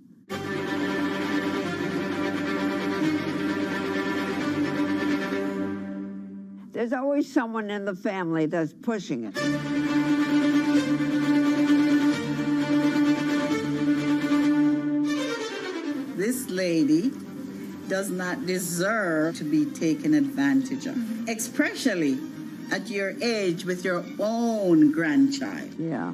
There's always someone in the family that's pushing it. This lady does not deserve to be taken advantage of, especially at your age with your own grandchild. Yeah.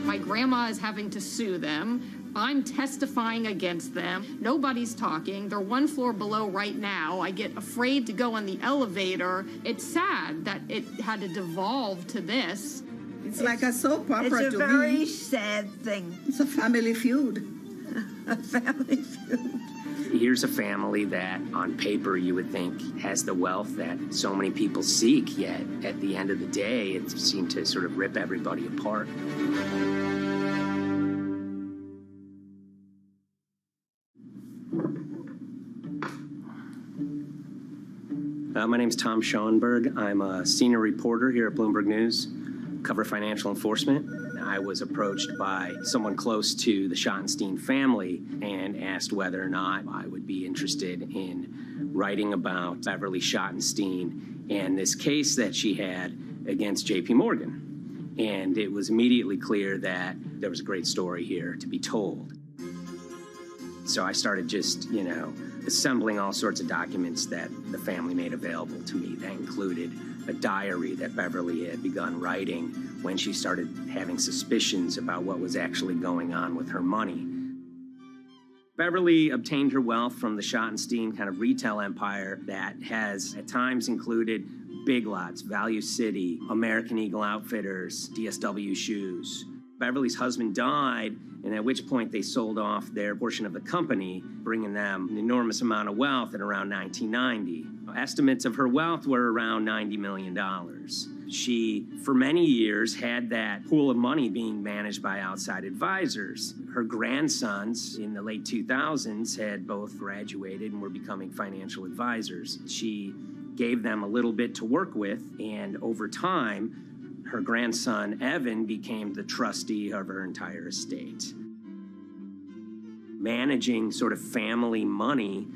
My grandma is having to sue them. I'm testifying against them. Nobody's talking. They're one floor below right now. I get afraid to go on the elevator. It's sad that it had to devolve to this. It's like a soap opera to me. It's a very sad thing. It's a family feud. A family feud. Here's a family that, on paper, you would think has the wealth that so many people seek, yet at the end of the day, it seemed to sort of rip everybody apart. My name's Tom Schoenberg. I'm a senior reporter here at Bloomberg News, cover financial enforcement. I was approached by someone close to the Schottenstein family and asked whether or not I would be interested in writing about Beverly Schottenstein and this case that she had against JP Morgan. And it was immediately clear that there was a great story here to be told. So I started just, assembling all sorts of documents that the family made available to me. That included a diary that Beverly had begun writing when she started having suspicions about what was actually going on with her money. Beverly obtained her wealth from the Schottenstein kind of retail empire that has at times included Big Lots, Value City, American Eagle Outfitters, DSW Shoes. Beverly's husband died, and at which point they sold off their portion of the company, bringing them an enormous amount of wealth at around 1990. Estimates of her wealth were around $90 million. She, for many years, had that pool of money being managed by outside advisors. Her grandsons in the late 2000s had both graduated and were becoming financial advisors. She gave them a little bit to work with, and over time, her grandson, Evan, became the trustee of her entire estate. Managing sort of family money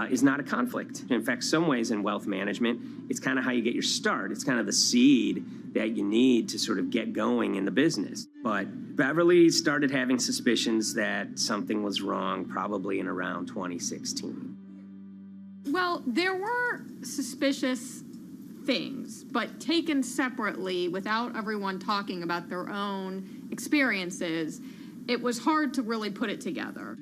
is not a conflict. In fact, some ways in wealth management, it's kind of how you get your start. It's kind of the seed that you need to sort of get going in the business. But Beverly started having suspicions that something was wrong probably in around 2016. Well, there were suspicious things, but taken separately without everyone talking about their own experiences, it was hard to really put it together.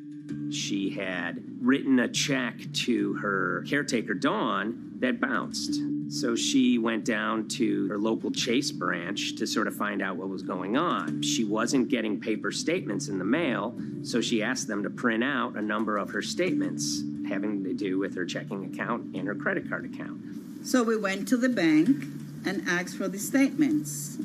She had written a check to her caretaker, Dawn, that bounced. So she went down to her local Chase branch to sort of find out what was going on. She wasn't getting paper statements in the mail, so she asked them to print out a number of her statements having to do with her checking account and her credit card account. So we went to the bank and asked for the statements.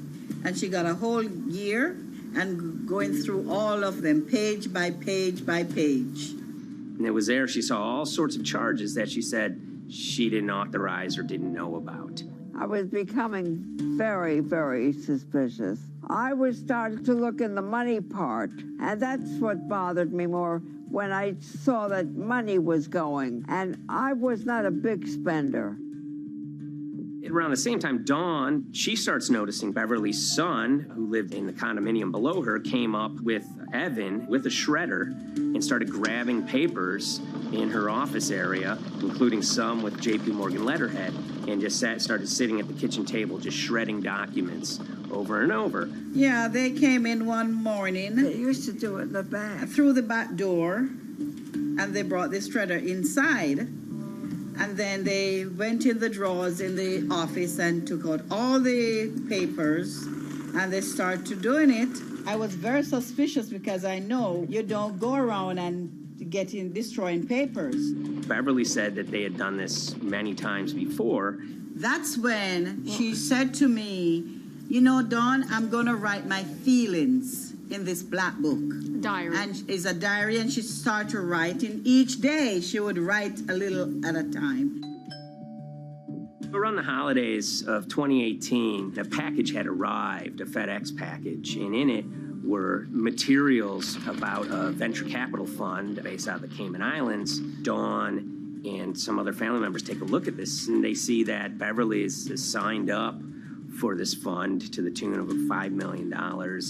And she got a whole year and going through all of them, page by page by page. And it was there she saw all sorts of charges that she said she didn't authorize or didn't know about. I was becoming very, very suspicious. I was starting to look in the money part, and that's what bothered me more when I saw that money was going, and I was not a big spender. Around the same time, Dawn, she starts noticing Beverly's son, who lived in the condominium below her, came up with Evan with a shredder and started grabbing papers in her office area, including some with JP Morgan letterhead, and just started sitting at the kitchen table just shredding documents over and over. Yeah, they came in one morning. They used to do it in the back. Through the back door, and they brought the shredder inside. And then they went in the drawers in the office and took out all the papers, and they started doing it. I was very suspicious because I know you don't go around and destroying papers. Beverly said that they had done this many times before. That's when she said to me, Dawn, I'm going to write my feelings in this black book. Diary. And it's a diary, and she started writing. Each day she would write a little at a time. Around the holidays of 2018, a package had arrived, a FedEx package, and in it were materials about a venture capital fund based out of the Cayman Islands. Dawn and some other family members take a look at this, and they see that Beverly is signed up for this fund to the tune of $5 million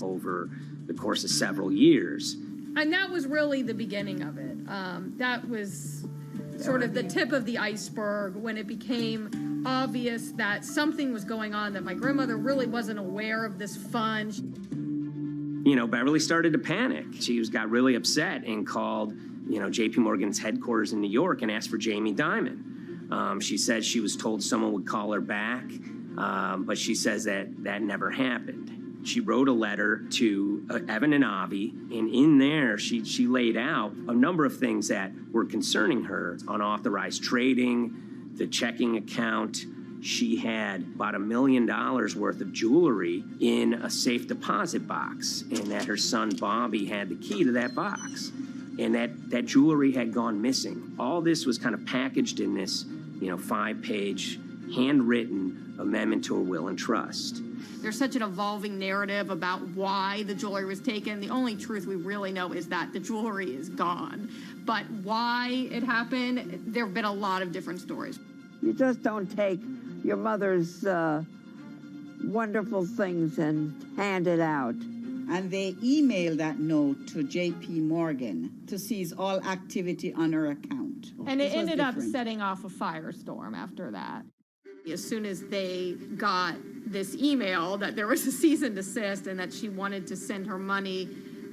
over the course of several years. And that was really the beginning of it. That was sort of the tip of the iceberg when it became obvious that something was going on, that my grandmother really wasn't aware of this fund. You know, Beverly started to panic. She got really upset and called, JP Morgan's headquarters in New York and asked for Jamie Dimon. She said she was told someone would call her back, but she says that never happened. She wrote a letter to Evan and Avi, and in there she laid out a number of things that were concerning her: unauthorized trading, the checking account. She had about $1 million worth of jewelry in a safe deposit box, and that her son Bobby had the key to that box, and that jewelry had gone missing. All this was kind of packaged in this, 5-page handwritten amendment to a will and trust. There's such an evolving narrative about why the jewelry was taken. The only truth we really know is that the jewelry is gone. But why it happened, there have been a lot of different stories. You just don't take your mother's wonderful things and hand it out. And they emailed that note to JP Morgan to seize all activity on her account. And it ended up setting off a firestorm after that. As soon as they got this email that there was a cease and desist and that she wanted to send her money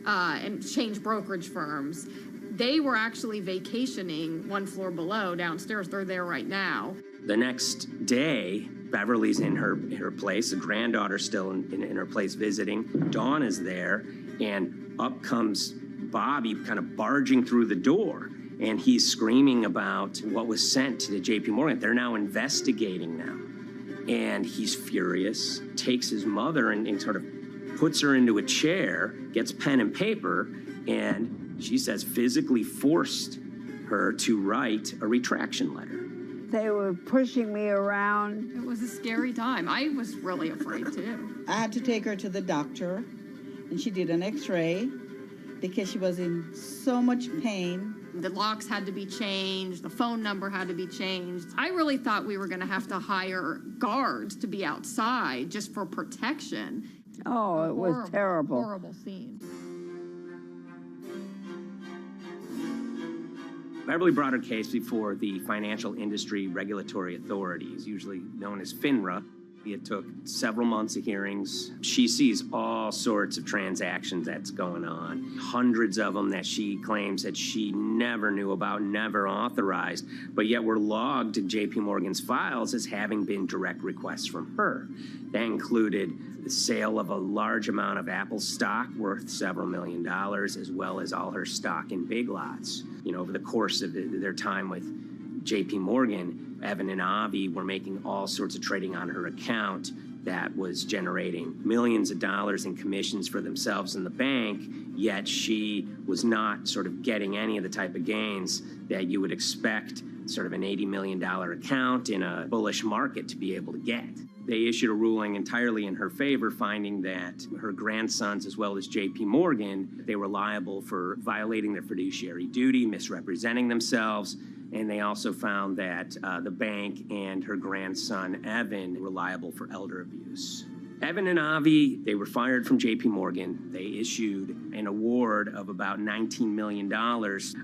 and change brokerage firms, they were actually vacationing one floor below downstairs. They're there right now. The next day, Beverly's in her place. The granddaughter's still in her place visiting. Dawn is there, and up comes Bobby kind of barging through the door. And he's screaming about what was sent to the JP Morgan. They're now investigating them. And he's furious, takes his mother and sort of puts her into a chair, gets pen and paper, and she says physically forced her to write a retraction letter. They were pushing me around. It was a scary time. I was really afraid too. I had to take her to the doctor, and she did an x-ray because she was in so much pain. The locks had to be changed. The phone number had to be changed. I really thought we were going to have to hire guards to be outside just for protection. Oh, it was terrible. Horrible scene. Beverly brought her case before the Financial Industry Regulatory Authorities, usually known as FINRA. It took several months of hearings. She sees all sorts of transactions that's going on, hundreds of them that she claims that she never knew about, never authorized, but yet were logged in JP Morgan's files as having been direct requests from her. That included the sale of a large amount of Apple stock worth several $1 million, as well as all her stock in Big Lots. Over the course of their time with JP Morgan, Evan and Avi were making all sorts of trading on her account that was generating millions of dollars in commissions for themselves and the bank, yet she was not sort of getting any of the type of gains that you would expect sort of an $80 million account in a bullish market to be able to get. They issued a ruling entirely in her favor, finding that her grandsons, as well as JP Morgan, they were liable for violating their fiduciary duty, misrepresenting themselves, and they also found that the bank and her grandson, Evan, were liable for elder abuse. Evan and Avi, they were fired from JP Morgan. They issued an award of about $19 million.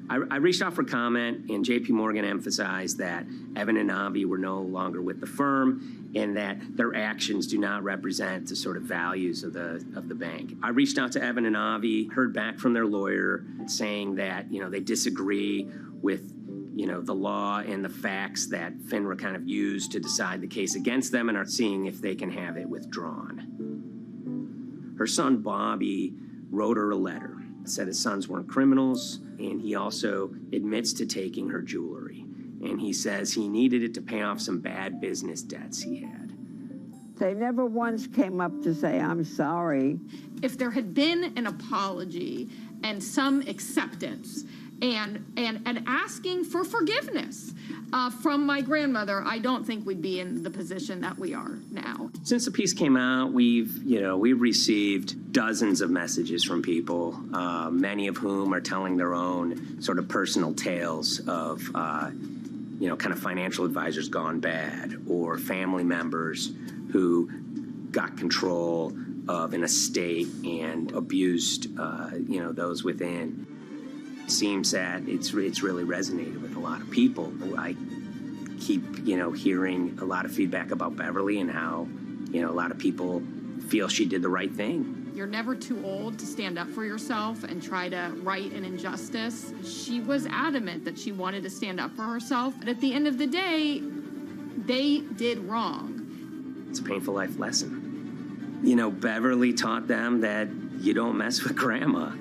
I reached out for comment, and JP Morgan emphasized that Evan and Avi were no longer with the firm and that their actions do not represent the sort of values of the bank. I reached out to Evan and Avi, heard back from their lawyer saying that, they disagree with the law and the facts that FINRA kind of used to decide the case against them and are seeing if they can have it withdrawn. Her son, Bobby, wrote her a letter, said his sons weren't criminals, and he also admits to taking her jewelry. And he says he needed it to pay off some bad business debts he had. They never once came up to say, I'm sorry. If there had been an apology and some acceptance, and asking for forgiveness from my grandmother, I don't think we'd be in the position that we are now. Since the piece came out, we've received dozens of messages from people, many of whom are telling their own sort of personal tales of, kind of financial advisors gone bad, or family members who got control of an estate and abused, those within. It seems that it's really resonated with a lot of people. I keep, hearing a lot of feedback about Beverly and how, a lot of people feel she did the right thing. You're never too old to stand up for yourself and try to right an injustice. She was adamant that she wanted to stand up for herself, but at the end of the day, they did wrong. It's a painful life lesson. Beverly taught them that you don't mess with grandma.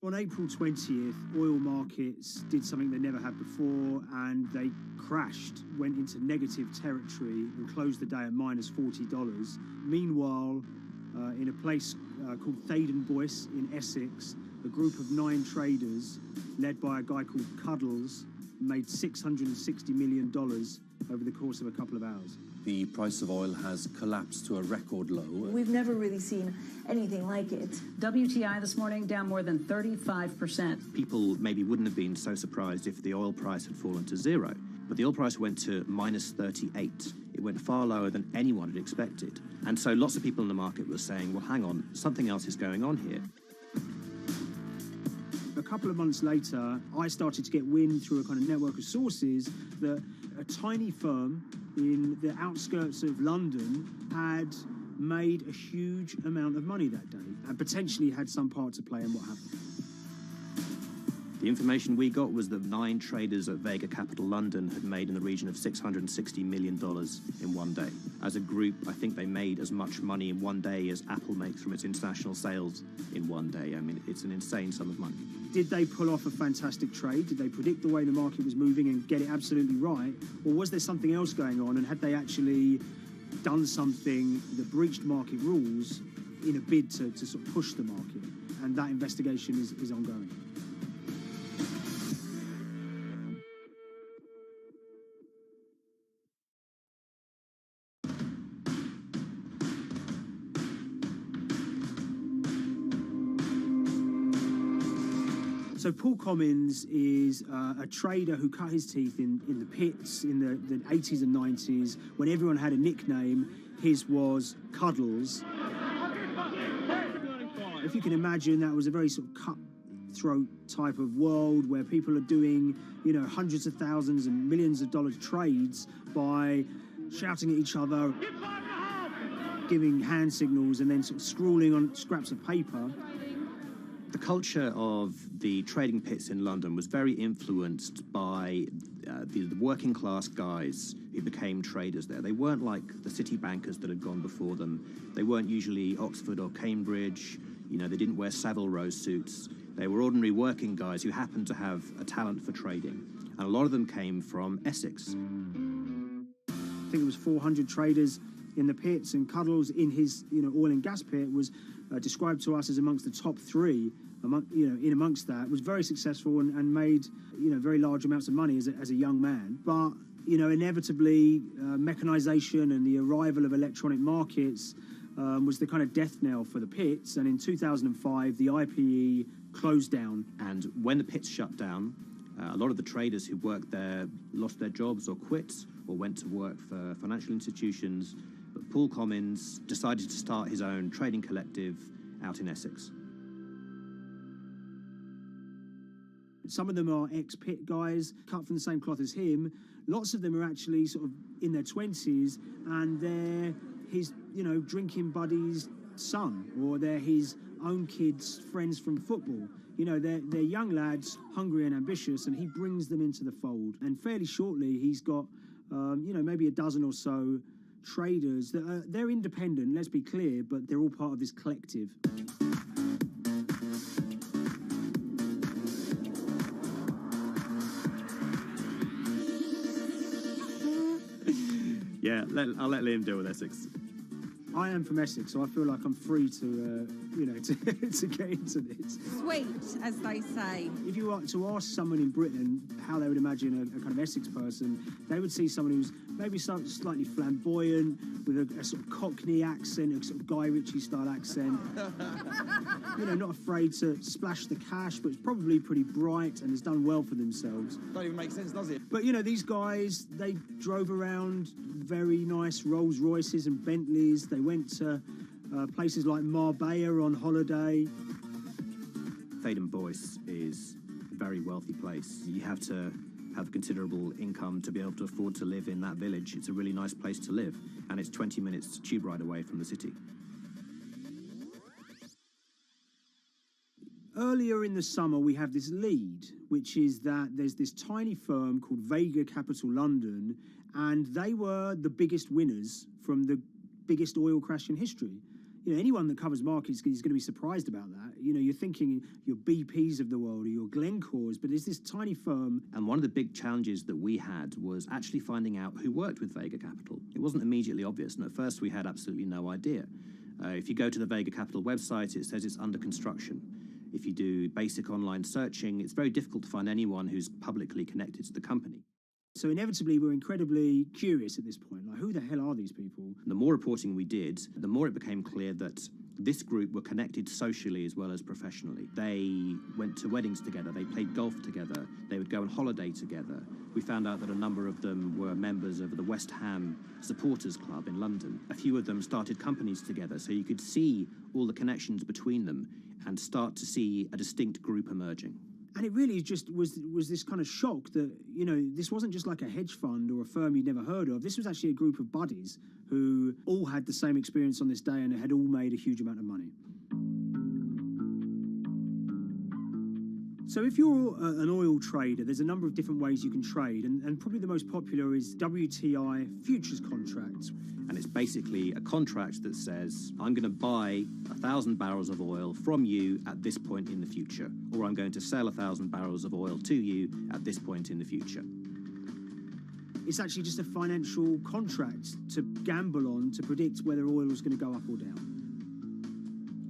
On April 20th, oil markets did something they never had before, and they crashed, went into negative territory and closed the day at minus $40. Meanwhile, in a place called Thaden Boyce in Essex, a group of 9 traders, led by a guy called Cuddles, made $660 million over the course of a couple of hours. The price of oil has collapsed to a record low. We've never really seen anything like it. WTI this morning down more than 35%. People maybe wouldn't have been so surprised if the oil price had fallen to zero, but the oil price went to minus 38. It went far lower than anyone had expected. And so lots of people in the market were saying, well, hang on, something else is going on here. A couple of months later, I started to get wind through a kind of network of sources that a tiny firm in the outskirts of London had made a huge amount of money that day and potentially had some part to play in what happened. The information we got was that 9 traders at Vega Capital London had made in the region of $660 million in one day. As a group, I think they made as much money in one day as Apple makes from its international sales in one day. I mean, it's an insane sum of money. Did they pull off a fantastic trade? Did they predict the way the market was moving and get it absolutely right? Or was there something else going on, and had they actually done something that breached market rules in a bid to sort of push the market? And that investigation is ongoing. So Paul Commins is a trader who cut his teeth in the pits in the 80s and 90s. When everyone had a nickname, his was Cuddles. If you can imagine, that was a very sort of cutthroat type of world where people are doing, hundreds of thousands and millions of dollars trades by shouting at each other, giving hand signals, and then sort of scrawling on scraps of paper. The culture of the trading pits in London was very influenced by the working class guys who became traders there. They weren't like the city bankers that had gone before them. They weren't usually Oxford or Cambridge. They didn't wear Savile Row suits. They were ordinary working guys who happened to have a talent for trading. And a lot of them came from Essex. I think it was 400 traders in the pits, and Cuddles in his oil and gas pit was described to us as amongst the top 3. In amongst that, was very successful and made very large amounts of money as a young man. But inevitably, mechanization and the arrival of electronic markets was the kind of death knell for the pits. And in 2005, the IPE closed down. And when the pits shut down, a lot of the traders who worked there lost their jobs or quit or went to work for financial institutions. But Paul Commins decided to start his own trading collective out in Essex. Some of them are ex-pit guys, cut from the same cloth as him. Lots of them are actually sort of in their 20s, and they're his, drinking buddy's son, or they're his own kids' friends from football. They're young lads, hungry and ambitious, and he brings them into the fold. And fairly shortly, he's got, maybe a dozen or so traders that they're independent, let's be clear, but they're all part of this collective. Yeah, I'll let Liam deal with Essex. I am from Essex, so I feel like I'm free to, to get into this. Sweet, as they say. If you were to ask someone in Britain how they would imagine a kind of Essex person, they would see someone who's maybe slightly flamboyant, with a sort of Cockney accent, a sort of Guy Ritchie-style accent. Not afraid to splash the cash, but it's probably pretty bright and has done well for themselves. Don't even make sense, does it? But, these guys, they drove around very nice Rolls Royces and Bentleys. They went to places like Marbella on holiday. Thaden Boyce is a very wealthy place. You have to have considerable income to be able to afford to live in that village. It's a really nice place to live, and it's 20 minutes tube ride away from the city. Earlier in the summer, we have this lead, which is that there's this tiny firm called Vega Capital London, and they were the biggest winners from the biggest oil crash in history. Anyone that covers markets is going to be surprised about that. You're thinking your BPs of the world or your Glencores, but there's this tiny firm. And one of the big challenges that we had was actually finding out who worked with Vega Capital. It wasn't immediately obvious, and at first we had absolutely no idea. If you go to the Vega Capital website, it says it's under construction. If you do basic online searching, it's very difficult to find anyone who's publicly connected to the company. So inevitably, we're incredibly curious at this point. Like, who the hell are these people? The more reporting we did, the more it became clear that this group were connected socially as well as professionally. They went to weddings together, they played golf together, they would go on holiday together. We found out that a number of them were members of the West Ham Supporters Club in London. A few of them started companies together, so you could see all the connections between them and start to see a distinct group emerging. And it really just was this kind of shock that, this wasn't just like a hedge fund or a firm you'd never heard of. This was actually a group of buddies who all had the same experience on this day and had all made a huge amount of money. So if you're an oil trader, there's a number of different ways you can trade, and probably the most popular is WTI futures contracts. And it's basically a contract that says, I'm going to buy 1,000 barrels of oil from you at this point in the future, or I'm going to sell 1,000 barrels of oil to you at this point in the future. It's actually just a financial contract to gamble on to predict whether oil is going to go up or down.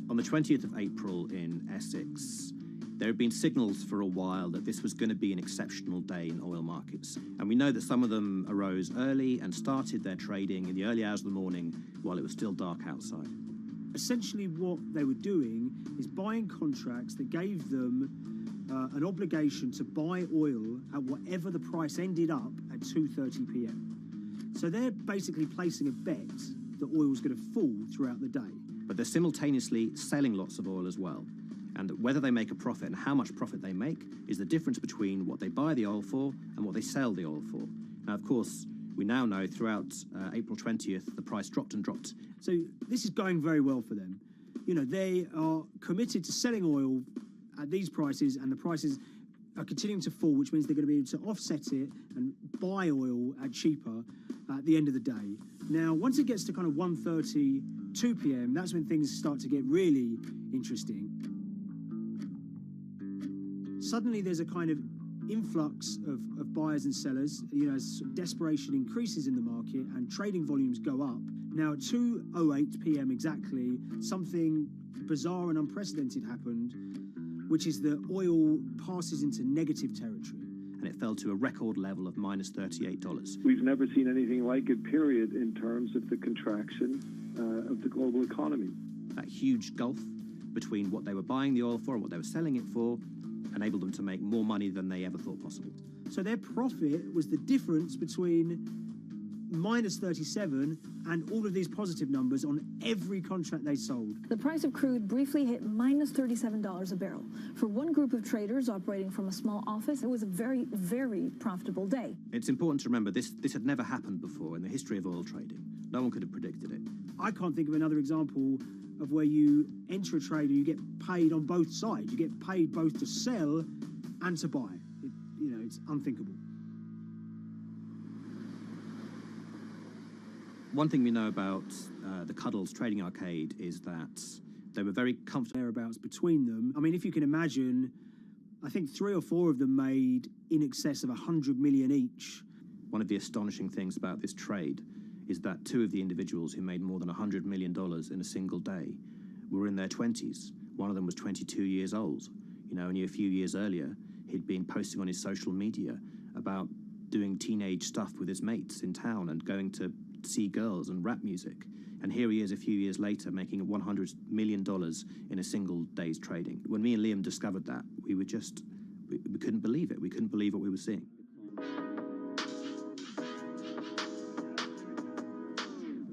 On the 20th of April in Essex, there had been signals for a while that this was going to be an exceptional day in oil markets. And we know that some of them arose early and started their trading in the early hours of the morning while it was still dark outside. Essentially what they were doing is buying contracts that gave them an obligation to buy oil at whatever the price ended up at 2:30 p.m. So they're basically placing a bet that oil was going to fall throughout the day. But they're simultaneously selling lots of oil as well. And whether they make a profit and how much profit they make is the difference between what they buy the oil for and what they sell the oil for. Now, of course, we now know throughout April 20th, the price dropped and dropped. So this is going very well for them. They are committed to selling oil at these prices, and the prices are continuing to fall, which means they're going to be able to offset it and buy oil at cheaper at the end of the day. Now, once it gets to kind of 1:30, 2 p.m., that's when things start to get really interesting. Suddenly there's a kind of influx of buyers and sellers, as desperation increases in the market and trading volumes go up. Now at 2:08 p.m. exactly, something bizarre and unprecedented happened, which is that oil passes into negative territory. And it fell to a record level of minus $38. We've never seen anything like it, period, in terms of the contraction of the global economy. That huge gulf between what they were buying the oil for and what they were selling it for enabled them to make more money than they ever thought possible. So their profit was the difference between minus 37, and all of these positive numbers on every contract they sold. The price of crude briefly hit minus $37 a barrel. For one group of traders operating from a small office, it was a very, very profitable day. It's important to remember this had never happened before in the history of oil trading. No one could have predicted it. I can't think of another example of where you enter a trade and you get paid on both sides. You get paid both to sell and to buy. It's unthinkable. One thing we know about the Cuddles Trading Arcade is that they were very comfortable. Thereabouts between them. I mean, if you can imagine, I think 3 or 4 of them made in excess of 100 million each. One of the astonishing things about this trade is that 2 of the individuals who made more than $100 million in a single day were in their 20s. One of them was 22 years old. Only a few years earlier, he'd been posting on his social media about doing teenage stuff with his mates in town and going to see girls and rap music. And here he is a few years later making $100 million in a single day's trading. When me and Liam discovered that, we couldn't believe it. We couldn't believe what we were seeing.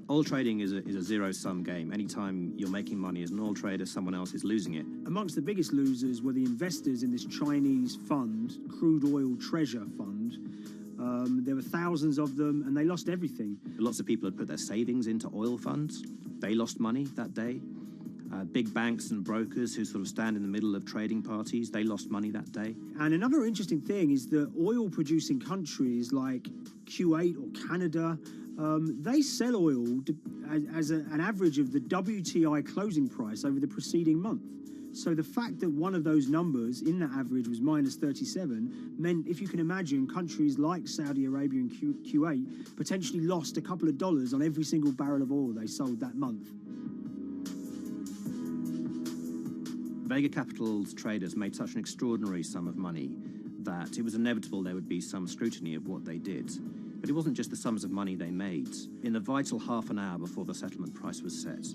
Oil trading is a zero-sum game. Anytime you're making money as an oil trader, someone else is losing it. Amongst the biggest losers were the investors in this Chinese fund, Crude Oil Treasure Fund. There were thousands of them, and they lost everything. Lots of people had put their savings into oil funds. They lost money that day. Big banks and brokers who sort of stand in the middle of trading parties, they lost money that day. And another interesting thing is that oil-producing countries like Kuwait or Canada, they sell oil as an average of the WTI closing price over the preceding month. So the fact that one of those numbers in that average was minus 37 meant, if you can imagine, countries like Saudi Arabia and Kuwait potentially lost a couple of dollars on every single barrel of oil they sold that month. Vega Capital's traders made such an extraordinary sum of money that it was inevitable there would be some scrutiny of what they did. But it wasn't just the sums of money they made. In the vital half an hour before the settlement price was set,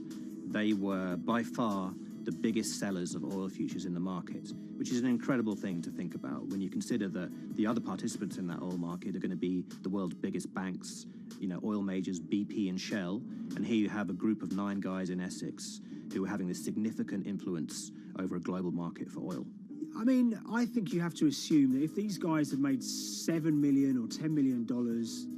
they were by far the biggest sellers of oil futures in the market, which is an incredible thing to think about when you consider that the other participants in that oil market are going to be the world's biggest banks, oil majors, BP and Shell, and here you have a group of 9 guys in Essex who are having this significant influence over a global market for oil. I mean, I think you have to assume that if these guys had made $7 million or $10 million,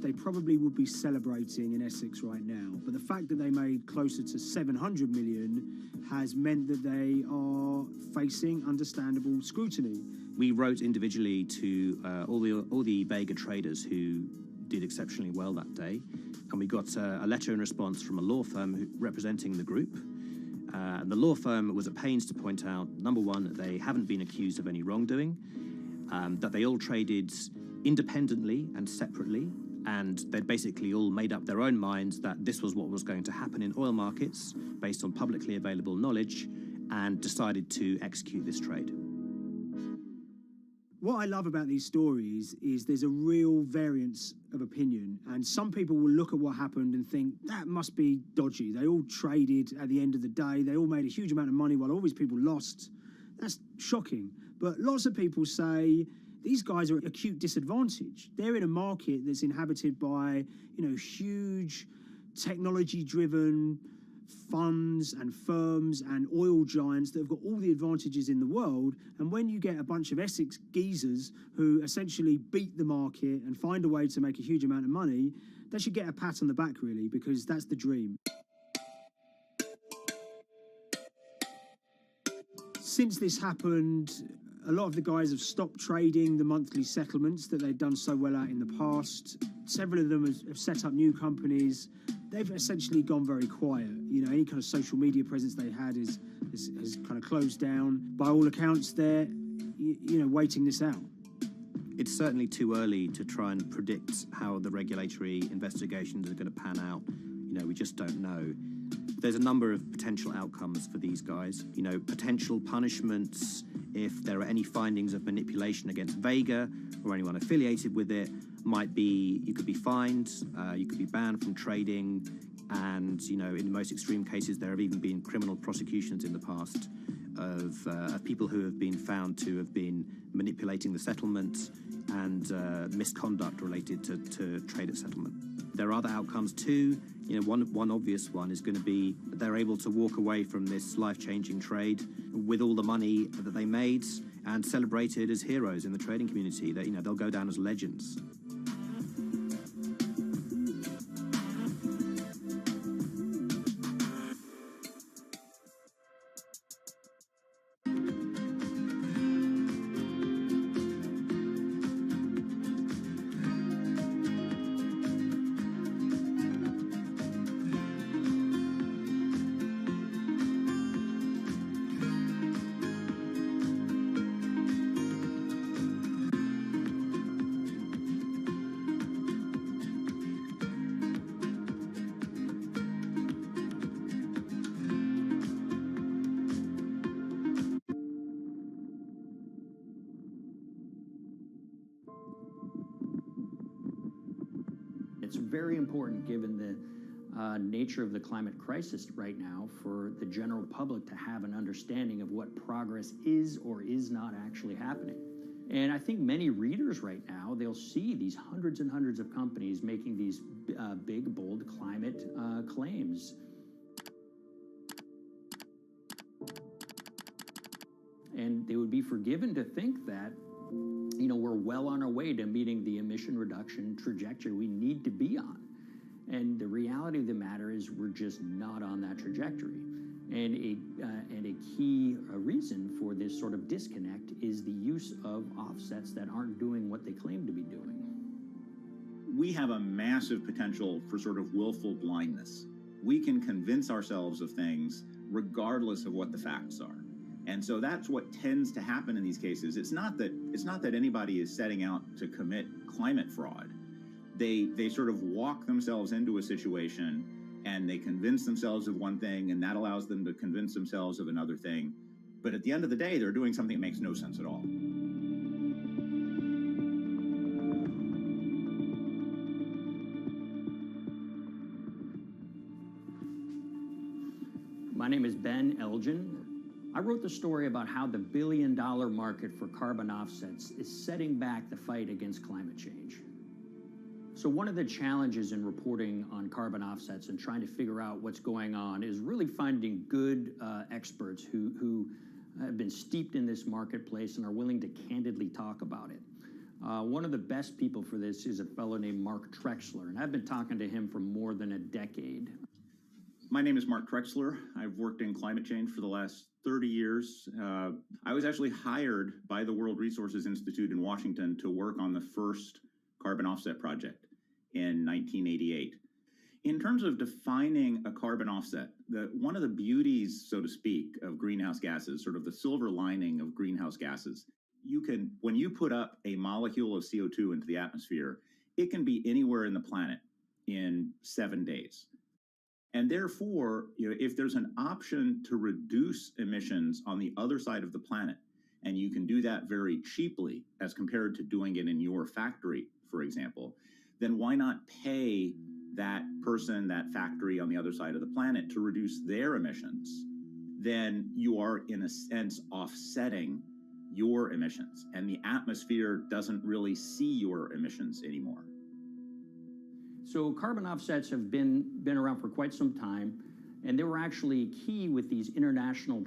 they probably would be celebrating in Essex right now. But the fact that they made closer to $700 million has meant that they are facing understandable scrutiny. We wrote individually to all the Vega traders who did exceptionally well that day, and we got a letter in response from a law firm representing the group. And the law firm was at pains to point out, number one, that they haven't been accused of any wrongdoing, that they all traded independently and separately, and they'd basically all made up their own minds that this was what was going to happen in oil markets based on publicly available knowledge, and decided to execute this trade. What I love about these stories is there's a real variance of opinion, and some people will look at what happened and think that must be dodgy. They all traded at the end of the day. They all made a huge amount of money while all these people lost. That's shocking. But lots of people say these guys are at acute disadvantage. They're in a market that's inhabited by, huge technology-driven funds and firms and oil giants that have got all the advantages in the world, and when you get a bunch of Essex geezers who essentially beat the market and find a way to make a huge amount of money, they should get a pat on the back, really, because that's the dream. Since this happened, a lot of the guys have stopped trading the monthly settlements that they'd done so well at in the past. Several of them have set up new companies. They've essentially gone very quiet. Any kind of social media presence they had has kind of closed down. By all accounts, they're, waiting this out. It's certainly too early to try and predict how the regulatory investigations are going to pan out. We just don't know. There's a number of potential outcomes for these guys. Potential punishments if there are any findings of manipulation against Vega or anyone affiliated with it. Might be you could be fined, you could be banned from trading, and in the most extreme cases there have even been criminal prosecutions in the past of people who have been found to have been manipulating the settlement and misconduct related to trade at settlement. There are other outcomes too. You know, one obvious one is going to be they're able to walk away from this life-changing trade with all the money that they made and celebrated as heroes in the trading community. That, you know, they'll go down as legends. It's very important, given the nature of the climate crisis right now, for the general public to have an understanding of what progress is or is not actually happening. And I think many readers right now, they'll see these hundreds and hundreds of companies making these big, bold climate claims. And they would be forgiven to think that, you know, we're well on our way to meeting the emission reduction trajectory we need to be on. And the reality of the matter is we're just not on that trajectory. And a key reason for this sort of disconnect is the use of offsets that aren't doing what they claim to be doing. We have a massive potential for sort of willful blindness. We can convince ourselves of things regardless of what the facts are. And so that's what tends to happen in these cases. It's not that anybody is setting out to commit climate fraud. They sort of walk themselves into a situation and they convince themselves of one thing, and that allows them to convince themselves of another thing. But at the end of the day, they're doing something that makes no sense at all. My name is Ben Elgin. I wrote the story about how the billion-dollar market for carbon offsets is setting back the fight against climate change. So one of the challenges in reporting on carbon offsets and trying to figure out what's going on is really finding good experts who have been steeped in this marketplace and are willing to candidly talk about it. One of the best people for this is a fellow named Mark Trexler, and I've been talking to him for more than a decade. My name is Mark Trexler. I've worked in climate change for the last 30 years. I was actually hired by the World Resources Institute in Washington to work on the first carbon offset project in 1988. In terms of defining a carbon offset, one of the beauties, so to speak, of greenhouse gases, sort of the silver lining of greenhouse gases, when you put up a molecule of CO2 into the atmosphere, it can be anywhere in the planet in 7 days. And therefore, if there's an option to reduce emissions on the other side of the planet, and you can do that very cheaply as compared to doing it in your factory, for example, then why not pay that person, that factory on the other side of the planet to reduce their emissions? Then you are, in a sense, offsetting your emissions, and the atmosphere doesn't really see your emissions anymore. So carbon offsets have been around for quite some time, and they were actually key with these international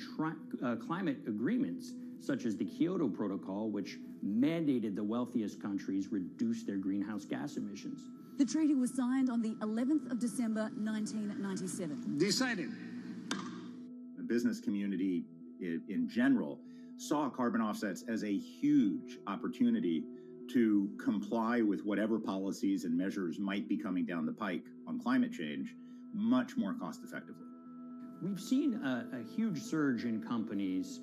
climate agreements, such as the Kyoto Protocol, which mandated the wealthiest countries reduce their greenhouse gas emissions. The treaty was signed on the 11th of December, 1997. Decided. The business community in general saw carbon offsets as a huge opportunity to comply with whatever policies and measures might be coming down the pike on climate change much more cost effectively. We've seen a huge surge in companies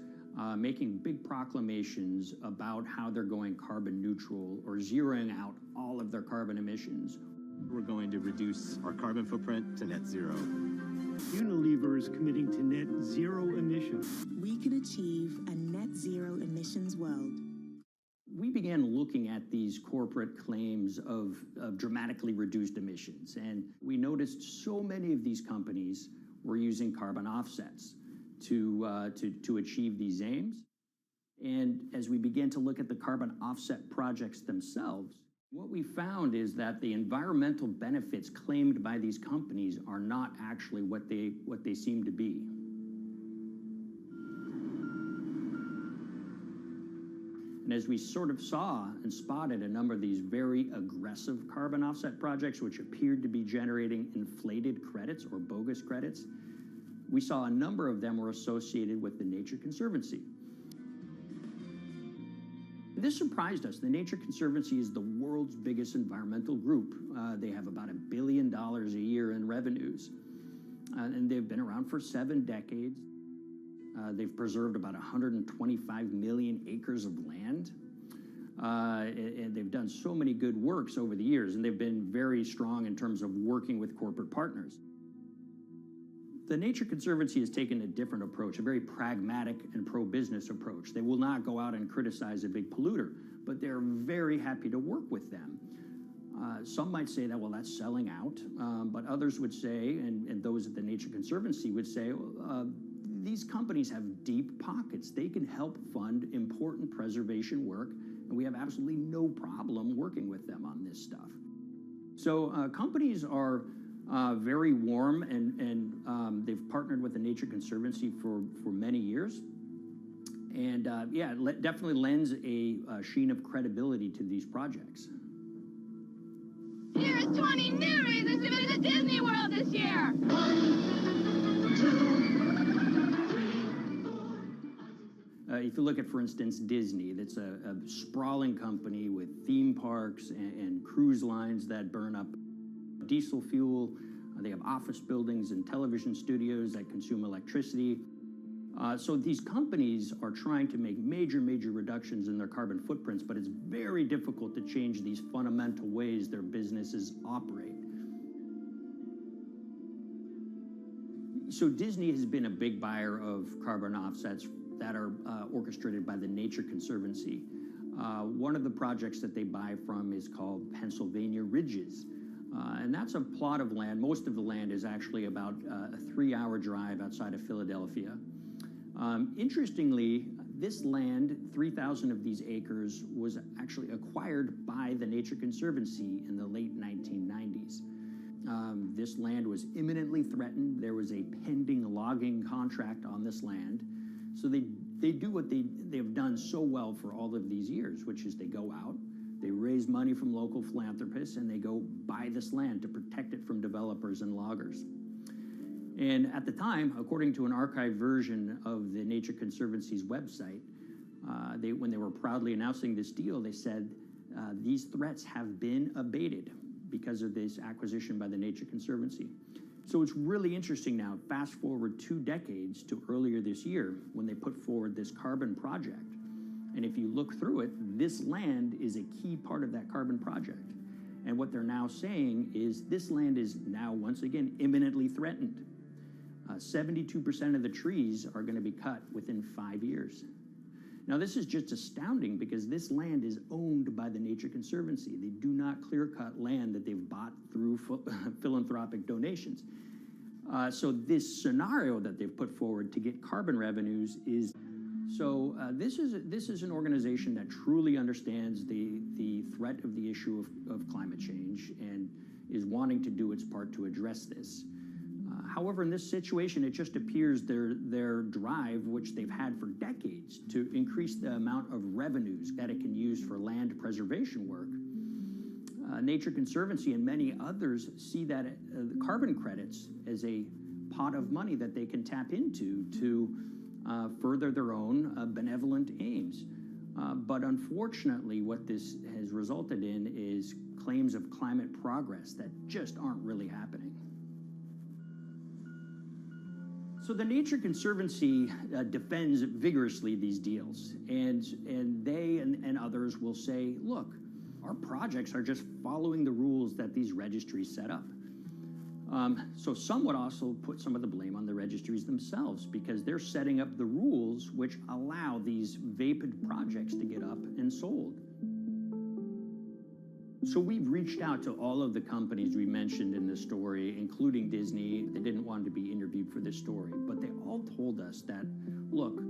making big proclamations about how they're going carbon neutral or zeroing out all of their carbon emissions. We're going to reduce our carbon footprint to net zero. Unilever is committing to net zero emissions. We can achieve a net zero emissions world. We began looking at these corporate claims of dramatically reduced emissions, and we noticed so many of these companies were using carbon offsets to achieve these aims. And as we began to look at the carbon offset projects themselves, What we found is that the environmental benefits claimed by these companies are not actually what they seem to be. And as we sort of saw and spotted a number of these very aggressive carbon offset projects, which appeared to be generating inflated credits or bogus credits, we saw a number of them were associated with the Nature Conservancy. This surprised us. The Nature Conservancy is the world's biggest environmental group. They have about $1 billion a year in revenues, and they've been around for 7 decades. They've preserved about 125 million acres of land, and they've done so many good works over the years, and they've been very strong in terms of working with corporate partners. The Nature Conservancy has taken a different approach, a very pragmatic and pro-business approach. They will not go out and criticize a big polluter, but they're very happy to work with them. Some might say that, well, that's selling out, but others would say, and those at the Nature Conservancy would say, these companies have deep pockets. They can help fund important preservation work, and we have absolutely no problem working with them on this stuff. So companies are very warm, and they've partnered with the Nature Conservancy for many years. And yeah, it definitely lends a sheen of credibility to these projects. Here's 20 new reasons to visit Disney World this year. 1, 2, 3, 4. If you look at, for instance, Disney, that's a sprawling company with theme parks and cruise lines that burn up diesel fuel. They have office buildings and television studios that consume electricity. So these companies are trying to make major reductions in their carbon footprints, but it's very difficult to change these fundamental ways their businesses operate. So Disney has been a big buyer of carbon offsets that are orchestrated by the Nature Conservancy. One of the projects that they buy from is called Pennsylvania Ridges. And that's a plot of land. Most of the land is actually about a 3-hour drive outside of Philadelphia. Interestingly, this land, 3,000 of these acres, was actually acquired by the Nature Conservancy in the late 1990s. This land was imminently threatened. There was a pending logging contract on this land. So they do what they've done so well for all of these years, which is they go out, they raise money from local philanthropists, and they go buy this land to protect it from developers and loggers. And at the time, according to an archived version of the Nature Conservancy's website, when they were proudly announcing this deal, they said, these threats have been abated because of this acquisition by the Nature Conservancy. So it's really interesting now, fast forward 2 decades to earlier this year when they put forward this carbon project. And if you look through it, this land is a key part of that carbon project. And what they're now saying is this land is now, once again, imminently threatened. 72% of the trees are going to be cut within 5 years. Now, this is just astounding because this land is owned by the Nature Conservancy. They do not clear-cut land that they've bought through philanthropic donations. So this scenario that they've put forward to get carbon revenues is... So this is an organization that truly understands the threat of the issue of climate change and is wanting to do its part to address this. However, in this situation, it just appears their drive, which they've had for decades, to increase the amount of revenues that it can use for land preservation work. Nature Conservancy and many others see that carbon credits as a pot of money that they can tap into to further their own benevolent aims. But unfortunately, what this has resulted in is claims of climate progress that just aren't really happening. So the Nature Conservancy defends vigorously these deals, and they and others will say, look, our projects are just following the rules that these registries set up. So some would also put some of the blame on the registries themselves because they're setting up the rules which allow these vapid projects to get up and sold. So we've reached out to all of the companies we mentioned in this story, including Disney. They didn't want to be interviewed for this story, but they all told us that, look,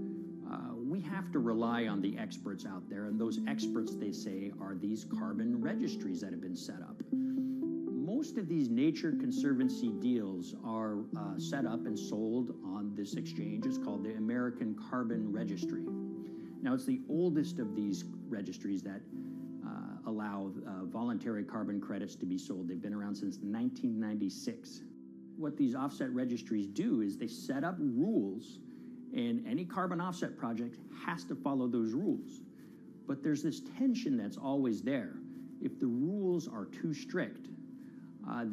we have to rely on the experts out there, and those experts, they say, are these carbon registries that have been set up. Most of these Nature Conservancy deals are set up and sold on this exchange. It's called the American Carbon Registry. Now, it's the oldest of these registries that allow voluntary carbon credits to be sold. They've been around since 1996. What these offset registries do is they set up rules, and any carbon offset project has to follow those rules. But there's this tension that's always there. If the rules are too strict,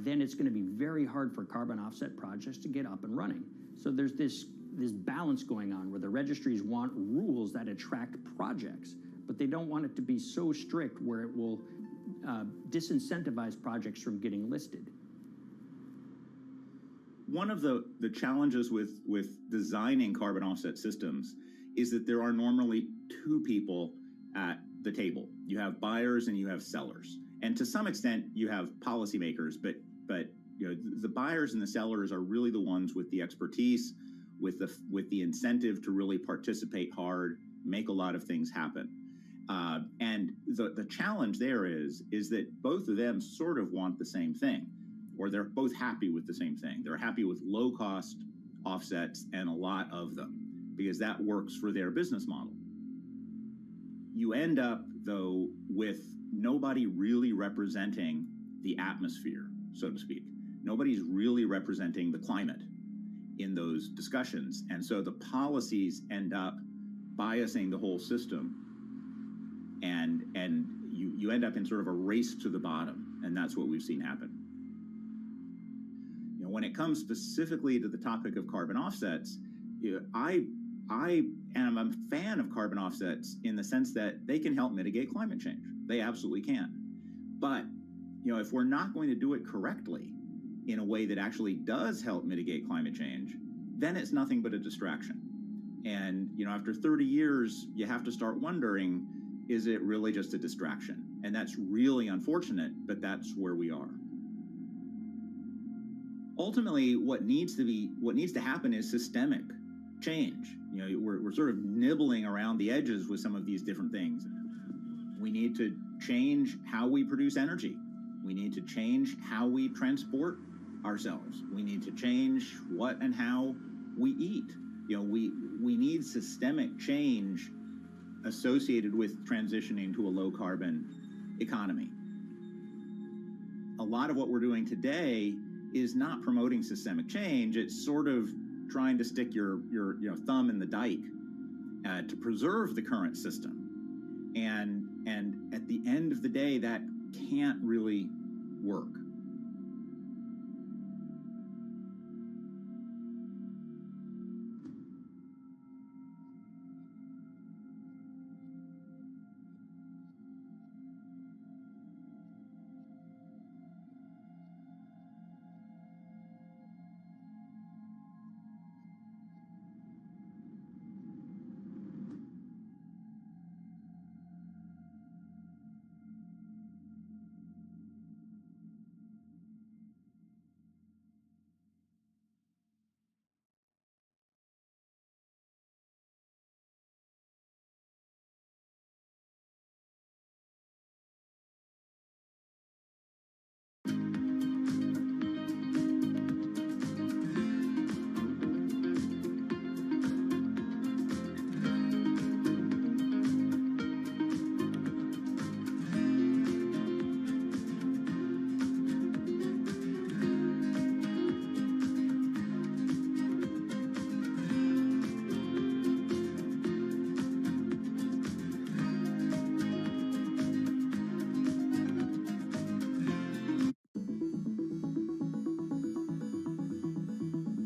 then it's going to be very hard for carbon offset projects to get up and running. So there's this balance going on where the registries want rules that attract projects, but they don't want it to be so strict where it will disincentivize projects from getting listed. One of the challenges with designing carbon offset systems is that there are normally two people at the table. You have buyers and you have sellers. And to some extent, you have policymakers, but you know, the buyers and the sellers are really the ones with the expertise, with the incentive to really participate hard, make a lot of things happen. And the challenge there is that both of them sort of want the same thing, or they're both happy with the same thing. They're happy with low-cost offsets and a lot of them, because that works for their business model. You end up, though, with nobody really representing the atmosphere, so to speak. Nobody's really representing the climate in those discussions. And so the policies end up biasing the whole system, and you end up in sort of a race to the bottom, and that's what we've seen happen. You know, when it comes specifically to the topic of carbon offsets, you know, I am a fan of carbon offsets in the sense that they can help mitigate climate change. They absolutely can. But, you know, if we're not going to do it correctly in a way that actually does help mitigate climate change, then it's nothing but a distraction. And, you know, after 30 years, you have to start wondering, is it really just a distraction? And that's really unfortunate, but that's where we are. Ultimately, what needs to happen is systemic change. You know, we're sort of nibbling around the edges with some of these different things. We need to change how we produce energy. We need to change how we transport ourselves. We need to change what and how we eat. You know, we need systemic change associated with transitioning to a low carbon economy. A lot of what we're doing today is not promoting systemic change. It's sort of trying to stick your thumb in the dike to preserve the current system. And at the end of the day, that can't really work.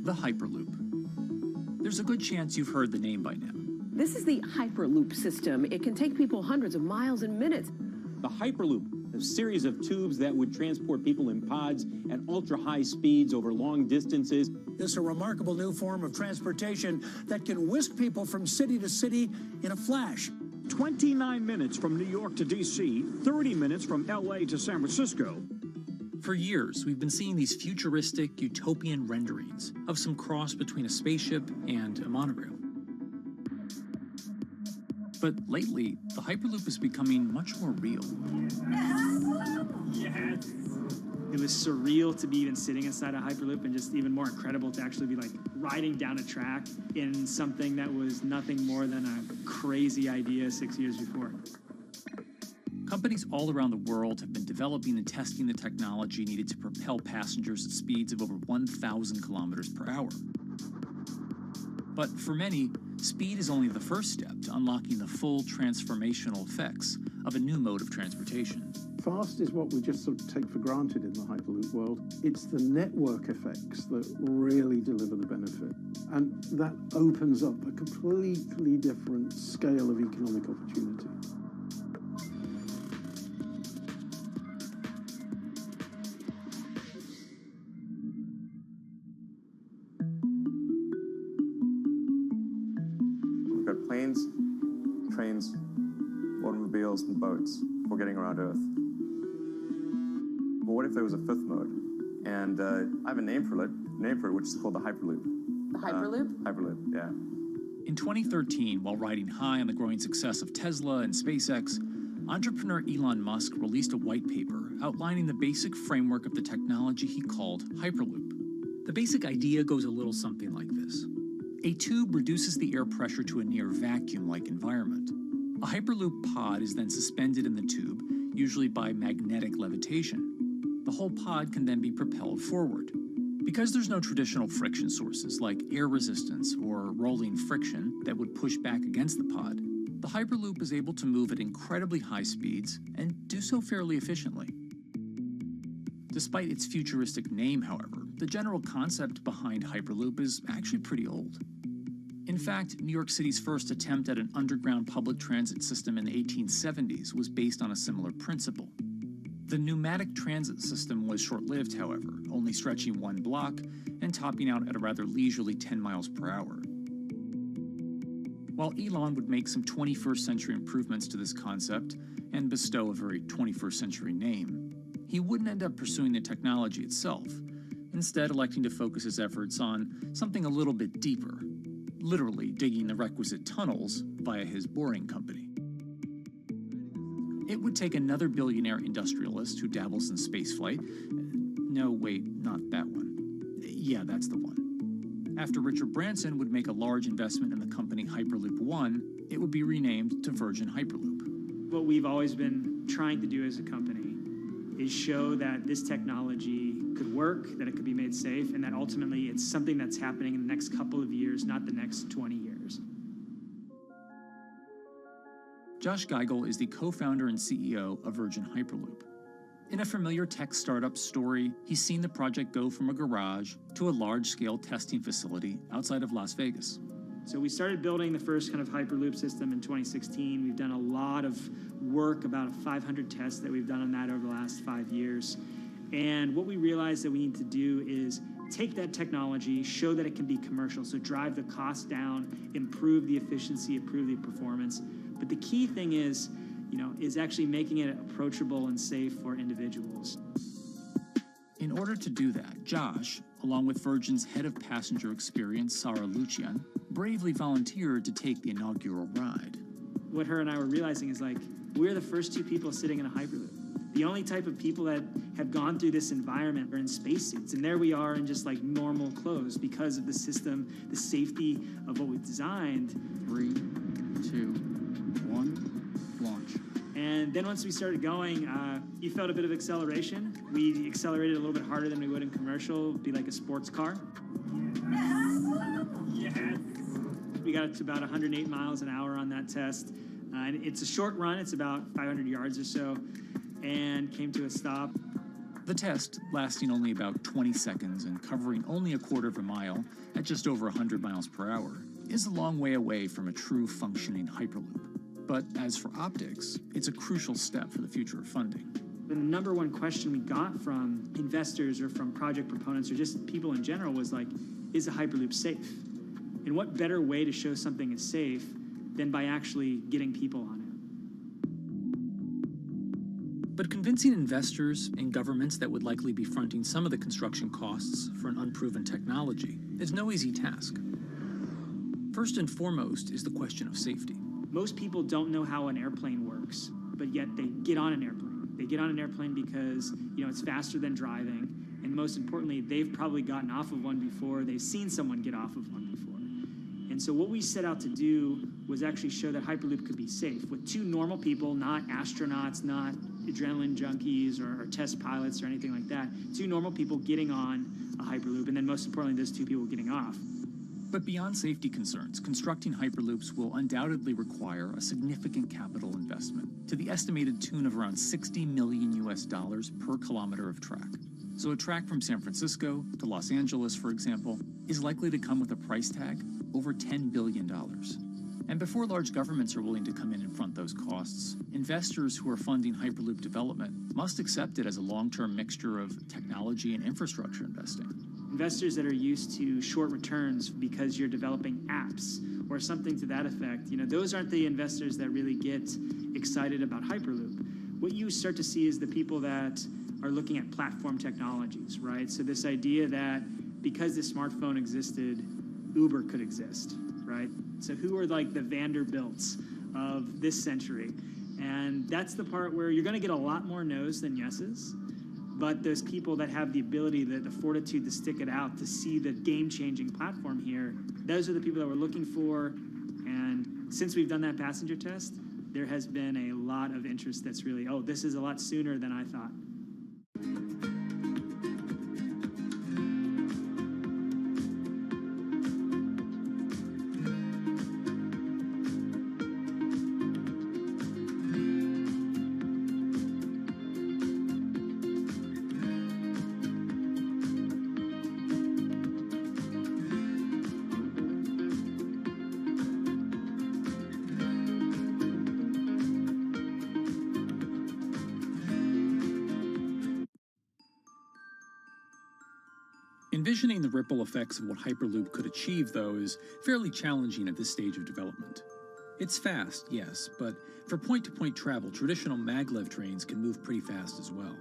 The Hyperloop. There's a good chance you've heard the name by now. This is the Hyperloop system. It can take people hundreds of miles in minutes. The Hyperloop, a series of tubes that would transport people in pods at ultra-high speeds over long distances. It's a remarkable new form of transportation that can whisk people from city to city in a flash. 29 minutes from New York to D.C., 30 minutes from L.A. to San Francisco. For years, we've been seeing these futuristic, utopian renderings of some cross between a spaceship and a monorail. But lately, the Hyperloop is becoming much more real. Yes! It was surreal to be even sitting inside a Hyperloop, and just even more incredible to actually be like riding down a track in something that was nothing more than a crazy idea 6 years before. Companies all around the world have been developing and testing the technology needed to propel passengers at speeds of over 1,000 kilometers per hour. But for many, speed is only the first step to unlocking the full transformational effects of a new mode of transportation. Fast is what we just sort of take for granted in the Hyperloop world. It's the network effects that really deliver the benefit. And that opens up a completely different scale of economic opportunity. We've got planes, trains, automobiles, and boats for getting around Earth. But what if there was a fifth mode? And I have a name for it, which is called the Hyperloop. The Hyperloop? Hyperloop, yeah. In 2013, while riding high on the growing success of Tesla and SpaceX, entrepreneur Elon Musk released a white paper outlining the basic framework of the technology he called Hyperloop. The basic idea goes a little something like this. A tube reduces the air pressure to a near vacuum-like environment. A Hyperloop pod is then suspended in the tube, usually by magnetic levitation. The whole pod can then be propelled forward. Because there's no traditional friction sources like air resistance or rolling friction that would push back against the pod, the Hyperloop is able to move at incredibly high speeds and do so fairly efficiently. Despite its futuristic name, however, the general concept behind Hyperloop is actually pretty old. In fact, New York City's first attempt at an underground public transit system in the 1870s was based on a similar principle. The pneumatic transit system was short-lived, however, only stretching one block and topping out at a rather leisurely 10 miles per hour. While Elon would make some 21st century improvements to this concept and bestow a very 21st century name, he wouldn't end up pursuing the technology itself, instead electing to focus his efforts on something a little bit deeper, literally digging the requisite tunnels via his boring company. It would take another billionaire industrialist who dabbles in spaceflight. No, wait, not that one. Yeah, that's the one. After Richard Branson would make a large investment in the company Hyperloop One, it would be renamed to Virgin Hyperloop. What we've always been trying to do as a company is show that this technology could work, that it could be made safe, and that ultimately it's something that's happening in the next couple of years, not the next 20 years. Josh Geigel is the co-founder and CEO of Virgin Hyperloop. In a familiar tech startup story, he's seen the project go from a garage to a large-scale testing facility outside of Las Vegas. So we started building the first kind of Hyperloop system in 2016. We've done a lot of work, about 500 tests that we've done on that over the last 5 years. And what we realized that we need to do is take that technology, show that it can be commercial, so drive the cost down, improve the efficiency, improve the performance. But the key thing is actually making it approachable and safe for individuals. In order to do that, Josh, along with Virgin's head of passenger experience, Sarah Lucian, bravely volunteered to take the inaugural ride. What her and I were realizing is we're the first two people sitting in a Hyperloop. The only type of people that have gone through this environment are in spacesuits, and there we are in just normal clothes because of the system, the safety of what we've designed. 3, 2, 1, launch. And then once we started going, you felt a bit of acceleration. We accelerated a little bit harder than we would in commercial. It'd be like a sports car. Yes. We got to about 108 miles an hour on that test. And it's a short run. It's about 500 yards or so, and came to a stop. The test, lasting only about 20 seconds and covering only a quarter of a mile at just over 100 miles per hour, is a long way away from a true functioning Hyperloop. But as for optics, it's a crucial step for the future of funding. The number one question we got from investors or from project proponents or just people in general was is a Hyperloop safe? And what better way to show something is safe than by actually getting people on it? But convincing investors and governments that would likely be fronting some of the construction costs for an unproven technology is no easy task. First and foremost is the question of safety. Most people don't know how an airplane works, but yet they get on an airplane. They get on an airplane because, it's faster than driving. And most importantly, they've probably gotten off of one before. They've seen someone get off of one before. And so what we set out to do was actually show that Hyperloop could be safe with two normal people, not astronauts, not adrenaline junkies or test pilots or anything like that. Two normal people getting on a Hyperloop, and then most importantly, those two people getting off. But beyond safety concerns, constructing Hyperloops will undoubtedly require a significant capital investment to the estimated tune of around $60 million per kilometer of track. So a track from San Francisco to Los Angeles, for example, is likely to come with a price tag over $10 billion. And before large governments are willing to come in and front those costs, investors who are funding Hyperloop development must accept it as a long-term mixture of technology and infrastructure investing. Investors that are used to short returns because you're developing apps or something to that effect, those aren't the investors that really get excited about Hyperloop. What you start to see is the people that are looking at platform technologies, right? So this idea that because the smartphone existed, Uber could exist, right? So who are like the Vanderbilts of this century? And that's the part where you're going to get a lot more no's than yeses. But those people that have the ability, the fortitude to stick it out, to see the game-changing platform here, those are the people that we're looking for. And since we've done that passenger test, there has been a lot of interest that's really, this is a lot sooner than I thought. Envisioning the ripple effects of what Hyperloop could achieve, though, is fairly challenging at this stage of development. It's fast, yes, but for point-to-point travel, traditional maglev trains can move pretty fast as well.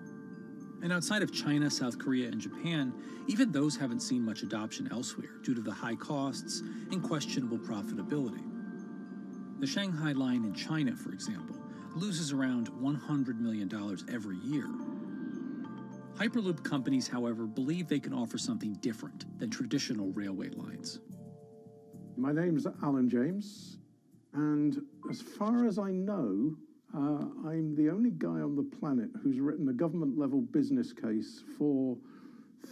And outside of China, South Korea, and Japan, even those haven't seen much adoption elsewhere due to the high costs and questionable profitability. The Shanghai line in China, for example, loses around $100 million every year. Hyperloop companies, however, believe they can offer something different than traditional railway lines. My name's Alan James, and as far as I know, I'm the only guy on the planet who's written a government-level business case for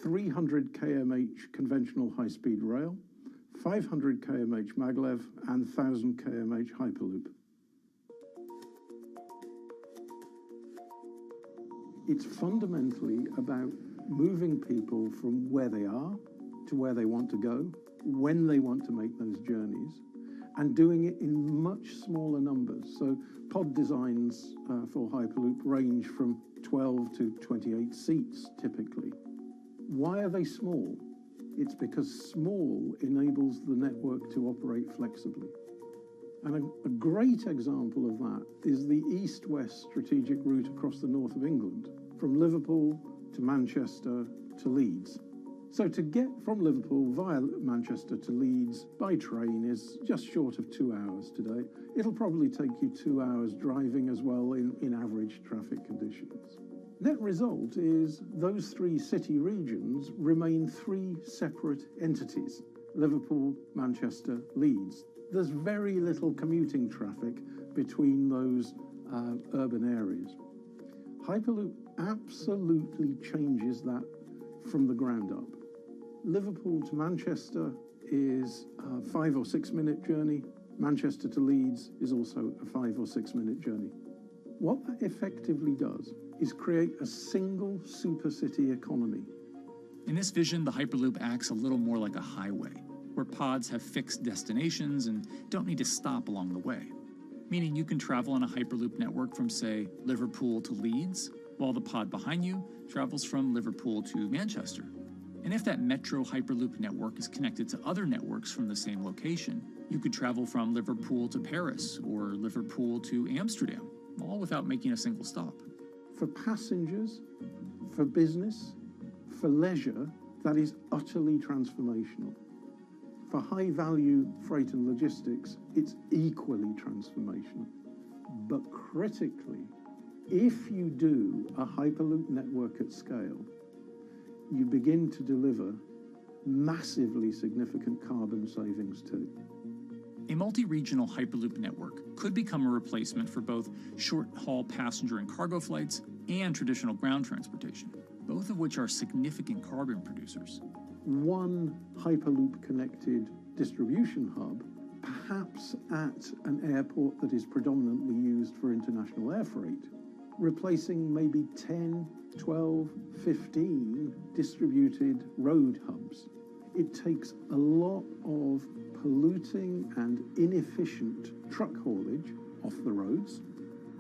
300 kmh conventional high-speed rail, 500 kmh maglev, and 1,000 kmh Hyperloop. It's fundamentally about moving people from where they are to where they want to go, when they want to make those journeys, and doing it in much smaller numbers. So pod designs for Hyperloop range from 12 to 28 seats, typically. Why are they small? It's because small enables the network to operate flexibly. And a great example of that is the east-west strategic route across the north of England, from Liverpool to Manchester to Leeds. So to get from Liverpool via Manchester to Leeds by train is just short of 2 hours today. It'll probably take you 2 hours driving as well in average traffic conditions. Net result is those three city regions remain three separate entities: Liverpool, Manchester, Leeds. There's very little commuting traffic between those urban areas. Hyperloop absolutely changes that from the ground up. Liverpool to Manchester is a 5 or 6 minute journey. Manchester to Leeds is also a 5 or 6 minute journey. What that effectively does is create a single super city economy. In this vision, the Hyperloop acts a little more like a highway, where pods have fixed destinations and don't need to stop along the way. Meaning you can travel on a Hyperloop network from, say, Liverpool to Leeds, while the pod behind you travels from Liverpool to Manchester. And if that metro Hyperloop network is connected to other networks from the same location, you could travel from Liverpool to Paris or Liverpool to Amsterdam, all without making a single stop. For passengers, for business, for leisure, that is utterly transformational. For high-value freight and logistics, it's equally transformational. But critically, if you do a Hyperloop network at scale, you begin to deliver massively significant carbon savings too. A multi-regional Hyperloop network could become a replacement for both short-haul passenger and cargo flights and traditional ground transportation, both of which are significant carbon producers. One Hyperloop-connected distribution hub, perhaps at an airport that is predominantly used for international air freight, replacing maybe 10, 12, 15 distributed road hubs. It takes a lot of polluting and inefficient truck haulage off the roads.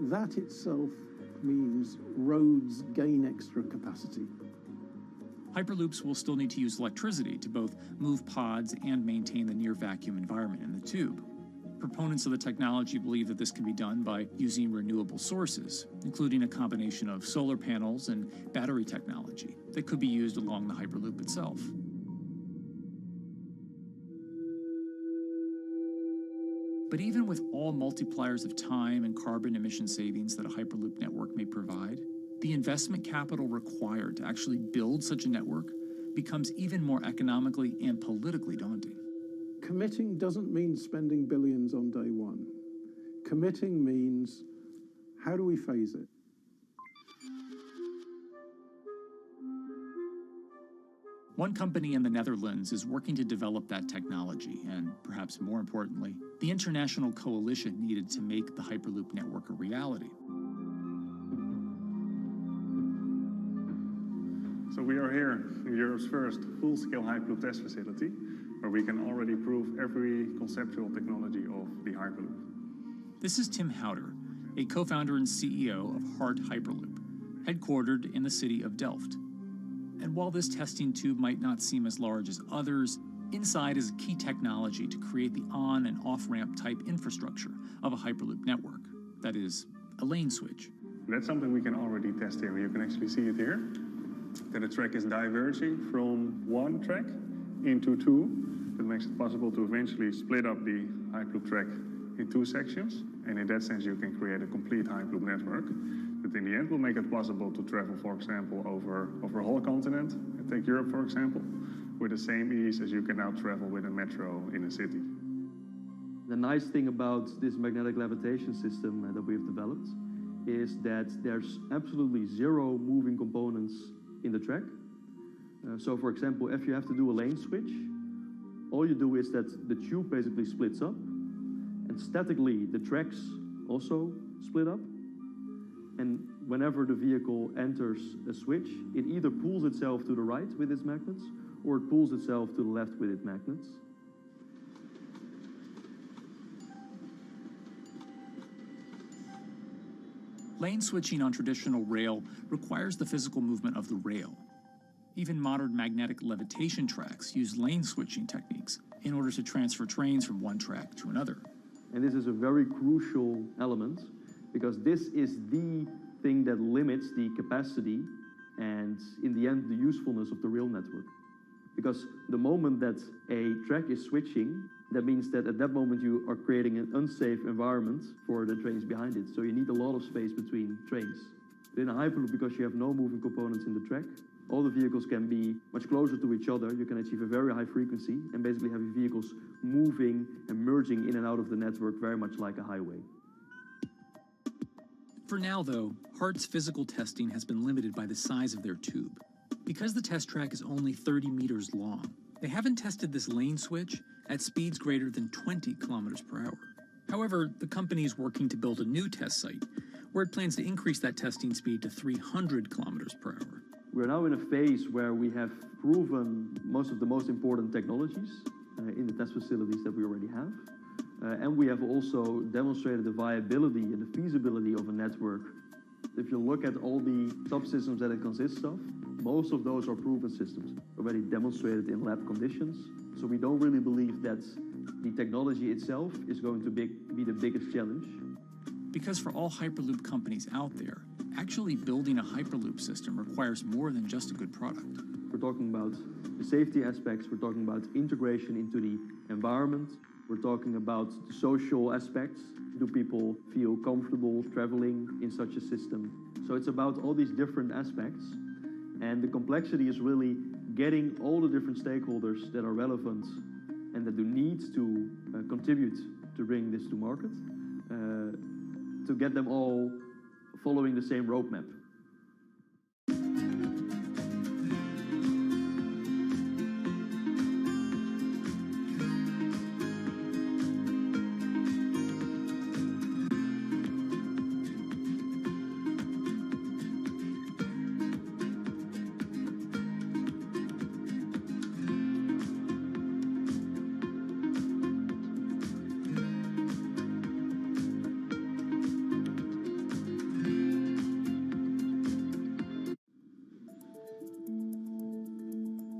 That itself means roads gain extra capacity. Hyperloops will still need to use electricity to both move pods and maintain the near-vacuum environment in the tube. Proponents of the technology believe that this can be done by using renewable sources, including a combination of solar panels and battery technology that could be used along the Hyperloop itself. But even with all multipliers of time and carbon emission savings that a Hyperloop network may provide, the investment capital required to actually build such a network becomes even more economically and politically daunting. Committing doesn't mean spending billions on day one. Committing means, how do we phase it? One company in the Netherlands is working to develop that technology, and perhaps more importantly, the international coalition needed to make the Hyperloop network a reality. So we are here in Europe's first full-scale Hyperloop test facility, where we can already prove every conceptual technology of the Hyperloop. This is Tim Houter, a co-founder and CEO of Hart Hyperloop, headquartered in the city of Delft. And while this testing tube might not seem as large as others, inside is a key technology to create the on- and off-ramp type infrastructure of a Hyperloop network. That is, a lane switch. That's something we can already test here. You can actually see it here, that the track is diverging from one track into two. That makes it possible to eventually split up the Hyperloop track in two sections. And in that sense, you can create a complete Hyperloop network. That in the end will make it possible to travel, for example, over a whole continent. Take Europe, for example, with the same ease as you can now travel with a metro in a city. The nice thing about this magnetic levitation system that we've developed is that there's absolutely zero moving components in the track. So for example, if you have to do a lane switch, all you do is that the tube basically splits up, and statically the tracks also split up. And whenever the vehicle enters a switch, it either pulls itself to the right with its magnets, or it pulls itself to the left with its magnets. Lane switching on traditional rail requires the physical movement of the rail. Even modern magnetic levitation tracks use lane switching techniques in order to transfer trains from one track to another. And this is a very crucial element, because this is the thing that limits the capacity and, in the end, the usefulness of the rail network. Because the moment that a track is switching, that means that at that moment you are creating an unsafe environment for the trains behind it. So you need a lot of space between trains. But in a Hyperloop, because you have no moving components in the track, all the vehicles can be much closer to each other. You can achieve a very high frequency and basically have your vehicles moving and merging in and out of the network very much like a highway. For now, though, Hart's physical testing has been limited by the size of their tube. Because the test track is only 30 meters long, they haven't tested this lane switch at speeds greater than 20 kilometers per hour. However, the company is working to build a new test site where it plans to increase that testing speed to 300 kilometers per hour. We're now in a phase where we have proven most of the most important technologies in the test facilities that we already have. And we have also demonstrated the viability and the feasibility of a network. If you look at all the subsystems that it consists of, most of those are proven systems, already demonstrated in lab conditions. So we don't really believe that the technology itself is going to be the biggest challenge. Because for all Hyperloop companies out there, actually building a Hyperloop system requires more than just a good product. we're talking about the safety aspects, we're talking about integration into the environment, we're talking about the social aspects. Do people feel comfortable traveling in such a system? So it's about all these different aspects, and the complexity is really getting all the different stakeholders that are relevant and that do need to contribute to bring this to market, to get them all following the same roadmap.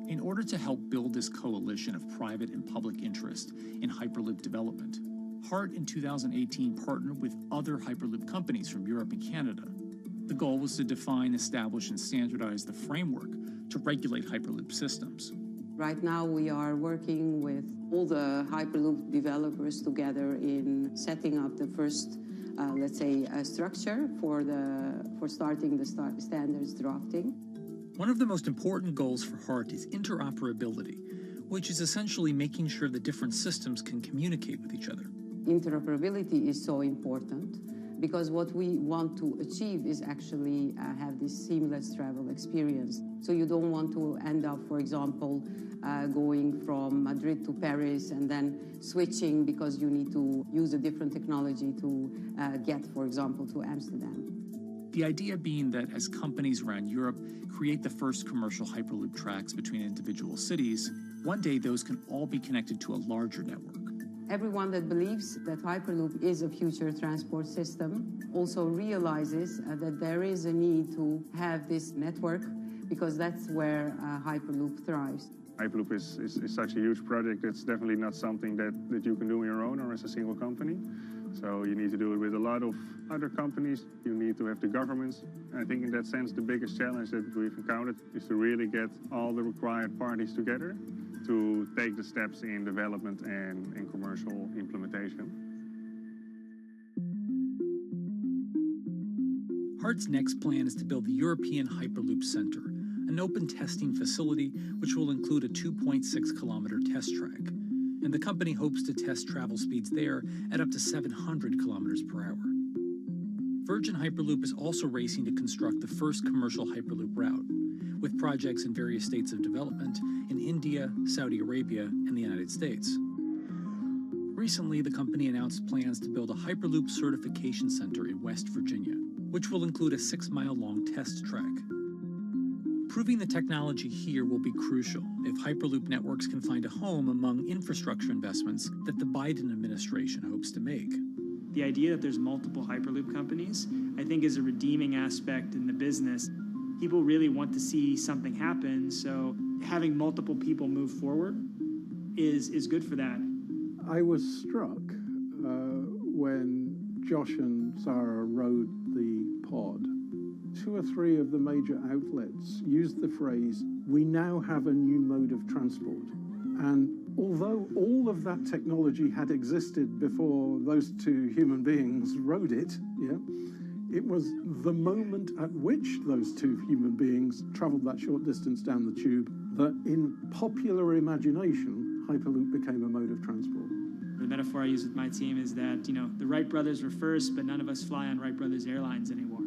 In order to help build this coalition of private and public interest in Hyperloop development, HART in 2018 partnered with other Hyperloop companies from Europe and Canada. The goal was to define, establish, and standardize the framework to regulate Hyperloop systems. Right now we are working with all the Hyperloop developers together in setting up the first, let's say, structure for starting the standards drafting. One of the most important goals for HART is interoperability, which is essentially making sure that different systems can communicate with each other. Interoperability is so important because what we want to achieve is actually have this seamless travel experience. So you don't want to end up, for example, going from Madrid to Paris and then switching because you need to use a different technology to get, for example, to Amsterdam. The idea being that as companies around Europe create the first commercial Hyperloop tracks between individual cities, one day those can all be connected to a larger network. Everyone that believes that Hyperloop is a future transport system also realizes that there is a need to have this network because that's where Hyperloop thrives. Hyperloop is such a huge project. It's definitely not something that you can do on your own or as a single company. So you need to do it with a lot of other companies. You need to have the governments. And I think in that sense, the biggest challenge that we've encountered is to really get all the required parties together to take the steps in development and in commercial implementation. HART's next plan is to build the European Hyperloop Center, an open testing facility which will include a 2.6-kilometer test track. And the company hopes to test travel speeds there at up to 700 kilometers per hour. Virgin Hyperloop is also racing to construct the first commercial Hyperloop route, with projects in various states of development in India, Saudi Arabia, and the United States. Recently, the company announced plans to build a Hyperloop certification center in West Virginia, which will include a 6-mile-long test track. Proving the technology here will be crucial if Hyperloop networks can find a home among infrastructure investments that the Biden administration hopes to make. The idea that there's multiple Hyperloop companies, I think, is a redeeming aspect in the business. People really want to see something happen, so having multiple people move forward is good for that. I was struck when Josh and Sarah rode the pod. 2 or 3 of the major outlets used the phrase, "We now have a new mode of transport." And although all of that technology had existed before those 2 human beings rode it, it was the moment at which those 2 human beings traveled that short distance down the tube that in popular imagination, Hyperloop became a mode of transport. The metaphor I use with my team is that, the Wright brothers were first, but none of us fly on Wright Brothers Airlines anymore.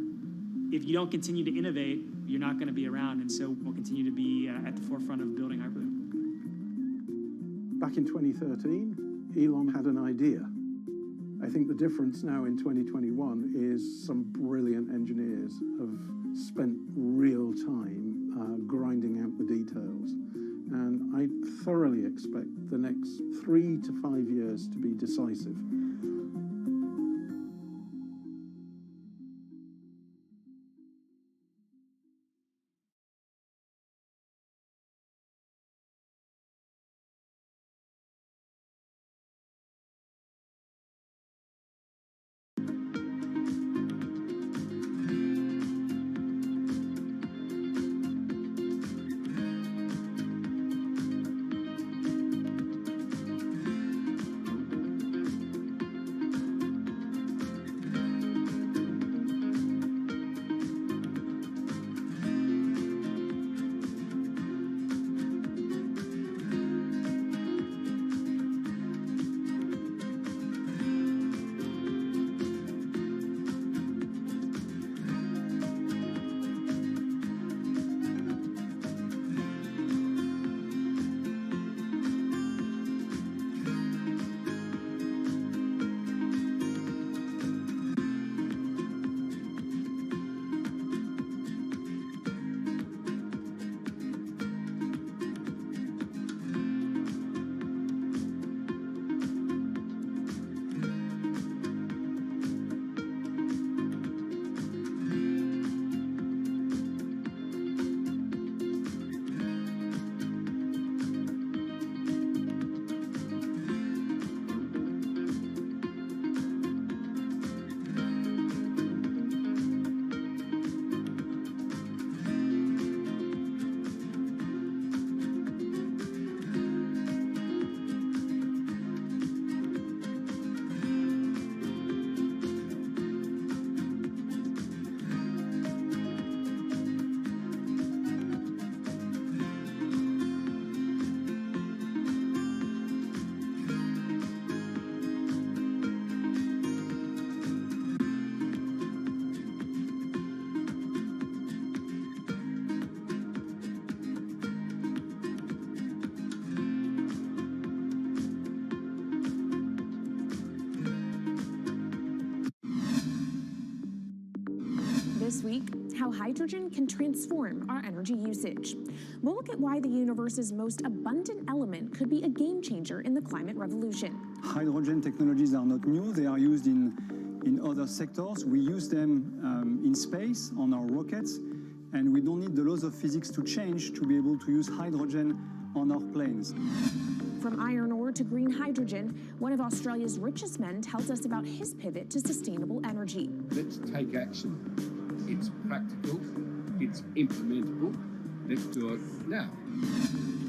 If you don't continue to innovate, you're not going to be around, and so we'll continue to be at the forefront of building Hyperloop. Back in 2013, Elon had an idea. I think the difference now in 2021 is some brilliant engineers have spent real time grinding out the details. And I thoroughly expect the next 3 to 5 years to be decisive. how hydrogen can transform our energy usage. We'll look at why the universe's most abundant element could be a game changer in the climate revolution. Hydrogen technologies are not new. They are used in other sectors. We use them in space, on our rockets, and we don't need the laws of physics to change to be able to use hydrogen on our planes. From iron ore to green hydrogen, one of Australia's richest men tells us about his pivot to sustainable energy. Let's take action. It's practical, it's implementable. Let's do it now.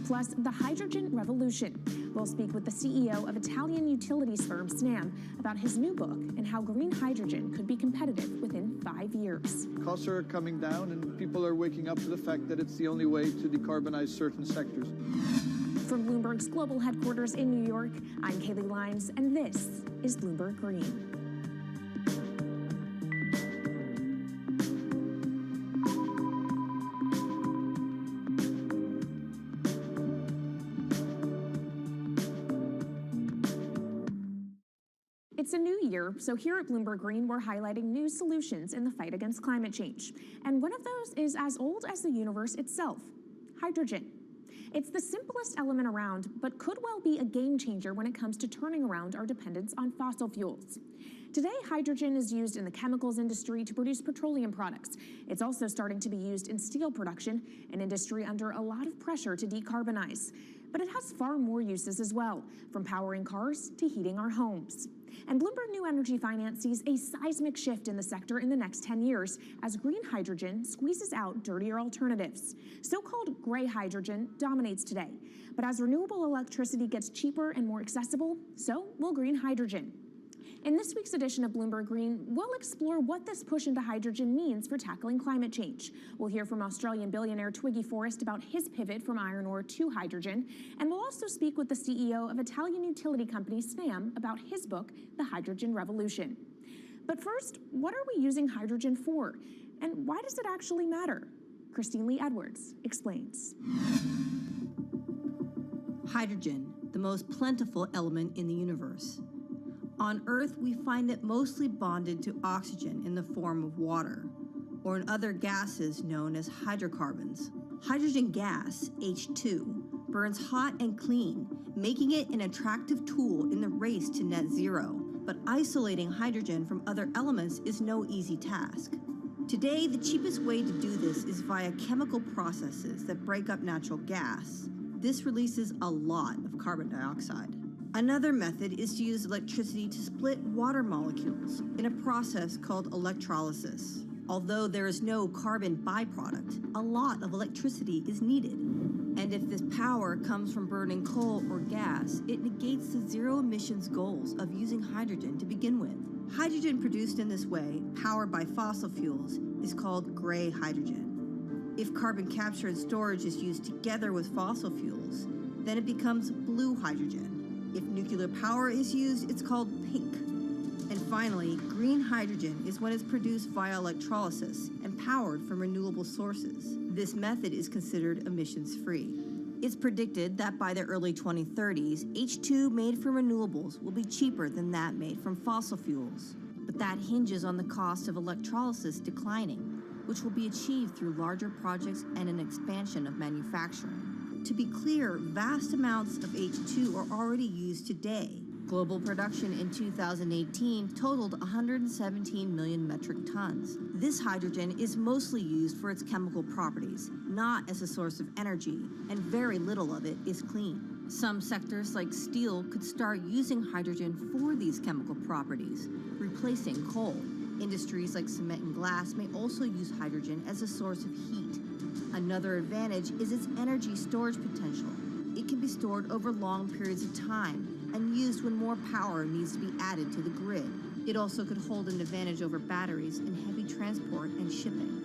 Plus, the hydrogen revolution. We'll speak with the CEO of Italian utilities firm Snam about his new book and how green hydrogen could be competitive within 5 years. Costs are coming down and people are waking up to the fact that it's the only way to decarbonize certain sectors. From Bloomberg's global headquarters in New York, I'm Kaylee Lyons, and this is Bloomberg Green. It's a new year, so here at Bloomberg Green, we're highlighting new solutions in the fight against climate change. And one of those is as old as the universe itself, hydrogen. It's the simplest element around, but could well be a game changer when it comes to turning around our dependence on fossil fuels. Today, hydrogen is used in the chemicals industry to produce petroleum products. It's also starting to be used in steel production, an industry under a lot of pressure to decarbonize. But it has far more uses as well, from powering cars to heating our homes. And Bloomberg New Energy Finance sees a seismic shift in the sector in the next 10 years as green hydrogen squeezes out dirtier alternatives. So-called gray hydrogen dominates today. But as renewable electricity gets cheaper and more accessible, so will green hydrogen. In this week's edition of Bloomberg Green, we'll explore what this push into hydrogen means for tackling climate change. We'll hear from Australian billionaire Twiggy Forrest about his pivot from iron ore to hydrogen, and we'll also speak with the CEO of Italian utility company Snam about his book, The Hydrogen Revolution. But first, what are we using hydrogen for? And why does it actually matter? Christine Lee Edwards explains. Hydrogen, the most plentiful element in the universe. On Earth, we find it mostly bonded to oxygen in the form of water, or in other gases known as hydrocarbons. Hydrogen gas, H2, burns hot and clean, making it an attractive tool in the race to net zero. But isolating hydrogen from other elements is no easy task. Today, the cheapest way to do this is via chemical processes that break up natural gas. This releases a lot of carbon dioxide. Another method is to use electricity to split water molecules in a process called electrolysis. Although there is no carbon byproduct, a lot of electricity is needed. And if this power comes from burning coal or gas, it negates the zero emissions goals of using hydrogen to begin with. Hydrogen produced in this way, powered by fossil fuels, is called gray hydrogen. If carbon capture and storage is used together with fossil fuels, then it becomes blue hydrogen. If nuclear power is used, it's called pink. And finally, green hydrogen is when it's produced via electrolysis and powered from renewable sources. This method is considered emissions-free. It's predicted that by the early 2030s, H2 made from renewables will be cheaper than that made from fossil fuels. But that hinges on the cost of electrolysis declining, which will be achieved through larger projects and an expansion of manufacturing. To be clear, vast amounts of H2 are already used today. Global production in 2018 totaled 117 million metric tons. This hydrogen is mostly used for its chemical properties, not as a source of energy, and very little of it is clean. Some sectors like steel could start using hydrogen for these chemical properties, replacing coal. Industries like cement and glass may also use hydrogen as a source of heat. Another advantage is its energy storage potential. It can be stored over long periods of time and used when more power needs to be added to the grid. It also could hold an advantage over batteries in heavy transport and shipping.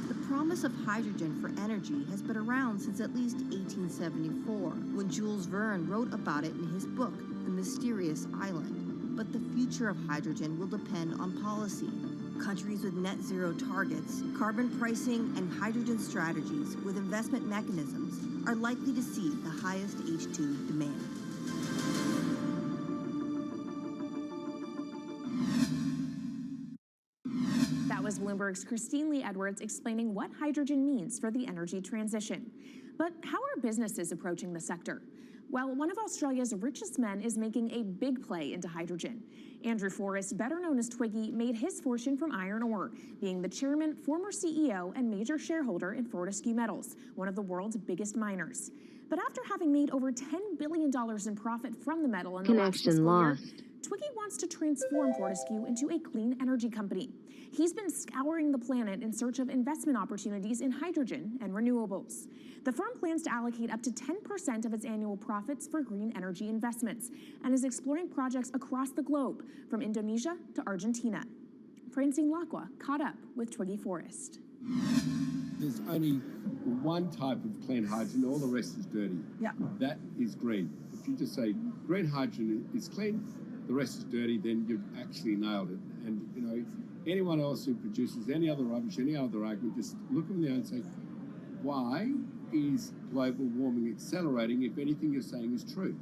The promise of hydrogen for energy has been around since at least 1874, when Jules Verne wrote about it in his book, The Mysterious Island. But the future of hydrogen will depend on policy. Countries with net zero targets, carbon pricing, and hydrogen strategies with investment mechanisms are likely to see the highest H2 demand. Bloomberg's Christine Lee Edwards explaining what hydrogen means for the energy transition. But how are businesses approaching the sector? Well, one of Australia's richest men is making a big play into hydrogen. Andrew Forrest, better known as Twiggy, made his fortune from iron ore, being the chairman, former CEO, and major shareholder in Fortescue Metals, one of the world's biggest miners. But after having made over $10 billion in profit from the metal in the last fiscal year, Twiggy wants to transform Fortescue into a clean energy company. He's been scouring the planet in search of investment opportunities in hydrogen and renewables. The firm plans to allocate up to 10% of its annual profits for green energy investments and is exploring projects across the globe, from Indonesia to Argentina. Francine Lacqua caught up with Twiggy Forrest. There's only one type of clean hydrogen, all the rest is dirty. Yeah. That is green. If you just say green hydrogen is clean, the rest is dirty, then you've actually nailed it. And, you know, anyone else who produces any other rubbish, any other argument, just look them there and say, why is global warming accelerating if anything you're saying is true?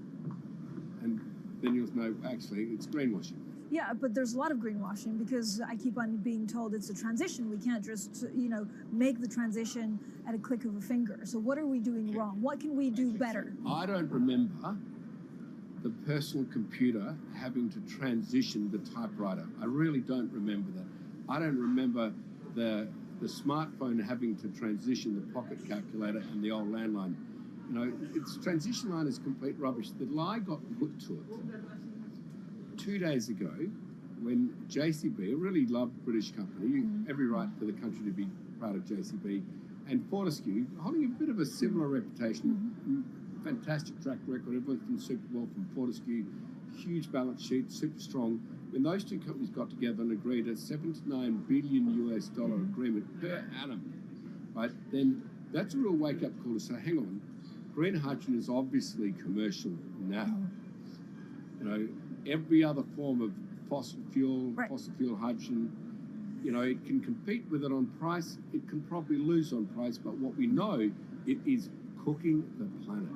And then you'll know, actually, it's greenwashing. Yeah, but there's a lot of greenwashing because I keep on being told it's a transition. We can't just, make the transition at a click of a finger. So what are we doing wrong? What can we do better? I don't remember the personal computer having to transition the typewriter. I really don't remember that. I don't remember the smartphone having to transition the pocket calculator and the old landline. You know, its transition line is complete rubbish. The lie got put to it 2 days ago when JCB, a really loved British company, every right for the country to be proud of JCB, and Fortescue, holding a bit of a similar reputation, fantastic track record, everyone's done super well from Fortescue, huge balance sheet, super strong. When those two companies got together and agreed a $7 to $9 billion US agreement per annum, right, then that's a real wake-up call to say, hang on, green hydrogen is obviously commercial now. You know, every other form of fossil fuel hydrogen, you know, it can compete with it on price, it can probably lose on price, but what we know, it is cooking the planet.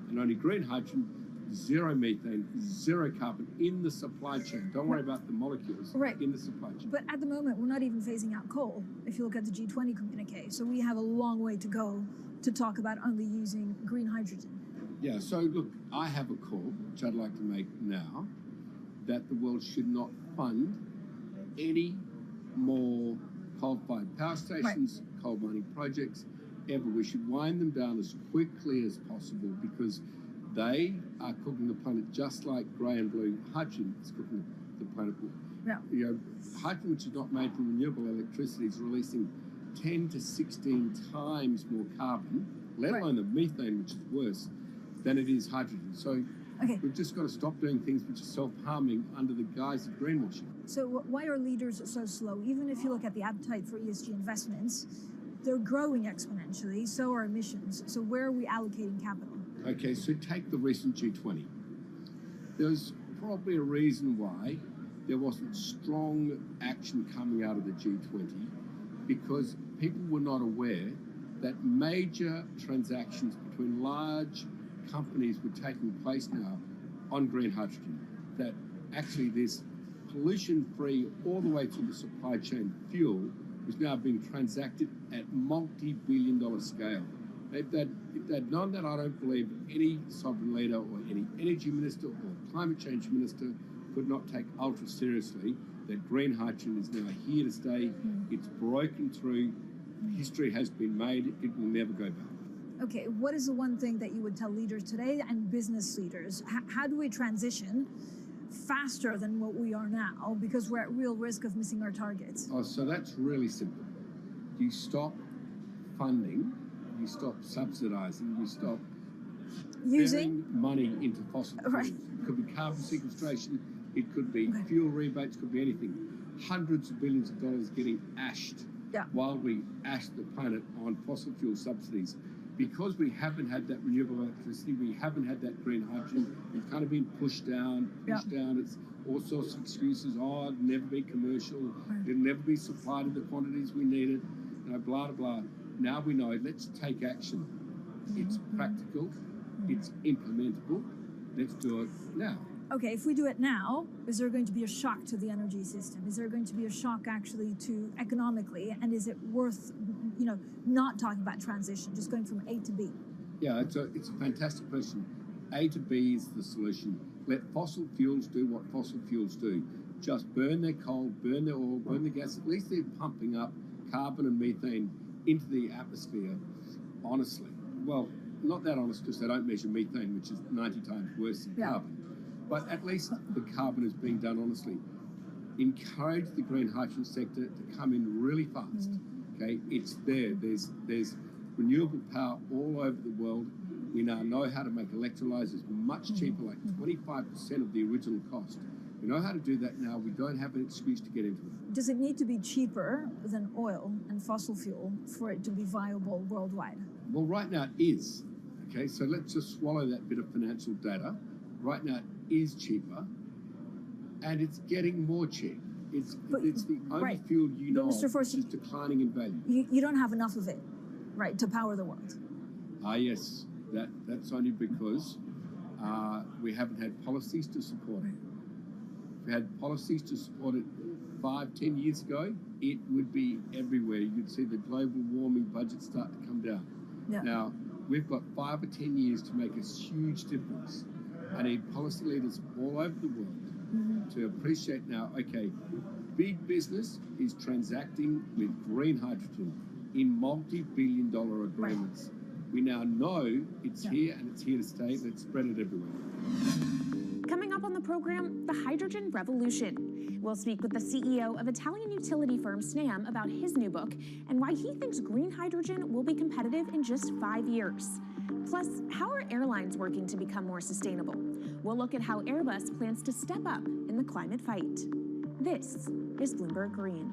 And only green hydrogen, zero methane, zero carbon in the supply chain. Don't worry about the molecules in the supply chain. But at the moment, we're not even phasing out coal, if you look at the G20 communique. So we have a long way to go to talk about only using green hydrogen. Yeah, so look, I have a call, which I'd like to make now, that the world should not fund any more coal-fired power stations, coal mining projects, ever. We should wind them down as quickly as possible because they are cooking the planet just like grey and blue hydrogen is cooking the planet. Yeah. You know, hydrogen, which is not made from renewable electricity, is releasing 10 to 16 times more carbon, let alone the methane, which is worse, than it is hydrogen. So we've just got to stop doing things which are self-harming under the guise of greenwashing. So why are leaders so slow? Even if you look at the appetite for ESG investments, they're growing exponentially, so are emissions. So where are we allocating capital? Okay, so take the recent G20. There's probably a reason why there wasn't strong action coming out of the G20 because people were not aware that major transactions between large companies were taking place now on green hydrogen, that actually this pollution-free all the way through the supply chain fuel was now being transacted at multi-billion-dollar scale. If they'd known that, I don't believe any sovereign leader or any energy minister or climate change minister could not take ultra seriously that green hydrogen is now here to stay. It's broken through. History has been made. It will never go back. Okay, what is the one thing that you would tell leaders today and business leaders? How do we transition faster than what we are now because we're at real risk of missing our targets? Oh, so that's really simple. You stop funding, you stop subsidizing, you stop using money into fossil fuels. It could be carbon sequestration, it could be fuel rebates, could be anything. Hundreds of billions of dollars getting ashed while we ash the planet on fossil fuel subsidies. Because we haven't had that renewable electricity, we haven't had that green hydrogen, we've kind of been pushed down. It's all sorts of excuses. Oh, it'll never be commercial, it'll never be supplied in the quantities we need it, you know, blah, blah, blah. Now we know, let's take action. It's practical, it's implementable, let's do it now. Okay, if we do it now, is there going to be a shock to the energy system? Is there going to be a shock actually to economically? And is it worth, not talking about transition, just going from A to B? Yeah, it's a fantastic question. A to B is the solution. Let fossil fuels do what fossil fuels do. Just burn their coal, burn their oil, burn the gas. At least they're pumping up carbon and methane into the atmosphere, honestly. Well, not that honest because they don't measure methane, which is 90 times worse than carbon. But at least the carbon is being done honestly. Encourage the green hydrogen sector to come in really fast. Okay, it's there. There's renewable power all over the world. We now know how to make electrolyzers much cheaper, like 25% of the original cost. We know how to do that now. We don't have an excuse to get into it. Does it need to be cheaper than oil and fossil fuel for it to be viable worldwide? Well, right now it is. Okay, so let's just swallow that bit of financial data. Right now it is cheaper, and it's getting more cheap. It's the only fuel you know Mr. Force, which is declining in value. You don't have enough of it, right, to power the world? Yes. That's only because we haven't had policies to support it. If we had policies to support it 5-10 years ago, it would be everywhere. You'd see the global warming budget start to come down. Yeah. Now, we've got 5 or 10 years to make a huge difference. I need policy leaders all over the world to appreciate now, okay, big business is transacting with green hydrogen in multi-billion-dollar agreements. We now know it's here and it's here to stay. Let's spread it everywhere. Coming up on the program, the hydrogen revolution. We'll speak with the CEO of Italian utility firm Snam about his new book and why he thinks green hydrogen will be competitive in just 5 years. Plus, how are airlines working to become more sustainable? We'll look at how Airbus plans to step up in the climate fight. This is Bloomberg Green.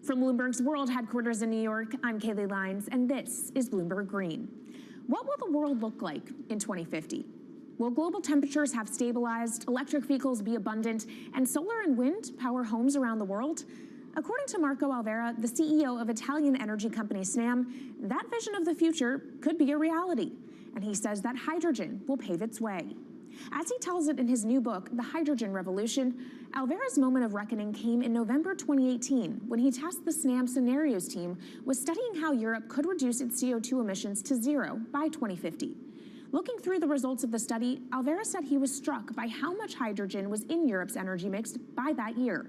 From Bloomberg's World Headquarters in New York, I'm Kaylee Lines, and this is Bloomberg Green. What will the world look like in 2050? Will global temperatures have stabilized, electric vehicles be abundant, and solar and wind power homes around the world? According to Marco Alvera, the CEO of Italian energy company Snam, that vision of the future could be a reality. And he says that hydrogen will pave its way. As he tells it in his new book, The Hydrogen Revolution, Alvera's moment of reckoning came in November 2018 when he tasked the Snam Scenarios team with studying how Europe could reduce its CO2 emissions to zero by 2050. Looking through the results of the study, Alvera said he was struck by how much hydrogen was in Europe's energy mix by that year.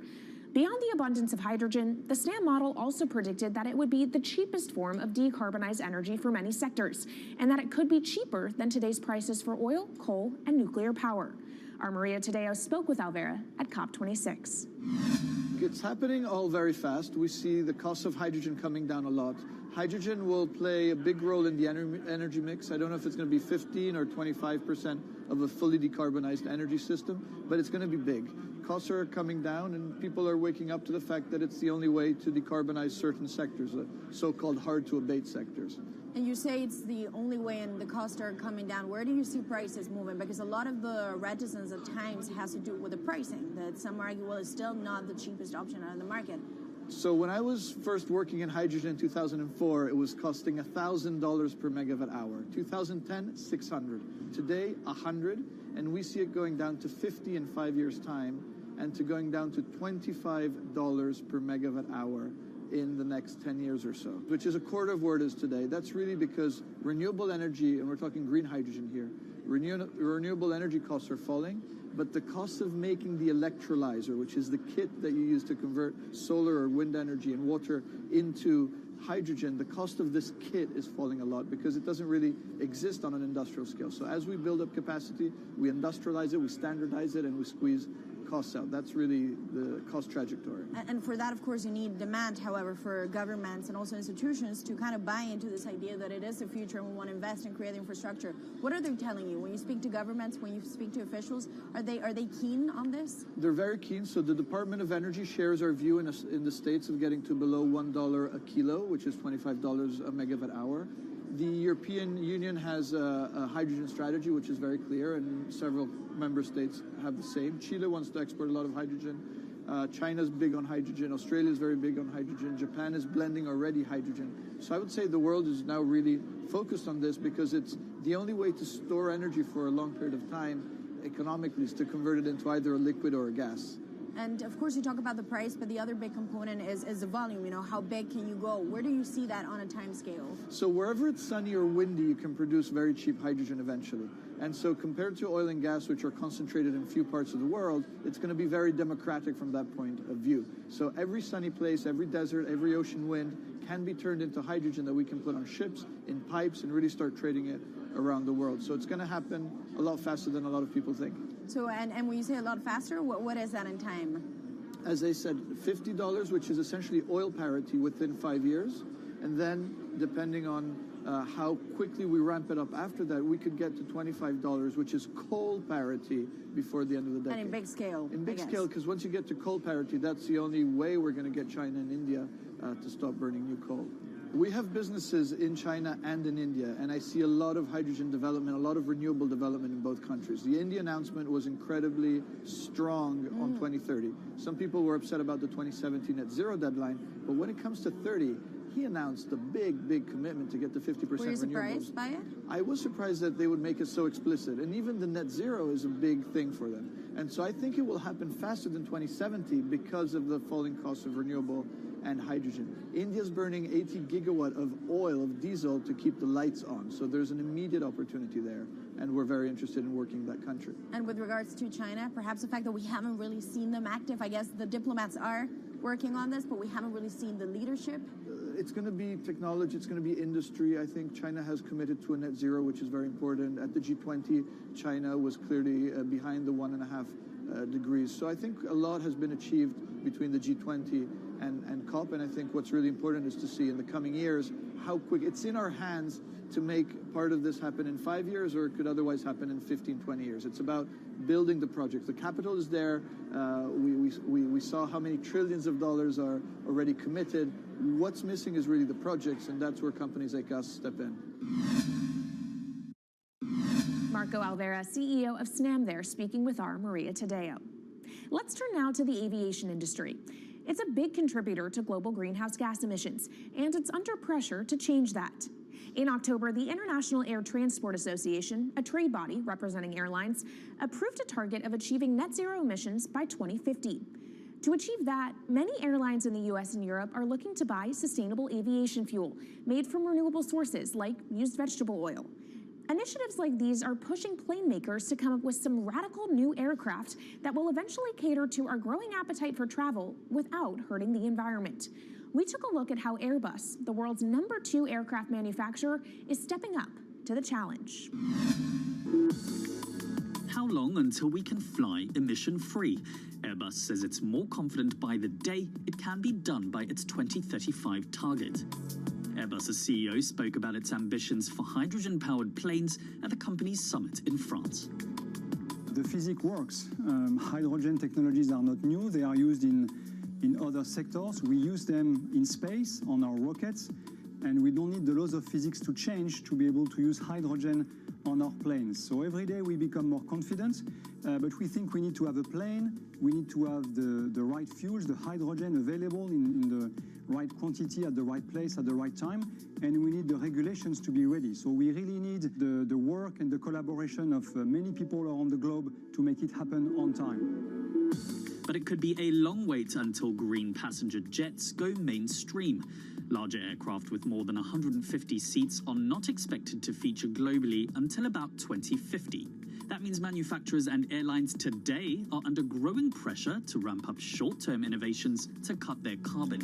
Beyond the abundance of hydrogen, the SNAM model also predicted that it would be the cheapest form of decarbonized energy for many sectors, and that it could be cheaper than today's prices for oil, coal, and nuclear power. Our Maria Tadeo spoke with Alvera at COP26. It's happening all very fast. We see the cost of hydrogen coming down a lot. Hydrogen will play a big role in the energy mix. I don't know if it's going to be 15 or 25% of a fully decarbonized energy system, but it's going to be big. Costs are coming down, and people are waking up to the fact that it's the only way to decarbonize certain sectors, the so-called hard-to-abate sectors. And you say it's the only way and the costs are coming down. Where do you see prices moving? Because a lot of the reticence at times has to do with the pricing, that some argue, well, it's still not the cheapest option on the market. So when I was first working in hydrogen in 2004, it was costing $1,000 per megawatt hour. 2010, $600. Today, $100, and we see it going down to $50 in 5 years' time, and to going down to $25 per megawatt hour in the next 10 years or so, which is a quarter of where it is today. That's really because renewable energy, and we're talking green hydrogen here, renewable energy costs are falling, but the cost of making the electrolyzer, which is the kit that you use to convert solar or wind energy and water into hydrogen, the cost of this kit is falling a lot because it doesn't really exist on an industrial scale. So as we build up capacity, we industrialize it, we standardize it, and we squeeze costs out. That's really the cost trajectory. And for that, of course, you need demand, however, for governments and also institutions to kind of buy into this idea that it is the future and we want to invest and create infrastructure. What are they telling you? When you speak to governments, when you speak to officials, are they keen on this? They're very keen. So the Department of Energy shares our view in the States of getting to below $1 a kilo, which is $25 a megawatt hour. The European Union has a hydrogen strategy, which is very clear, and several member states have the same. Chile wants to export a lot of hydrogen. China's big on hydrogen. Australia is very big on hydrogen. Japan is blending already hydrogen. So I would say the world is now really focused on this because it's the only way to store energy for a long period of time economically is to convert it into either a liquid or a gas. And of course, you talk about the price, but the other big component is the volume. You know, how big can you go? Where do you see that on a time scale? So wherever it's sunny or windy, you can produce very cheap hydrogen eventually. And so compared to oil and gas, which are concentrated in few parts of the world, it's going to be very democratic from that point of view. So every sunny place, every desert, every ocean wind can be turned into hydrogen that we can put on ships, in pipes, and really start trading it around the world. So it's going to happen a lot faster than a lot of people think. So, and when you say a lot faster, what is that in time? As I said, $50, which is essentially oil parity within 5 years. And then, depending on how quickly we ramp it up after that, we could get to $25, which is coal parity before the end of the decade. And in big scale. In big scale, because once you get to coal parity, that's the only way we're going to get China and India to stop burning new coal. We have businesses in China and in India, and I see a lot of hydrogen development, a lot of renewable development in both countries. The India announcement was incredibly strong on 2030. Some people were upset about the 2017 net zero deadline, but when it comes to 30, he announced a big, big commitment to get to 50% renewables. Were you surprised by it? I was surprised that they would make it so explicit, and even the net zero is a big thing for them. And so I think it will happen faster than 2070 because of the falling cost of renewable and hydrogen. India's burning 80 gigawatt of oil, of diesel, to keep the lights on. So there's an immediate opportunity there, and we're very interested in working that country. And with regards to China, perhaps the fact that we haven't really seen them active, I guess the diplomats are working on this, but we haven't really seen the leadership. It's going to be technology, it's going to be industry. I think China has committed to a net zero, which is very important. At the G20, China was clearly behind the 1.5 degrees. So I think a lot has been achieved between the G20 and COP, and I think what's really important is to see in the coming years how quick. It's in our hands to make part of this happen in 5 years, or it could otherwise happen in 15, 20 years. It's about building the projects. The capital is there. We saw how many trillions of dollars are already committed. What's missing is really the projects, and that's where companies like us step in. Marco Alvera, CEO of SNAM there, speaking with our Maria Tadeo. Let's turn now to the aviation industry. It's a big contributor to global greenhouse gas emissions, and it's under pressure to change that. In October, the International Air Transport Association, a trade body representing airlines, approved a target of achieving net zero emissions by 2050. To achieve that, many airlines in the US and Europe are looking to buy sustainable aviation fuel made from renewable sources like used vegetable oil. Initiatives like these are pushing plane makers to come up with some radical new aircraft that will eventually cater to our growing appetite for travel without hurting the environment. We took a look at how Airbus, the world's #2 aircraft manufacturer, is stepping up to the challenge. How long until we can fly emission-free? Airbus says it's more confident by the day it can be done by its 2035 target. Airbus's CEO spoke about its ambitions for hydrogen-powered planes at the company's summit in France. The physics works. Hydrogen technologies are not new. They are used in other sectors. We use them in space on our rockets, and we don't need the laws of physics to change to be able to use hydrogen on our planes. So every day we become more confident, but we think we need to have a plane, we need to have the right fuels, the hydrogen available in the right quantity at the right place at the right time, and we need the regulations to be ready. So we really need the work and the collaboration of many people around the globe to make it happen on time. But it could be a long wait until green passenger jets go mainstream. Larger aircraft with more than 150 seats are not expected to feature globally until about 2050. That means manufacturers and airlines today are under growing pressure to ramp up short-term innovations to cut their carbon.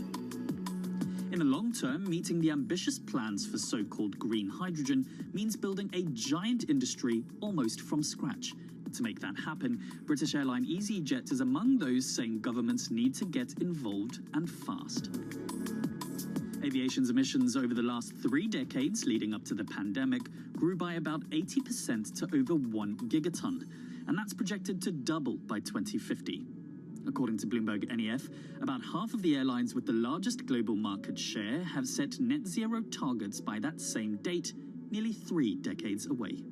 In the long term, meeting the ambitious plans for so-called green hydrogen means building a giant industry almost from scratch. To make that happen, British airline EasyJet is among those saying governments need to get involved and fast. Aviation's emissions over the last 3 decades leading up to the pandemic grew by about 80% to over 1 gigaton, and that's projected to double by 2050. According to Bloomberg NEF, about half of the airlines with the largest global market share have set net zero targets by that same date, nearly 3 decades away.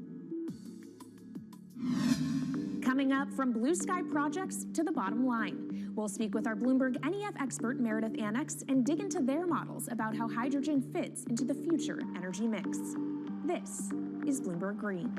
Coming up, from blue sky projects to the bottom line, we'll speak with our Bloomberg NEF expert Meredith Annex and dig into their models about how hydrogen fits into the future energy mix. This is Bloomberg Green.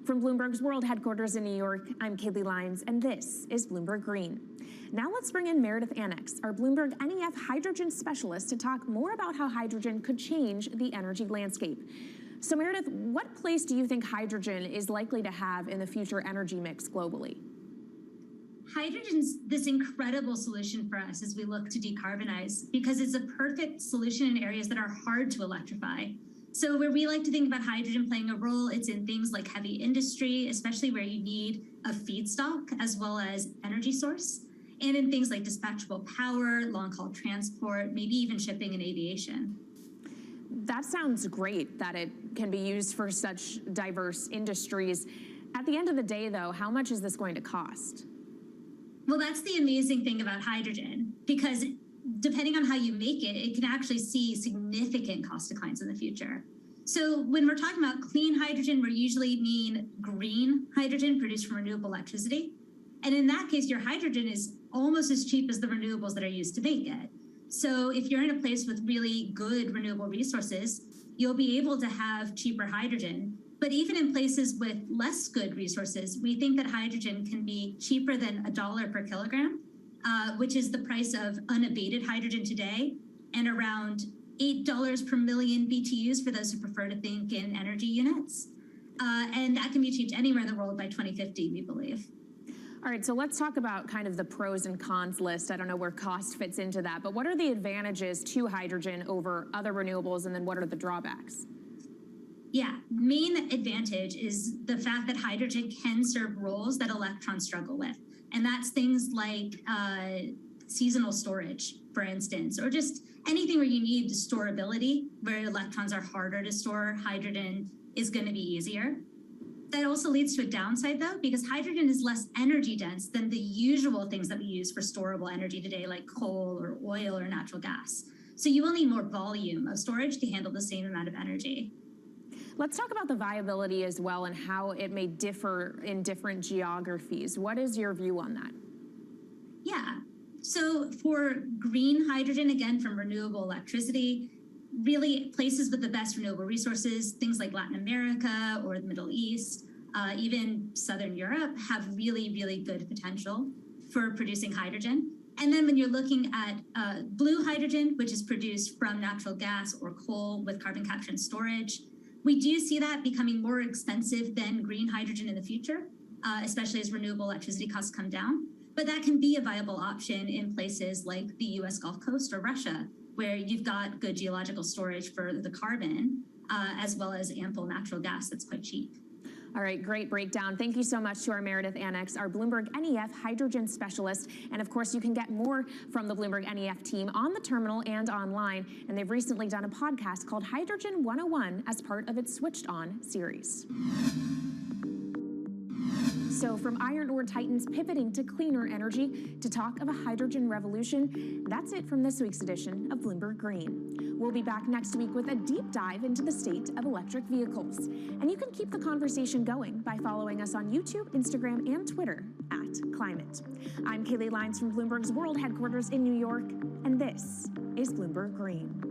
From Bloomberg's world headquarters in New York, I'm Kaylee Lyons, and this is Bloomberg Green. Now let's bring in Meredith Annex, our Bloomberg NEF hydrogen specialist, to talk more about how hydrogen could change the energy landscape. So Meredith, what place do you think hydrogen is likely to have in the future energy mix globally? Hydrogen's this incredible solution for us as we look to decarbonize because it's a perfect solution in areas that are hard to electrify. So where we like to think about hydrogen playing a role, it's in things like heavy industry, especially where you need a feedstock as well as energy source. and in things like dispatchable power, long-haul transport, maybe even shipping and aviation. That sounds great that it can be used for such diverse industries. At the end of the day, though, how much is this going to cost? Well, that's the amazing thing about hydrogen, because depending on how you make it, it can actually see significant cost declines in the future. So when we're talking about clean hydrogen, we usually mean green hydrogen produced from renewable electricity. And in that case, your hydrogen is almost as cheap as the renewables that are used to make it. So if you're in a place with really good renewable resources, you'll be able to have cheaper hydrogen. But even in places with less good resources, we think that hydrogen can be cheaper than $1 per kilogram, which is the price of unabated hydrogen today, and around $8 per million BTUs for those who prefer to think in energy units. And that can be achieved anywhere in the world by 2050, we believe. All right, so let's talk about kind of the pros and cons list. I don't know where cost fits into that, but what are the advantages to hydrogen over other renewables, and then what are the drawbacks? Yeah, main advantage is the fact that hydrogen can serve roles that electrons struggle with. And that's things like seasonal storage, for instance, or just anything where you need storability, where electrons are harder to store. Hydrogen is going to be easier. That also leads to a downside, though, because hydrogen is less energy dense than the usual things that we use for storable energy today, like coal or oil or natural gas. So you will need more volume of storage to handle the same amount of energy. Let's talk about the viability as well and how it may differ in different geographies. What is your view on that? Yeah. So for green hydrogen, again, from renewable electricity, really places with the best renewable resources, things like Latin America or the Middle East, even Southern Europe, have really, really good potential for producing hydrogen. And then when you're looking at blue hydrogen, which is produced from natural gas or coal with carbon capture and storage, we do see that becoming more expensive than green hydrogen in the future, especially as renewable electricity costs come down. But that can be a viable option in places like the US Gulf Coast or Russia, where you've got good geological storage for the carbon, as well as ample natural gas that's quite cheap. All right, great breakdown. Thank you so much to our Meredith Annex, our Bloomberg NEF hydrogen specialist. And of course, you can get more from the Bloomberg NEF team on the terminal and online. And they've recently done a podcast called Hydrogen 101 as part of its Switched On series. So from iron ore titans pivoting to cleaner energy to talk of a hydrogen revolution, that's it from this week's edition of Bloomberg Green. We'll be back next week with a deep dive into the state of electric vehicles. And you can keep the conversation going by following us on YouTube, Instagram, and Twitter @Climate. I'm Kaylee Lyons from Bloomberg's World Headquarters in New York, and this is Bloomberg Green.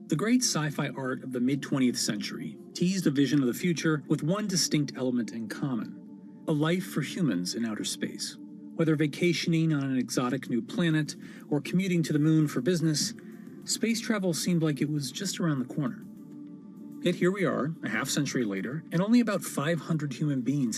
The great sci-fi art of the mid-20th century teased a vision of the future with one distinct element in common: a life for humans in outer space. Whether vacationing on an exotic new planet or commuting to the moon for business, space travel seemed like it was just around the corner. Yet here we are, a half-century later, and only about 500 human beings have